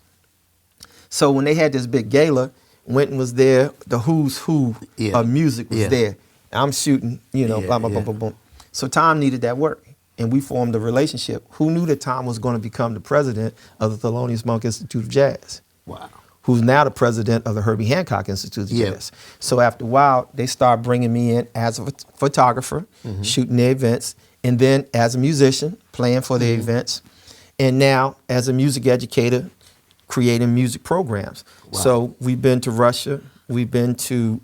So when they had this big gala, Winton was there. The who's who of music was there. I'm shooting, blah, blah, blah, blah, blah. So Tom needed that work, and we formed a relationship. Who knew that Tom was going to become the president of the Thelonious Monk Institute of Jazz? Wow. Who's now the president of the Herbie Hancock Institute of Jazz. So after a while, they started bringing me in as a photographer, shooting their events, and then as a musician, playing for their events, and now as a music educator, creating music programs. Wow. So we've been to Russia, we've been to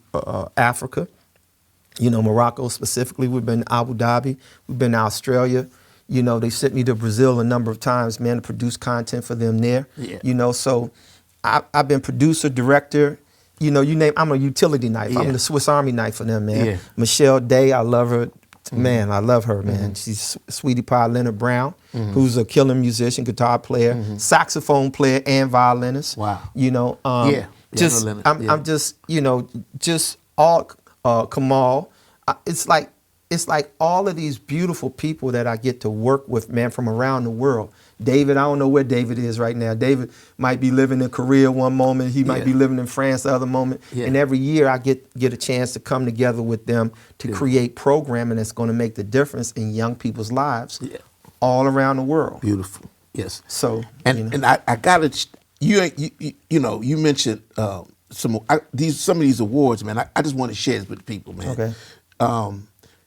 Africa, Morocco specifically, we've been to Abu Dhabi, we've been to Australia. They sent me to Brazil a number of times, man, to produce content for them there. Yeah. So I've been producer, director, I'm a utility knife. Yeah. I'm the Swiss Army knife for them, man. Yeah. Michelle Day, I love her. Man, I love her, man. She's Sweetie Pie. Leonard Brown, who's a killer musician, guitar player, saxophone player, and violinist. Wow. I'm just all Kamal. It's like all of these beautiful people that I get to work with, man, from around the world. David, I don't know where David is right now. David might be living in Korea one moment. He might be living in France the other moment. Yeah. And every year I get a chance to come together with them to create programming that's going to make the difference in young people's lives all around the world. Beautiful. Yes. So, and I got to, you mentioned some of these awards, man. I just want to share this with the people, man. Okay.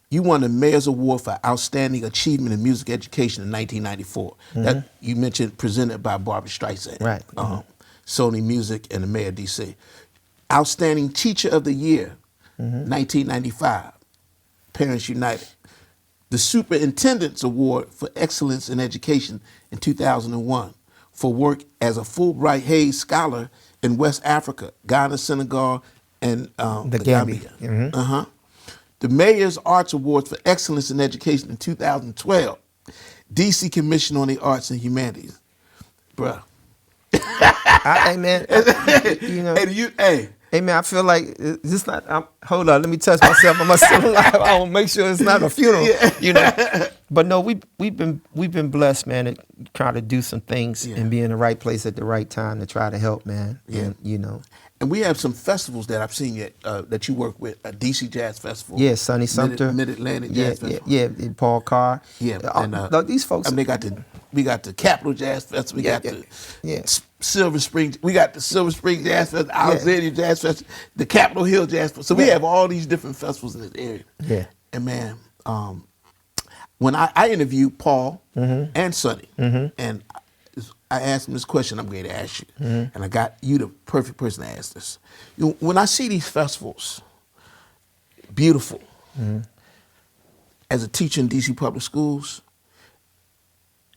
You won the Mayor's Award for Outstanding Achievement in Music Education in 1994. That you mentioned, presented by Barbara Streisand. Right. Sony Music and the Mayor of D.C. Outstanding Teacher of the Year, 1995, Parents United. The Superintendent's Award for Excellence in Education in 2001 for work as a Fulbright Hayes Scholar in West Africa, Ghana, Senegal, and the Gambia. The Mayor's Arts Awards for Excellence in Education in 2012. D.C. Commission on the Arts and Humanities. Bruh. Hey, man. Hey, man, I feel like it's not, hold on, let me touch myself. I'm still alive. I want to make sure it's not a funeral, But no, we've been blessed, man, to try to do some things and be in the right place at the right time to try to help, man. Yeah. And, And we have some festivals that I've seen that you work with, a DC Jazz Festival. Yeah, Sunny Sumter. Mid-Atlantic Jazz Festival. Yeah, Paul Carr. Yeah. And these folks. We got the Capitol Jazz Festival. We got the Silver Spring. We got the Silver Spring Jazz Festival, Alexandria Jazz Festival, the Capitol Hill Jazz Festival. So we have all these different festivals in this area. Yeah. And man, when I interviewed Paul and Sonny, and I asked them this question I'm going to ask you, and I got you the perfect person to ask this. When I see these festivals, beautiful, as a teacher in DC public schools,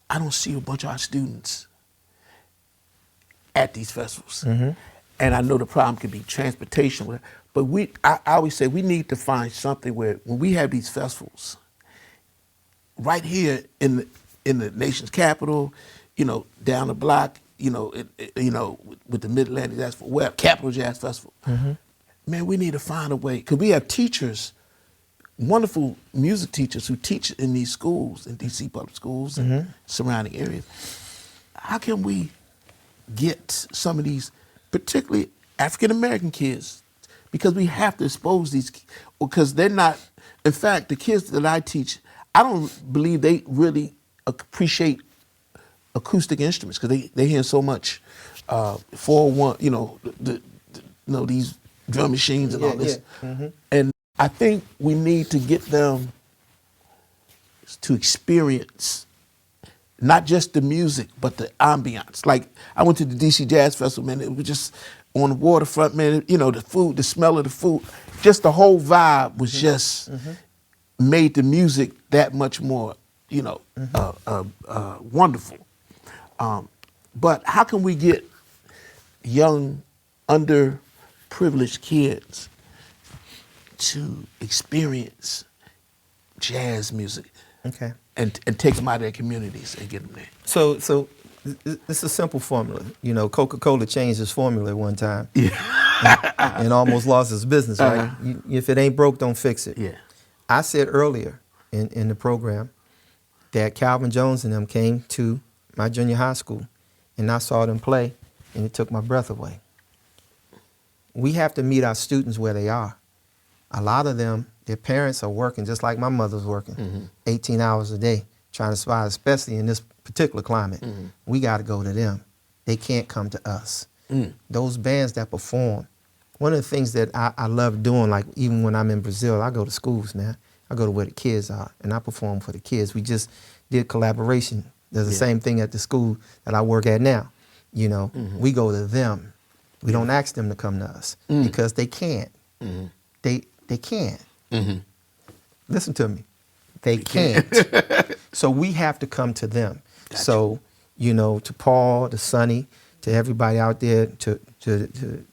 I don't see a bunch of our students at these festivals. And I know the problem can be transportation, but I always say we need to find something where when we have these festivals, right here in the nation's capital, down the block, with the Mid-Atlantic Jazz Festival, where Capital Jazz Festival, man, we need to find a way because we have teachers, wonderful music teachers who teach in these schools, in D.C. public schools and surrounding areas. How can we get some of these, particularly African-American kids, because we have to expose these, because they're not, in fact, the kids that I teach, I don't believe they really appreciate acoustic instruments because they hear so much 401, these drum machines and all this. And I think we need to get them to experience not just the music, but the ambiance. Like, I went to the D.C. Jazz Festival, man, it was just on the waterfront, man, the food, the smell of the food, just the whole vibe was just made the music that much more, wonderful. But how can we get young, underprivileged kids to experience jazz music? Okay. And take them out of their communities and get them there. So it's a simple formula. Coca-Cola changed its formula at one time. Yeah. and almost lost its business, right? If it ain't broke, don't fix it. Yeah. I said earlier in the program that Calvin Jones and them came to my junior high school, and I saw them play, and it took my breath away. We have to meet our students where they are. A lot of them, their parents are working just like my mother's working, 18 hours a day, trying to survive, especially in this particular climate. We got to go to them. They can't come to us. Those bands that perform, one of the things that I love doing, like even when I'm in Brazil, I go to schools, man. I go to where the kids are, and I perform for the kids. We just did collaboration. There's the same thing at the school that I work at now. We go to them. We don't ask them to come to us because they can't. They can't. Listen to me. They can't. So we have to come to them. Gotcha. So, to Paul, to Sonny, to everybody out there, to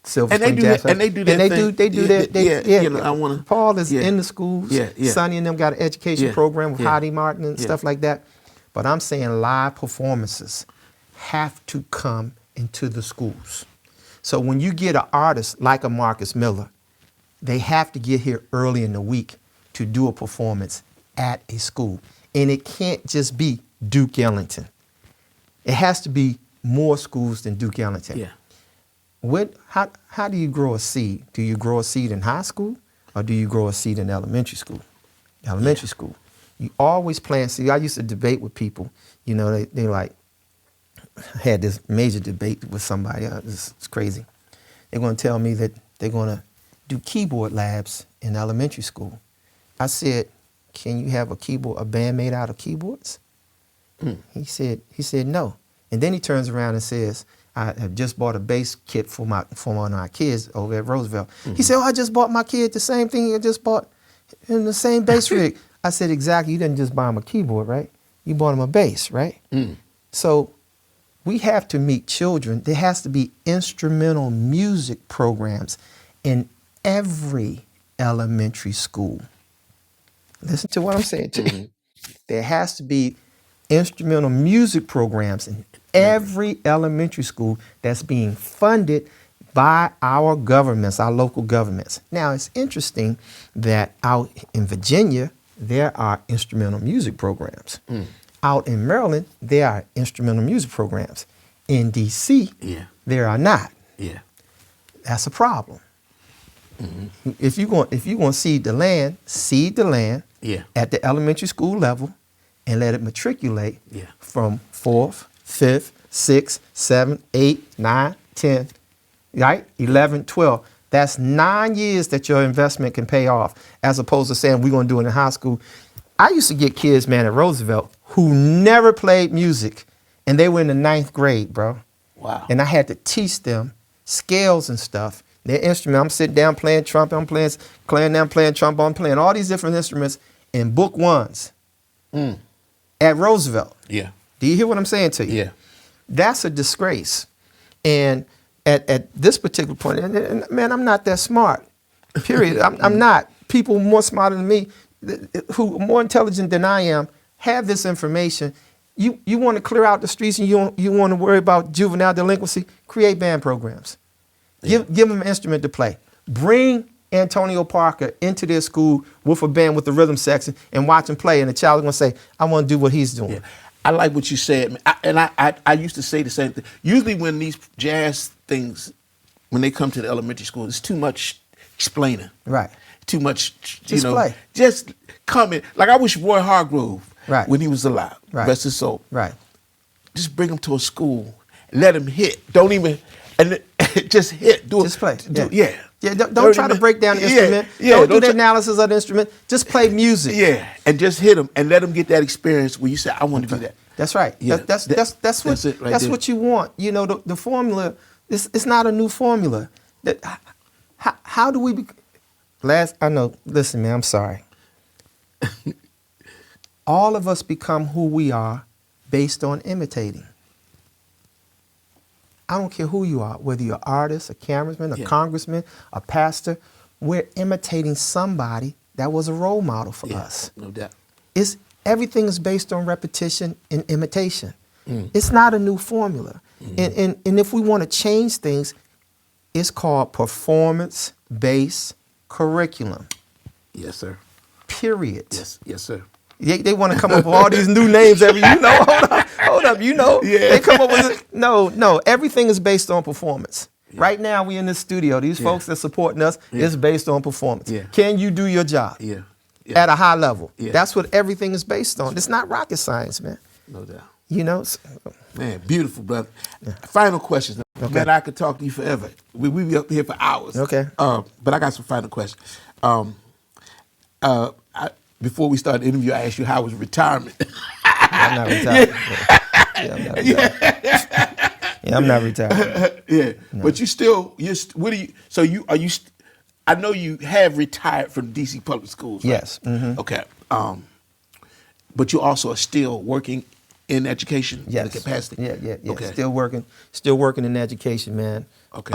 Silver Spring Jazz. And they do that. They do that. I want to. Paul is in the schools. Sonny and them got an education program with Hottie Martin and stuff like that. But I'm saying live performances have to come into the schools. So when you get an artist like a Marcus Miller, they have to get here early in the week to do a performance at a school. And it can't just be Duke Ellington. It has to be more schools than Duke Ellington. Yeah. How do you grow a seed? Do you grow a seed in high school or do you grow a seed in elementary school? Elementary school. You always plant seed. I used to debate with people. They like had this major debate with somebody. It's crazy. They're going to tell me that they're going to do keyboard labs in elementary school. I said, can you have a band made out of keyboards? He said no. And then he turns around and says, I have just bought a bass kit for one of my kids over at Roosevelt. He said, I just bought my kid the same thing I just bought in the same bass rig. I said, exactly. You didn't just buy him a keyboard, right? You bought him a bass, right? So we have to meet children. There has to be instrumental music programs in every elementary school. Listen to what I'm saying to you. There has to be instrumental music programs in every elementary school that's being funded by our governments, our local governments. Now, it's interesting that out in Virginia, there are instrumental music programs. Out in Maryland, there are instrumental music programs. In D.C., there are not. That's a problem. If you're going to seed the land at the elementary school level and let it matriculate from 4th, 5th, 6th, 7th, 8th, 9th, 10th, right? 11, 12. That's 9 years that your investment can pay off, as opposed to saying we're going to do it in high school. I used to get kids, man, at Roosevelt who never played music, and they were in the 9th grade, bro. Wow. And I had to teach them scales and stuff. Their instrument, I'm sitting down playing trumpet, I'm playing clarinet, playing trombone, playing all these different instruments in book ones at Roosevelt. Yeah. Do you hear what I'm saying to you? Yeah. That's a disgrace. And at this particular point, and man, I'm not that smart. Period. I'm not. People more smarter than me, who are more intelligent than I am, have this information. You want to clear out the streets and you want to worry about juvenile delinquency? Create band programs. Yeah. Give them an instrument to play. Bring Antonio Parker into their school with a band with the rhythm section and watch him play, and the child is going to say, I want to do what he's doing. Yeah. I like what you said, I used to say the same thing. Usually when these jazz things, when they come to the elementary school, it's too much explaining. Right. Too much, just play. Just come in. Like I wish Roy Hargrove, right, when he was alive, rest his soul. Right. Just bring him to a school, let him hit. Don't even, and just hit. Just play. Yeah. Yeah, don't try to break down the instrument. Yeah, don't do the analysis of the instrument. Just play music. Yeah, and just hit them and let them get that experience where you say, I want to do that. That's right. Yeah. That's what you want. You know, the formula, it's not a new formula. How do we listen, man, I'm sorry. All of us become who we are based on imitating. I don't care who you are, whether you're an artist, a cameraman, a congressman, a pastor, we're imitating somebody that was a role model for us. No doubt. Everything is based on repetition and imitation. It's not a new formula. And if we want to change things, it's called performance-based curriculum. Yes, sir. Period. Yes, sir. They want to come up with all these new names hold up, Yeah. They come up with it. No, everything is based on performance. Yeah. Right now, we in this studio. These folks that supporting us, it's based on performance. Yeah. Can you do your job? Yeah. At a high level? Yeah. That's what everything is based on. It's not rocket science, man. No doubt. You know? Man, beautiful, brother. Yeah. Final questions. Okay. Man, I could talk to you forever. We be up here for hours. Okay. But I got some final questions. Before we started the interview, I asked you how was retirement. I'm not retired. I'm not retired. Yeah, no. But I know you have retired from DC public schools, right? Yes. Mm-hmm. Okay. But you also are still working in education in the capacity? Yeah. Okay. Still working in education, man. Okay.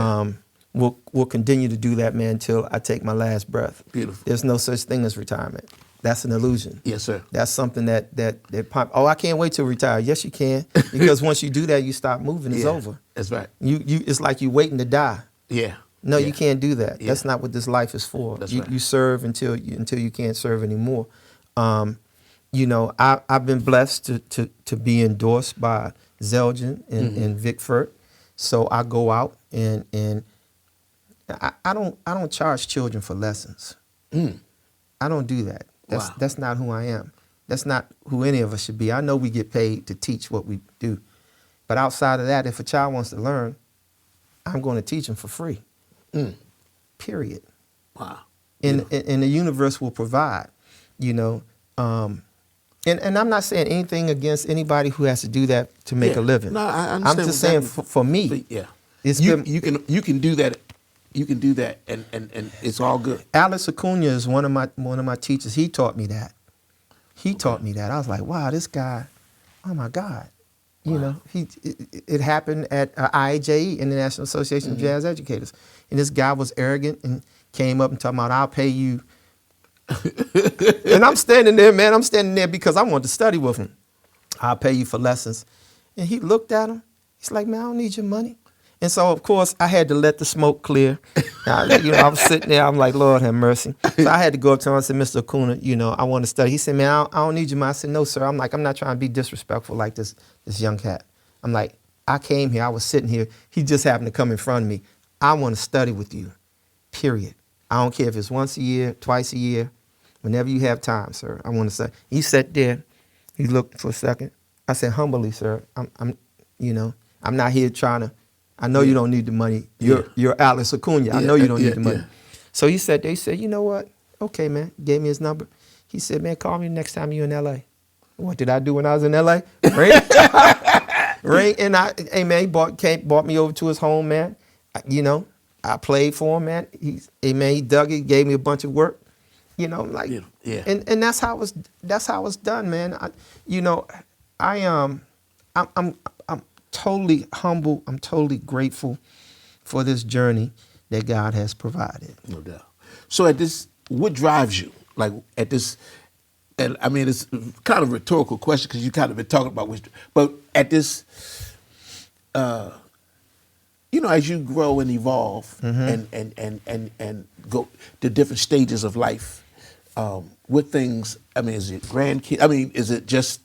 We'll continue to do that, man, until I take my last breath. Beautiful. There's no such thing as retirement. That's an illusion. Yes, sir. That's something that pop. Oh, I can't wait to retire. Yes, you can, because once you do that, you stop moving. It's over. That's right. It's like you waiting to die. Yeah. No, you can't do that. Yeah. That's not what this life is for. That's right. You serve until you can't serve anymore. I've been blessed to be endorsed by Zelgin and Vic Firth. So I go out and I don't charge children for lessons. I don't do that. That's not who I am. That's not who any of us should be. I know we get paid to teach what we do. But outside of that, if a child wants to learn, I'm going to teach them for free. Period. Wow. And the universe will provide, And I'm not saying anything against anybody who has to do that to make a living. No, I understand. I'm just saying for me. Yeah. You can do that. You can do that, and it's all good. Alex Acuna is one of my teachers. He taught me that. Taught me that. I was like, wow, this guy, oh my God. It happened at IAJE, International Association of Jazz Educators. And this guy was arrogant and came up and talking about, I'll pay you. And I'm standing there, man. I'm standing there because I wanted to study with him. I'll pay you for lessons. And he looked at him. He's like, man, I don't need your money. And so, of course, I had to let the smoke clear. I was sitting there. I'm like, Lord have mercy. So I had to go up to him and say, Mr. Acuna, I want to study. He said, man, I don't need your money. I said, no, sir. I'm like, I'm not trying to be disrespectful like this young cat. I'm like, I came here. I was sitting here. He just happened to come in front of me. I want to study with you, period. I don't care if it's once a year, twice a year, whenever you have time, sir. I want to study. He sat there. He looked for a second. I said, humbly, sir, I'm not here trying to. I know you don't need the money. You're Alex Acuna. I know you don't need the money. So he said, you know what? Okay, man. Gave me his number. He said, man, call me next time you're in L.A. What did I do when I was in L.A.? Ring. And hey, man, he brought me over to his home, man. I played for him, man. He dug it, gave me a bunch of work. And that's how it's done, man. I'm totally humble. I'm totally grateful for this journey that God has provided. No doubt. So at this, what drives you? Like at this, and I mean, it's kind of a rhetorical question because you kind of been talking about which, but at this, as you grow and evolve and go to different stages of life, what things, I mean, is it grandkids? I mean, is it just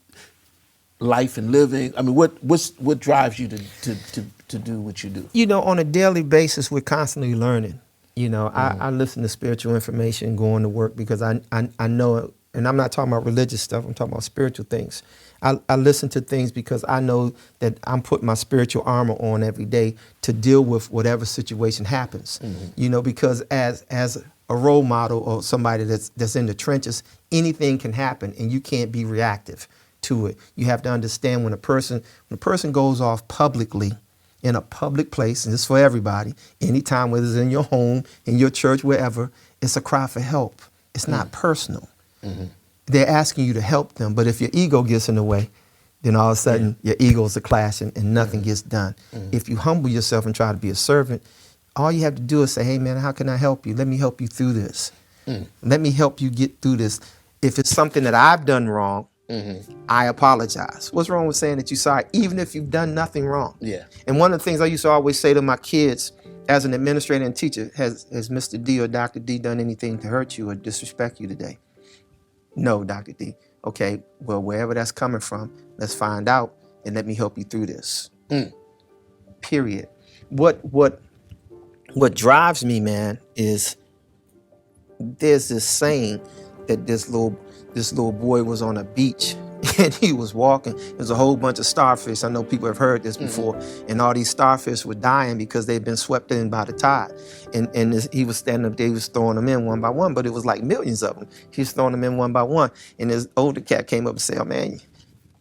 life and living? I mean, what drives you to do what you do? On a daily basis, we're constantly learning. I listen to spiritual information going to work because I know, and I'm not talking about religious stuff, I'm talking about spiritual things. I listen to things because I know that I'm putting my spiritual armor on every day to deal with whatever situation happens. Because as a role model or somebody that's in the trenches, anything can happen and you can't be reactive to it. You have to understand when a person goes off publicly in a public place, and it's for everybody, anytime, whether it's in your home, in your church, wherever, it's a cry for help. It's not personal. They're asking you to help them, but if your ego gets in the way, then all of a sudden your egos are clashing and nothing gets done. If you humble yourself and try to be a servant, all you have to do is say, hey man, how can I help you? Let me help you through this. Let me help you get through this. If it's something that I've done wrong, I apologize. What's wrong with saying that you're sorry, even if you've done nothing wrong? Yeah. And one of the things I used to always say to my kids as an administrator and teacher, has Mr. D or Dr. D done anything to hurt you or disrespect you today? No, Dr. D. Okay, well, wherever that's coming from, let's find out and let me help you through this. Period. What drives me, man, is there's this saying that this little boy was on a beach and he was walking. There's a whole bunch of starfish. I know people have heard this before. And all these starfish were dying because they'd been swept in by the tide. And he was standing up there, he was throwing them in one by one, but it was like millions of them. He was throwing them in one by one. And his older cat came up and said, oh man,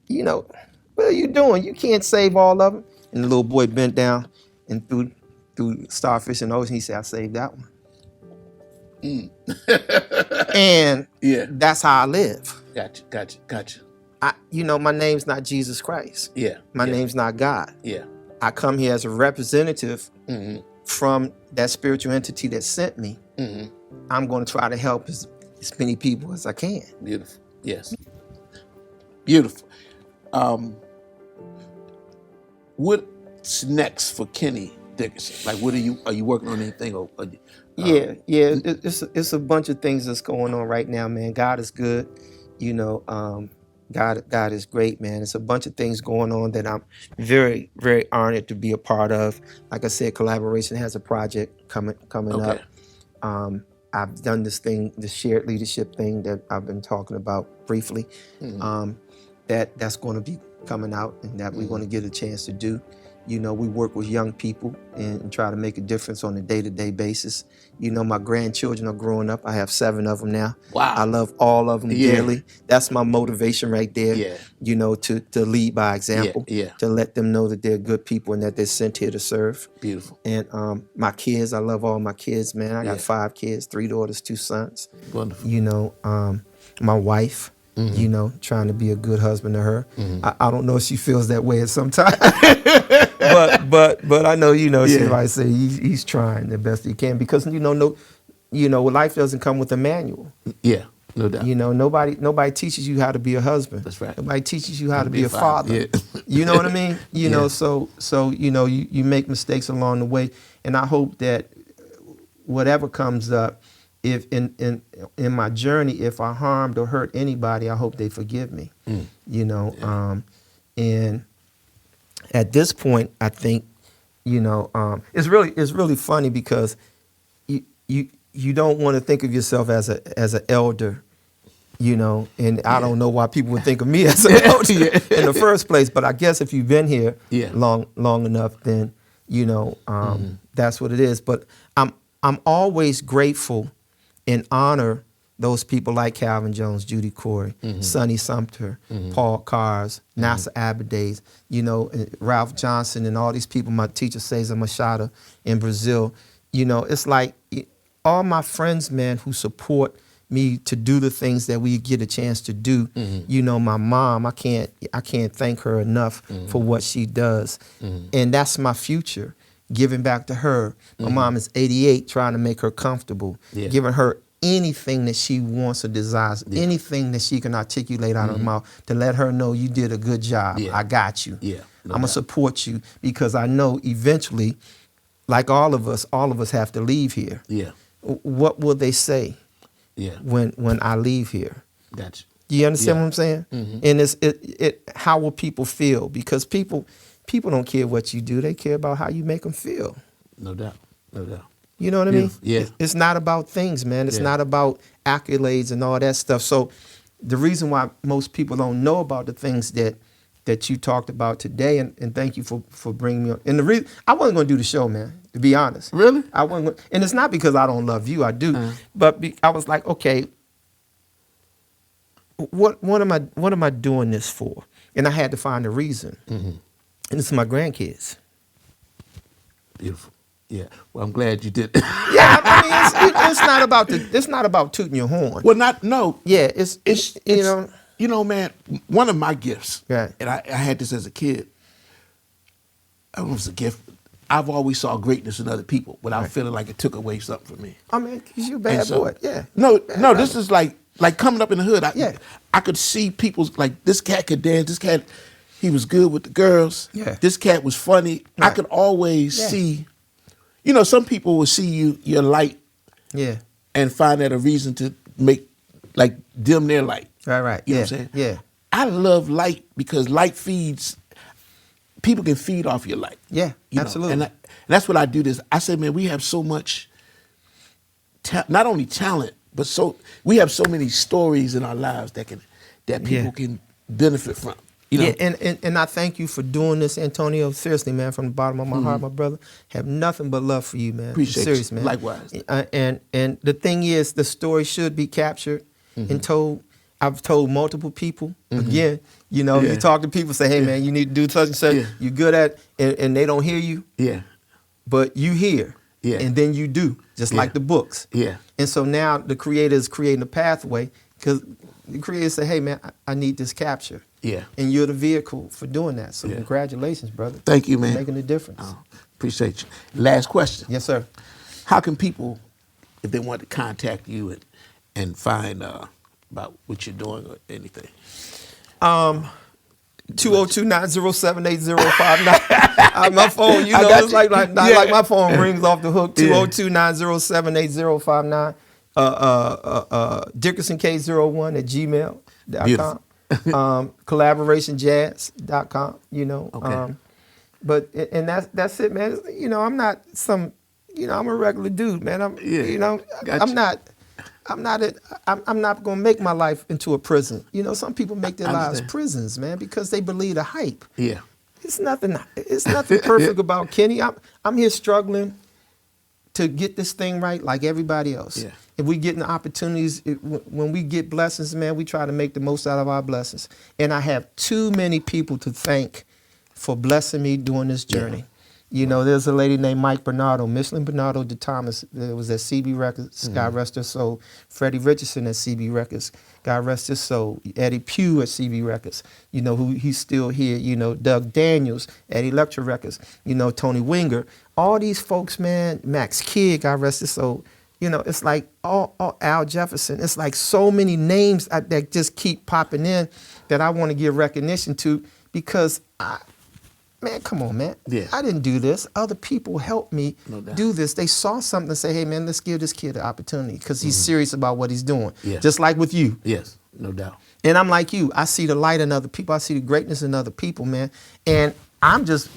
what are you doing? You can't save all of them. And the little boy bent down and threw starfish in the ocean. He said, I saved that one. And that's how I live. Gotcha. My name's not Jesus Christ. My name's not God. I come here as a representative from that spiritual entity that sent me. I'm going to try to help as many people as I can. Beautiful. Yes. Beautiful. What's next for Kenny Dickerson? Like, are you working on anything? It's a bunch of things that's going on right now, man. God is good. God is great, man. It's a bunch of things going on that I'm very, very honored to be a part of. Like I said, Collaboration has a project coming up. I've done this shared leadership thing that I've been talking about briefly. That's going to be coming out and that we're going to get a chance to do. We work with young people and try to make a difference on a day-to-day basis. My grandchildren are growing up. I have 7 of them now. Wow. I love all of them dearly. That's my motivation right there. To lead by example. To let them know that they're good people and that they're sent here to serve. Beautiful. And my kids, I love all my kids, man. I got 5 kids, 3 daughters, 2 sons. Wonderful. My wife. Trying to be a good husband to her. I don't know if she feels that way at some time. but I know, she might say he's trying the best he can because, life doesn't come with a manual. Yeah, no doubt. Nobody teaches you how to be a husband. That's right. Nobody teaches you how to be a father. Yeah. You know what I mean? So you make mistakes along the way. And I hope that whatever comes up, if in my journey, if I harmed or hurt anybody, I hope they forgive me. And at this point, I think, it's really funny because you don't want to think of yourself as an elder, and I don't know why people would think of me as an elder in the first place. But I guess if you've been here long enough, then that's what it is. But I'm always grateful and honor those people like Calvin Jones, Judy Corey, Sonny Sumter, Paul Cars, Nasser Abades, Ralph Johnson, and all these people, my teacher Cesar Machado in Brazil. It's like all my friends, man, who support me to do the things that we get a chance to do. My mom, I can't thank her enough for what she does. And that's my future. giving back to her. My mom is 88, trying to make her comfortable, giving her anything that she wants or desires, anything that she can articulate out of her mouth to let her know you did a good job. I got you. I'm going to support you because I know eventually, like all of us have to leave here. What will they say when I leave here? Gotcha. Do you understand what I'm saying? And it's how will people feel? Because people don't care what you do. They care about how you make them feel. No doubt. No doubt. You know what I mean? Yeah. It's not about things, man. It's not about accolades and all that stuff. So the reason why most people don't know about the things that you talked about today, and thank you for bringing me on. And the reason I wasn't going to do the show, man, to be honest. Really? I wasn't gonna, and it's not because I don't love you. I do. But I was like, okay, what am I doing this for? And I had to find a reason. And it's my grandkids. Beautiful. Yeah. Well, I'm glad you did. I mean, it's not about tooting your horn. Well, no. Yeah, it's you know. You know, man, one of my gifts, Right. and I had this as a kid. I don't know if it's a gift. I've always saw greatness in other people without feeling like it took away something from me. I mean, 'cause you're a bad boy. Yeah. No, Bad this is like coming up in the hood. I could see people's, like, this cat could dance. This cat, he was good with the girls. Yeah. This cat was funny. Right. I could always see, you know, some people will see your light and find that a reason to dim their light. Right. You know what I'm saying? Yeah. I love light because light feeds, people can feed off your light. Yeah, you know? absolutely. And that's what I do this. I say, man, we have so much, not only talent, but we have so many stories in our lives that people can benefit from. You know? Yeah, and I thank you for doing this, Antonio. Seriously, man, from the bottom of my heart, my brother. Have nothing but love for you, man. Appreciate serious, you. man. Likewise. And the thing is, the story should be captured and told. I've told multiple people. Again, you know, you talk to people, say, hey, man, you need to do such and such. You're good at it, and they don't hear you. Yeah. But you hear. Yeah. And then you do, just like the books. Yeah. And so now the creator is creating a pathway because the creator say, hey, man, I need this capture. Yeah. And you're the vehicle for doing that. So congratulations, brother. Thank you, man. For making a difference. Appreciate you. Last question. Yes, sir. How can people, if they want to contact you and find about what you're doing or anything? 202-907-8059. My phone, you know, it's like my phone rings off the hook. 202-907-8059. DickersonK01@gmail.com. Collaborationjazz.com, you know. Okay. But that's it, man. You know, I'm not some, you know, I'm a regular dude, man. You know, gotcha. I'm not gonna make my life into a prison. You know, some people make their lives prisons, man, because they believe the hype. Yeah. It's nothing perfect about Kenny. I'm here struggling to get this thing right like everybody else. Yeah. If we get the opportunities, when we get blessings, man, we try to make the most out of our blessings. And I have too many people to thank for blessing me during this journey. Yeah. You know, there's a lady named Mike Bernardo, Michelin Bernardo de Thomas, that was at CB Records, God rest her soul. Freddie Richardson at CB Records, God rest his soul. Eddie Pugh at CB Records, you know, who he's still here. You know, Doug Daniels at Electra Records, you know, Tony Winger. All these folks, man, Max Kidd, God rest his soul. You know, it's like all Al Jefferson. It's like so many names that just keep popping in that I want to give recognition to because man, come on, man. Yeah. I didn't do this. Other people helped me do this. They saw something and say, hey, man, let's give this kid an opportunity because he's serious about what he's doing. Yeah. Just like with you. Yes, no doubt. And I'm like you. I see the light in other people. I see the greatness in other people, man. And I just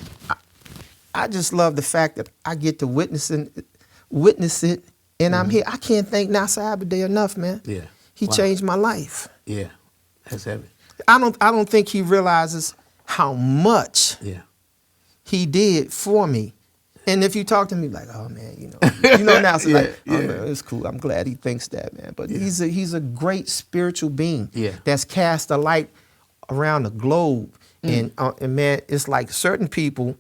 love the fact that I get to witness it, and I'm here. I can't thank Nasser Abday enough, man. Yeah. He changed my life. Yeah, that's heavy. I don't think he realizes how much he did for me. And if you talk to me like, oh man, you know Nasser, like, oh man, it's cool. I'm glad he thinks that, man. But he's a great spiritual being that's cast a light around the globe. And man, it's like certain people,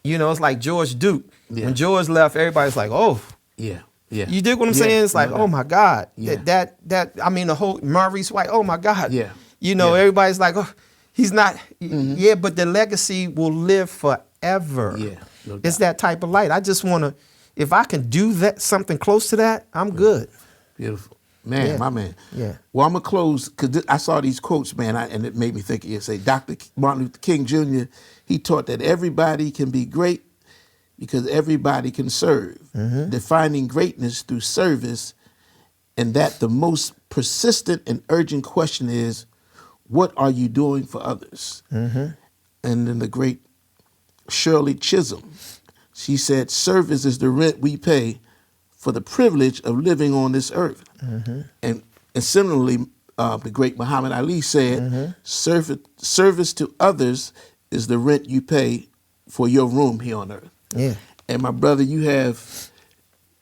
you know, it's like George Duke. Yeah. When George left, everybody's like, oh. Yeah. Yeah. You dig what I'm saying? It's like, oh my God. Yeah. That I mean the whole Maurice White, oh my God. Yeah. You know, everybody's like, oh, he's not but the legacy will live forever. Yeah. No It's doubt. that type of light. I just want to, if I can do that, something close to that, I'm good. Beautiful. Man, Yeah. my man. Yeah. Well, I'm going to close because I saw these quotes, man, and it made me think of you. Say, Dr. Martin Luther King Jr., he taught that everybody can be great because everybody can serve, defining greatness through service, and that the most persistent and urgent question is, what are you doing for others? And then the great Shirley Chisholm, she said, service is the rent we pay for the privilege of living on this earth. And similarly, the great Muhammad Ali said, service to others is the rent you pay for your room here on earth. Yeah. And my brother, you have,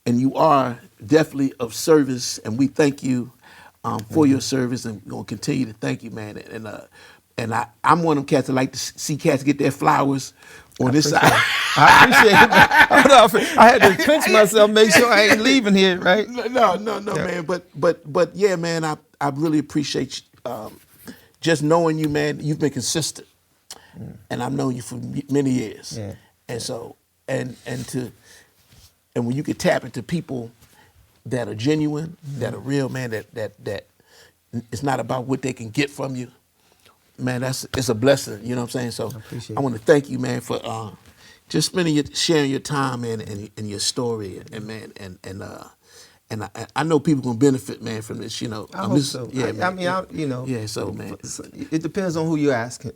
and you are definitely of service, and we thank you for your service, and we're going to continue to thank you, man. And I'm one of them cats that like to see cats get their flowers on this side. I appreciate it. Man. Hold on. I had to pinch myself, make sure I ain't leaving here, right? No, man. But yeah, man, I really appreciate just knowing you, man. You've been consistent, and I've known you for many years. Yeah. And so, and when you can tap into people that are genuine, that are real, man, that it's not about what they can get from you. Man, it's a blessing, you know what I'm saying? So I want to thank you, man, for just sharing your time, man, and your story, and man, and I know people gonna benefit, man, from this, you know. I hope so. Yeah, I mean, you know. Yeah, so man, it depends on who you're asking.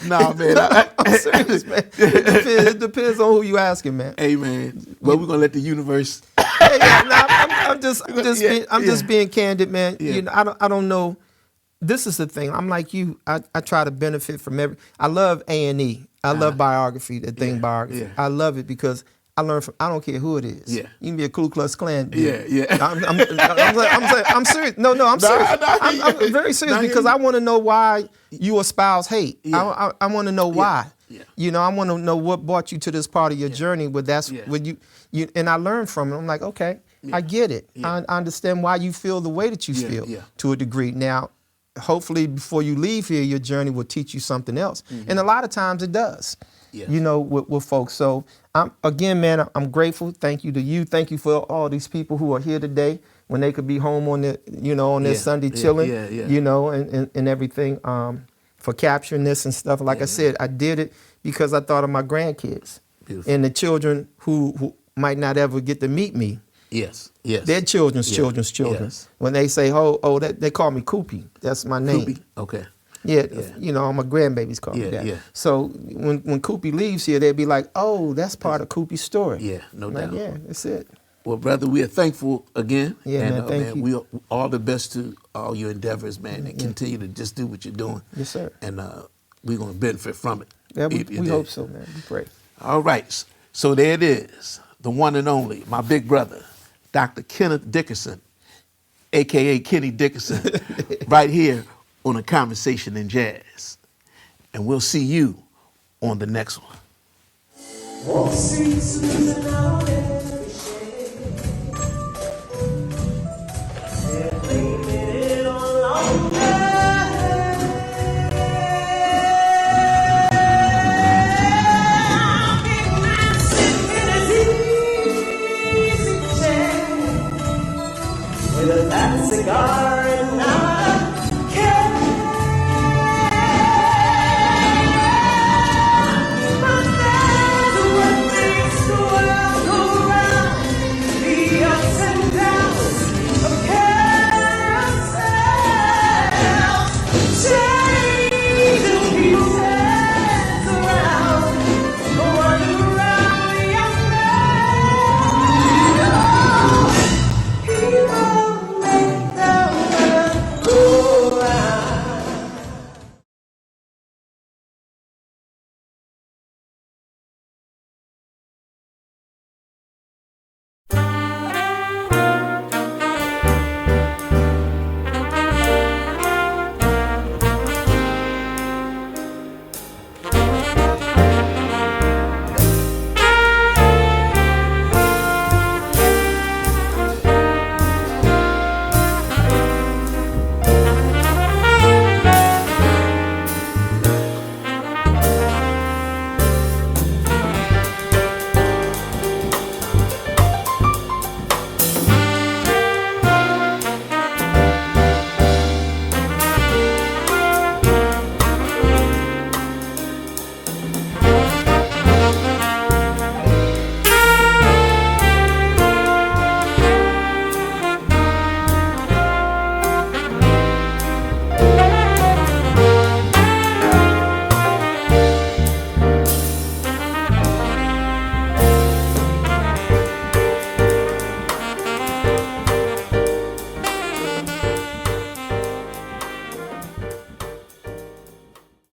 No, man, I'm serious, man. It depends on who you're asking, man. Hey, man, well, we're gonna let the universe. I'm just being candid, man. Yeah. You know, I don't know. This is the thing. I'm like you. I try to benefit from every. I love A&E. I love biography. The thing biography. Yeah. I love it because I learn from. I don't care who it is. Yeah. You can be a Ku Klux Klan dude. Yeah. I'm serious. No, I'm serious. I'm very serious because I want to know why you espouse hate. Yeah. I want to know why. Yeah. You know, I want to know what brought you to this part of your journey. Where that's when you and I learned from it. I'm like, okay, I get it. I understand why you feel the way that you feel to a degree. Now, hopefully, before you leave here, your journey will teach you something else. And a lot of times it does. Yeah. You know, with folks. So again, man, I'm grateful. Thank you to you. Thank you for all these people who are here today when they could be home on their Sunday chilling, you know, and everything, for capturing this and stuff. Like I said, I did it because I thought of my grandkids. Beautiful. And the children who might not ever get to meet me. Yes. Their children's children. Yes. When they say, they call me Koopy. That's my name. Koopy? Okay. Yeah, you know, all my grandbabies call me that. Yeah. So when Koopy leaves here, they'll be like, oh, that's part of Koopy's story. Yeah, no doubt. Yeah, that's it. Well, brother, we are thankful again. Yeah, and, man, thank you. We are all the best to all your endeavors, man, and continue to just do what you're doing. Yes, sir. And we're going to benefit from it. Yeah, we hope so, man. We pray. All right. So there it is, the one and only, my big brother, Dr. Kenneth Dickerson, a.k.a. Kenny Dickerson, right here on A Conversation in Jazz. And we'll see you on the next one.